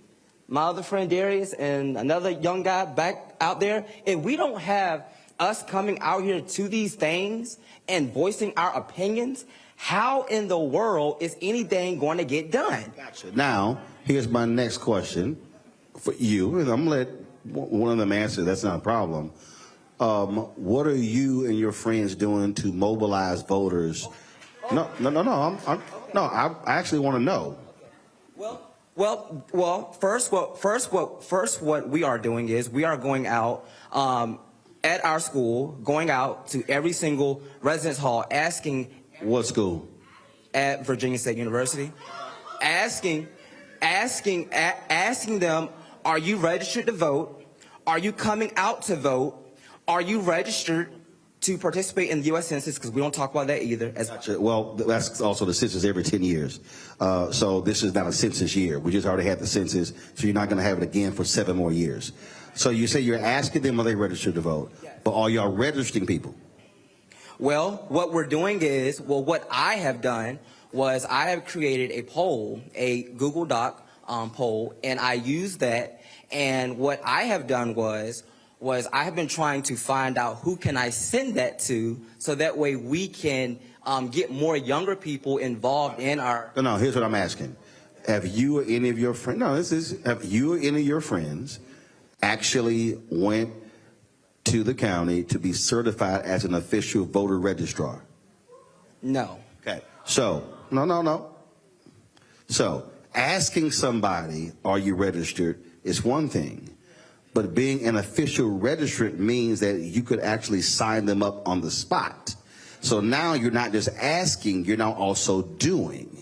my other friend Darius, and another young guy back out there, if we don't have us coming out here to these things and voicing our opinions, how in the world is anything going to get done? Gotcha. Now, here's my next question for you. And I'm going to let one of them answer. That's not a problem. What are you and your friends doing to mobilize voters? No. I actually want to know. Well, first, what we are doing is we are going out at our school, going out to every single residence hall, asking. What school? At Virginia State University, asking them, are you registered to vote? Are you coming out to vote? Are you registered to participate in the U.S. Census? Because we don't talk about that either. Well, that's also the census every 10 years. So this is not a census year. We just already had the census, so you're not going to have it again for 7 more years. So you say you're asking them are they registered to vote, but are y'all registering people? Well, what we're doing is, what I have done was I have created a poll, a Google Doc poll, and I used that. And what I have done was I have been trying to find out who can I send that to, so that way we can get more younger people involved in our. No, here's what I'm asking: have you or any of your friends? No, have you or any of your friends actually went to the county to be certified as an official voter registrar? No. Okay. So, no. So, asking somebody, are you registered, is one thing. But being an official registrant means that you could actually sign them up on the spot. So now you're not just asking, you're now also doing.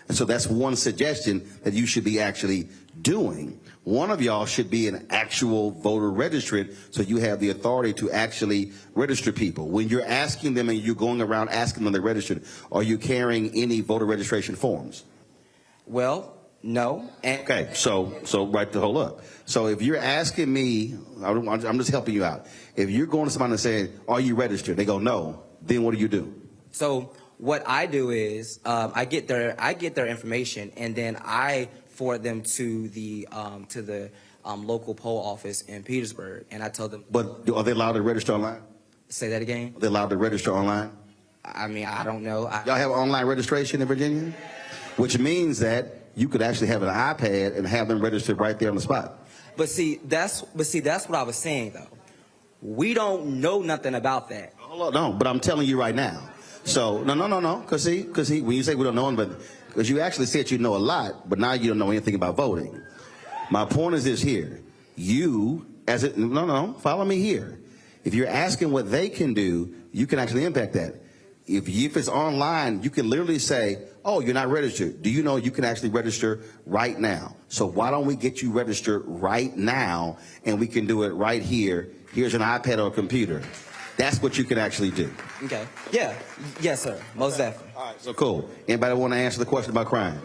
And so that's one suggestion that you should be actually doing. One of y'all should be an actual voter registrant, so you have the authority to actually register people. When you're asking them and you're going around asking them they're registered, are you carrying any voter registration forms? Well, no. Okay, so right to hold up. So if you're asking me, I'm just helping you out. If you're going to somebody and saying, are you registered? They go, no. Then what do you do? So what I do is I get their information, and then I forward them to the local poll office in Petersburg, and I tell them. But are they allowed to register online? Say that again? Are they allowed to register online? I mean, I don't know. Y'all have online registration in Virginia? Which means that you could actually have an iPad and have them registered right there on the spot. But see, that's what I was saying, though. We don't know nothing about that. Hold on, no, but I'm telling you right now. So, no. Because when you say we don't know, because you actually said you know a lot, but now you don't know anything about voting. My point is this here. Follow me here. If you're asking what they can do, you can actually impact that. If it's online, you can literally say, oh, you're not registered. Do you know you can actually register right now? So why don't we get you registered right now, and we can do it right here. Here's an iPad or a computer. That's what you can actually do. Okay. Yeah. Yes, sir. Most definitely. All right. So cool. Anybody want to answer the question about crime?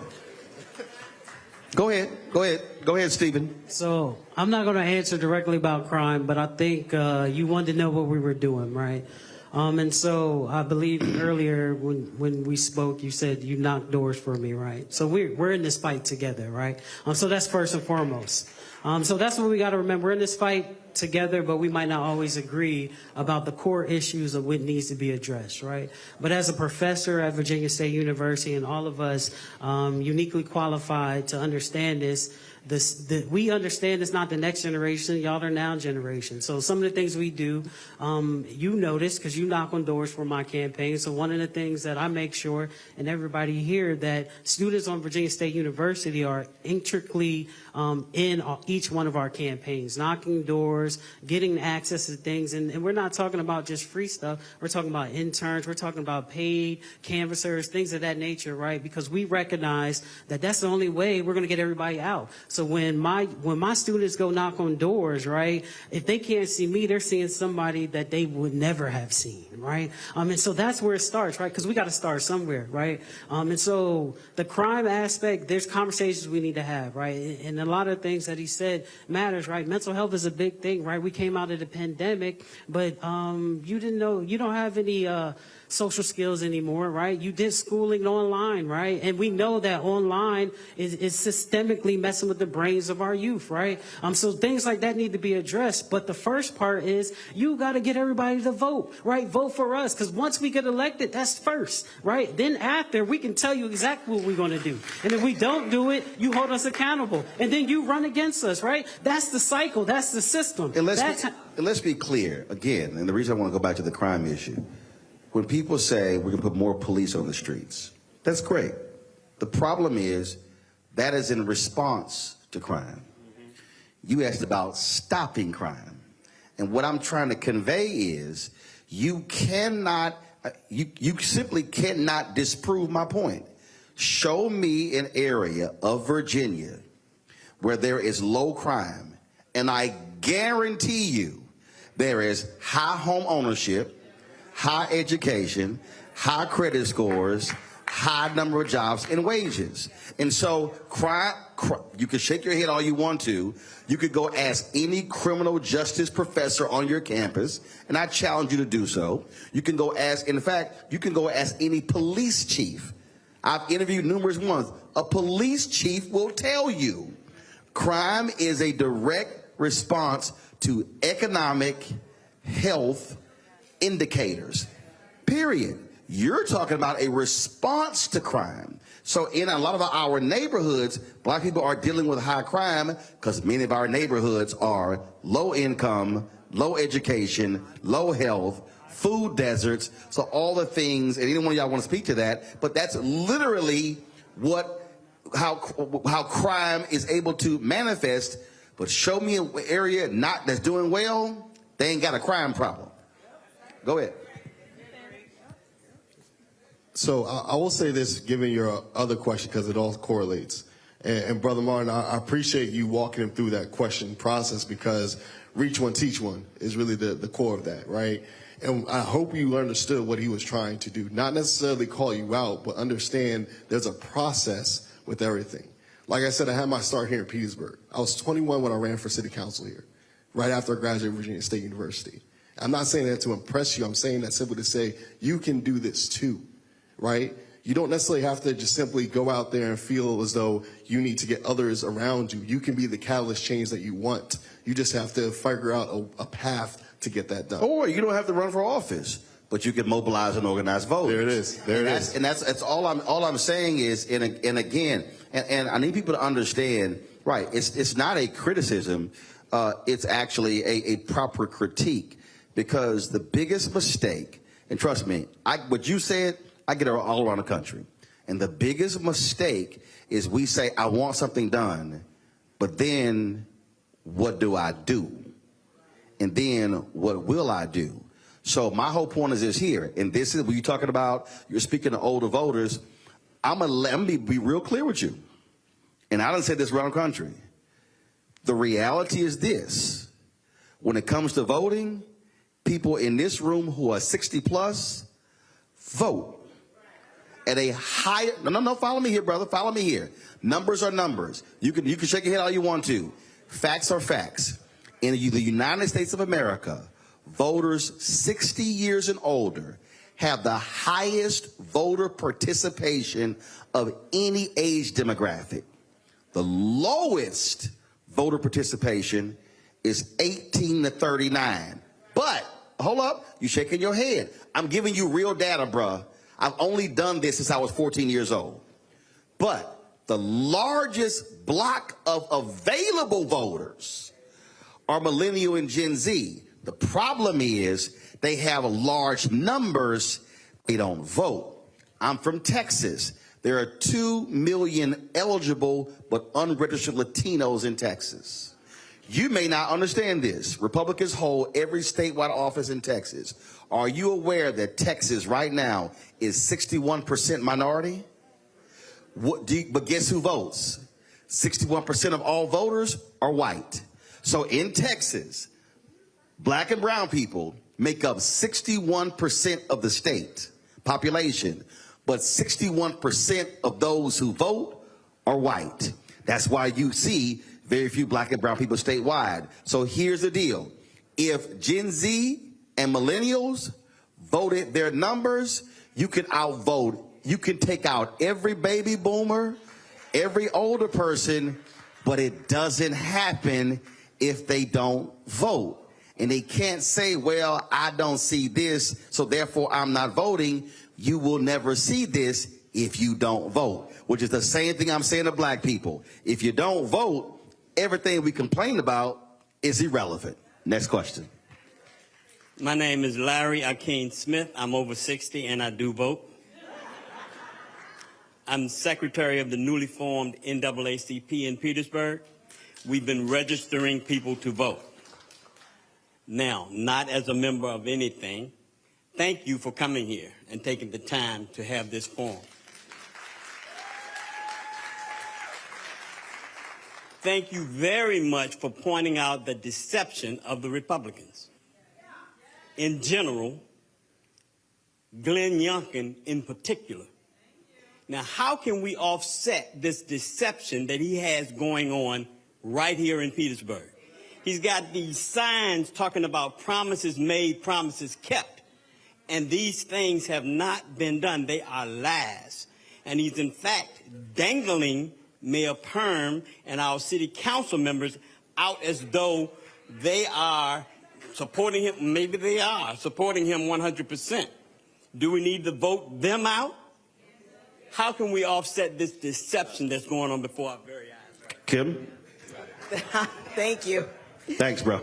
Go ahead, Stephen. So I'm not going to answer directly about crime, but I think you wanted to know what we were doing, right? And so I believe earlier when we spoke, you said you knocked doors for me, right? So we're in this fight together, right? So that's first and foremost. So that's what we got to remember. We're in this fight together, but we might not always agree about the core issues of what needs to be addressed, right? But as a professor at Virginia State University, and all of us uniquely qualified to understand this, we understand it's not the next generation, y'all are now generation. So some of the things we do, you notice, because you knock on doors for my campaign. So one of the things that I make sure, and everybody here, that students on Virginia State University are intricately in each one of our campaigns, knocking doors, getting access to things. And we're not talking about just free stuff. We're talking about interns. We're talking about paid canvassers, things of that nature, right? Because we recognize that that's the only way we're going to get everybody out. So when my students go knock on doors, right, if they can't see me, they're seeing somebody that they would never have seen, right? And so that's where it starts, right? Because we got to start somewhere, right? And so the crime aspect, there's conversations we need to have, right? And a lot of things that he said matters, right? Mental health is a big thing, right? We came out of the pandemic, but you didn't know, you don't have any social skills anymore, right? You did schooling online, right? And we know that online is systemically messing with the brains of our youth, right? So things like that need to be addressed. But the first part is you got to get everybody to vote, right? Vote for us, because once we get elected, that's first, right? Then after, we can tell you exactly what we're going to do. And if we don't do it, you hold us accountable. And then you run against us, right? That's the cycle. That's the system. And let's be clear, again, and the reason I want to go back to the crime issue. When people say we're going to put more police on the streets, that's great. The problem is that is in response to crime. You asked about stopping crime. And what I'm trying to convey is you simply cannot disprove my point. Show me an area of Virginia where there is low crime, and I guarantee you there is high home ownership, high education, high credit scores, high number of jobs and wages. And so you can shake your head all you want to. You could go ask any criminal justice professor on your campus, and I challenge you to do so. You can go ask, in fact, you can go ask any police chief. I've interviewed numerous ones. A police chief will tell you crime is a direct response to economic health indicators, period. You're talking about a response to crime. So in a lot of our neighborhoods, black people are dealing with high crime because many of our neighborhoods are low income, low education, low health, food deserts, so all the things, and any one of y'all want to speak to that, but that's literally how crime is able to manifest. But show me an area that's doing well, they ain't got a crime problem. Go ahead. So I will say this, given your other question, because it all correlates. And Brother Martin, I appreciate you walking him through that question process, because reach one, teach one is really the core of that, right? And I hope you understood what he was trying to do. Not necessarily call you out, but understand there's a process with everything. Like I said, I had my start here in Petersburg. I was 21 when I ran for city council here, right after I graduated from Virginia State University. I'm not saying that to impress you. I'm saying that simply to say you can do this too, right? You don't necessarily have to just simply go out there and feel as though you need to get others around you. You can be the catalyst change that you want. You just have to figure out a path to get that done. Or you don't have to run for office, but you can mobilize and organize voters. There it is. There it is. And that's all I'm saying is, and again, I need people to understand, right, it's not a criticism, it's actually a proper critique, because the biggest mistake, and trust me, what you said, I get it all around the country. And the biggest mistake is we say, I want something done, but then what do I do? And then what will I do? So my whole point is this here, and this is when you're talking about, you're speaking to older voters, I'm gonna be real clear with you. And I done said this around the country. The reality is this: when it comes to voting, people in this room who are 60 plus vote at a higher, no, follow me here, brother, follow me here. Numbers are numbers. You can shake your head all you want to. Facts are facts. In the United States of America, voters 60 years and older have the highest voter participation of any age demographic. The lowest voter participation is 18 to 39. But, hold up, you shaking your head. I'm giving you real data, bruh. I've only done this since I was 14 years old. But the largest block of available voters are millennial and Gen Z. The problem is they have large numbers, they don't vote. I'm from Texas. There are 2 million eligible but unregistered Latinos in Texas. You may not understand this. Republicans hold every statewide office in Texas. Are you aware that Texas right now is 61% minority? But guess who votes? 61% of all voters are white. So in Texas, black and brown people make up 61% of the state population, but 61% of those who vote are white. That's why you see very few black and brown people statewide. So here's the deal. If Gen Z and millennials voted their numbers, you can outvote, you can take out every baby boomer, every older person, but it doesn't happen if they don't vote. And they can't say, well, I don't see this, so therefore I'm not voting. You will never see this if you don't vote, which is the same thing I'm saying to black people. If you don't vote, everything we complain about is irrelevant. Next question. My name is Larry Akeem Smith. I'm over 60 and I do vote. I'm secretary of the newly formed NAACP in Petersburg. We've been registering people to vote. Now, not as a member of anything, thank you for coming here and taking the time to have this forum. Thank you very much for pointing out the deception of the Republicans. In general, Glenn Youngkin in particular. Now, how can we offset this deception that he has going on right here in Petersburg? He's got these signs talking about promises made, promises kept. And these things have not been done. They are lies. And he's, in fact, dangling Mayor Perm and our city council members out as though they are supporting him. Maybe they are supporting him 100%. Do we need to vote them out? How can we offset this deception that's going on before our very eyes? Kim? Thank you. Thanks, bro.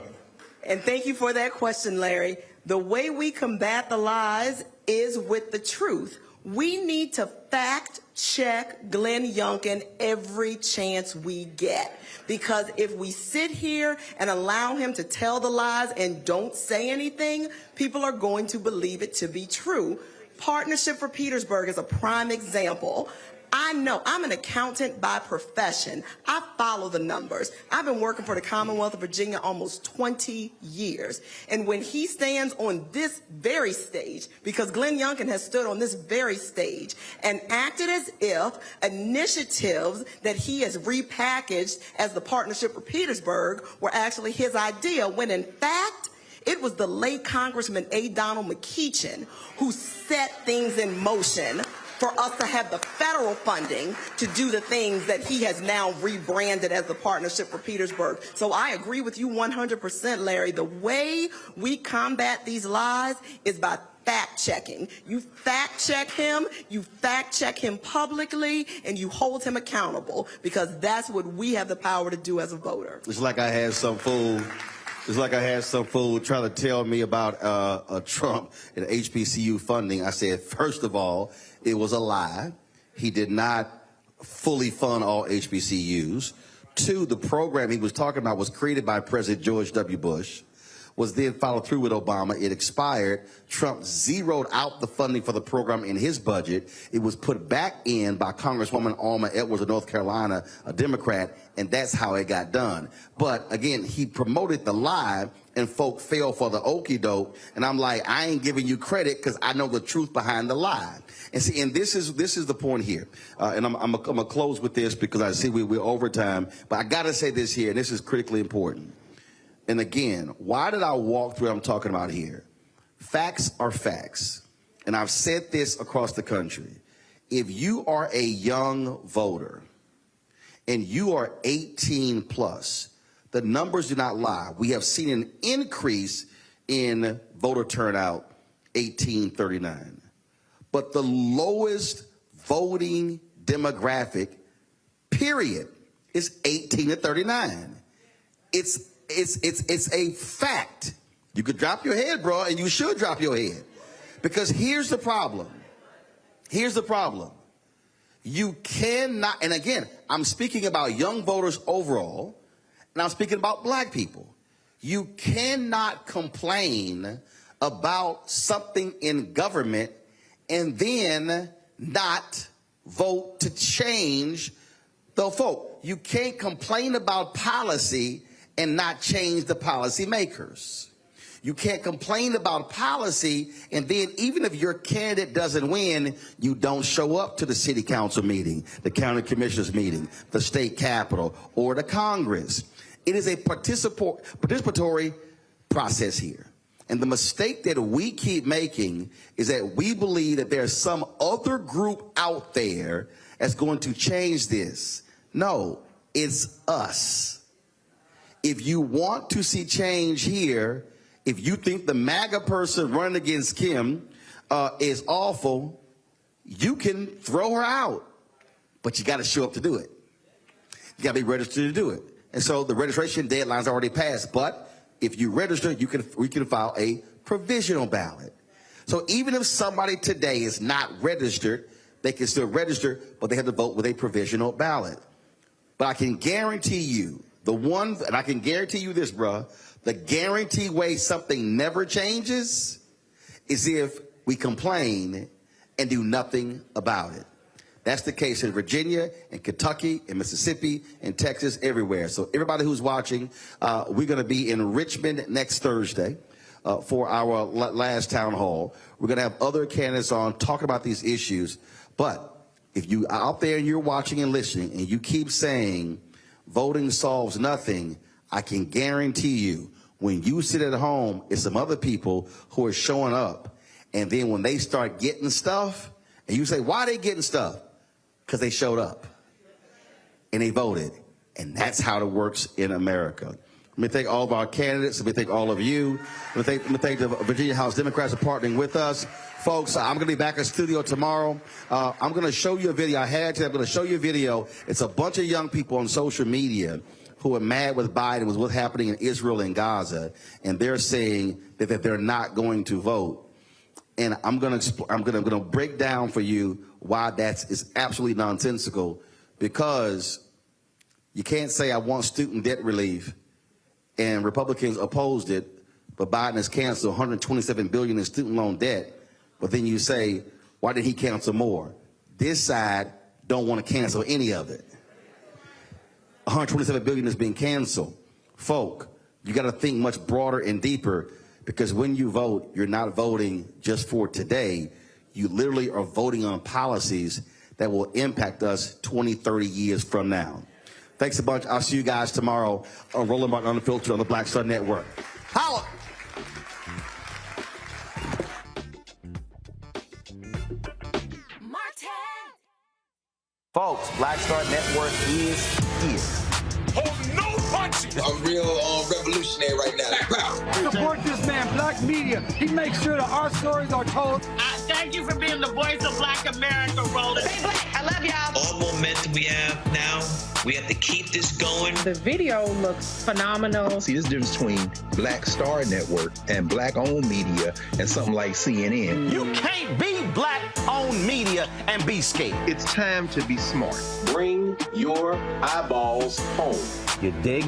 And thank you for that question, Larry. The way we combat the lies is with the truth. We need to fact check Glenn Youngkin every chance we get. Because if we sit here and allow him to tell the lies and don't say anything, people are going to believe it to be true. Partnership for Petersburg is a prime example. I know, I'm an accountant by profession. I follow the numbers. I've been working for the Commonwealth of Virginia almost 20 years. And when he stands on this very stage, because Glenn Youngkin has stood on this very stage and acted as if initiatives that he has repackaged as the Partnership for Petersburg were actually his idea, when in fact, it was the late Congressman A. Donald McKeechin who set things in motion for us to have the federal funding to do the things that he has now rebranded as the Partnership for Petersburg. So I agree with you 100%, Larry. The way we combat these lies is by fact-checking. You fact-check him publicly, and you hold him accountable, because that's what we have the power to do as a voter. It's like I had some fool. It's like I had some fool trying to tell me about Trump and HBCU funding. I said, first of all, it was a lie. He did not fully fund all HBCUs. Two, the program he was talking about was created by President George W. Bush, was then followed through with Obama. It expired. Trump zeroed out the funding for the program in his budget. It was put back in by Congresswoman Alma Edwards of North Carolina, a Democrat, and that's how it got done. But again, he promoted the lie, and folk fell for the okie doke. And I'm like, I ain't giving you credit because I know the truth behind the lie. And see, and this is the point here. And I'm gonna close with this because I see we're over time. But I gotta say this here, and this is critically important. And again, why did I walk through what I'm talking about here? Facts are facts. And I've said this across the country. If you are a young voter and you are 18 plus, the numbers do not lie. We have seen an increase in voter turnout, 1839. But the lowest voting demographic, period, is 18 to 39. It's a fact. You could drop your head, bro, and you should drop your head. Because here's the problem. Here's the problem. You cannot, and again, I'm speaking about young voters overall, and I'm speaking about black people. You cannot complain about something in government and then not vote to change the vote. You can't complain about policy and not change the policy makers. You can't complain about policy and then even if your candidate doesn't win, you don't show up to the city council meeting, the county commissioners meeting, the state capitol, or the Congress. It is a participatory process here. And the mistake that we keep making is that we believe that there's some other group out there that's going to change this. No, it's us. If you want to see change here, if you think the MAGA person running against Kim is awful, you can throw her out. But you got to show up to do it. You got to be registered to do it. And so the registration deadline's already passed. But if you register, we can file a provisional ballot. So even if somebody today is not registered, they can still register, but they have to vote with a provisional ballot. But I can guarantee you, and I can guarantee you this, bruh, The guaranteed way something never changes is if we complain and do nothing about it. That's the case in Virginia and Kentucky and Mississippi and Texas, everywhere. So everybody who's watching, we're going to be in Richmond next Thursday for our last town hall. We're going to have other candidates on talking about these issues. But if you are out there and you're watching and listening and you keep saying voting solves nothing, I can guarantee you when you sit at home, it's some other people who are showing up. And then when they start getting stuff, and you say, why are they getting stuff? Because they showed up and they voted. And that's how it works in America. Let me thank all of our candidates. Let me thank all of you. Let me thank the Virginia House Democrats for partnering with us. Folks, I'm going to be back in studio tomorrow. I'm going to show you a video. I'm going to show you a video. It's a bunch of young people on social media who are mad with Biden with what's happening in Israel and Gaza. And they're saying that they're not going to vote. And I'm going to break down for you why is absolutely nonsensical, because you can't say I want student debt relief and Republicans opposed it, but Biden has canceled $127 billion in student loan debt. But then you say, why did he cancel more? This side don't want to cancel any of it. $127 billion is being canceled. Folk, you got to think much broader and deeper, because when you vote, you're not voting just for today. You literally are voting on policies that will impact us 20, 30 years from now. Thanks a bunch. I'll see you guys tomorrow on Roland Martin Unfiltered on the Black Star Network. Holla! Folks, Black Star Network is here. Hold no punches! I'm real revolutionary right now. Support this man, Black Media. He makes sure that our stories are told. Thank you for being the voice of Black America, Roland. Stay black. I love y'all. All momentum we have now, we have to keep this going. The video looks phenomenal. See, this difference between Black Star Network and Black-owned media and something like CNN. You can't be Black-owned media and be scared. It's time to be smart. Bring your eyeballs home. You dig?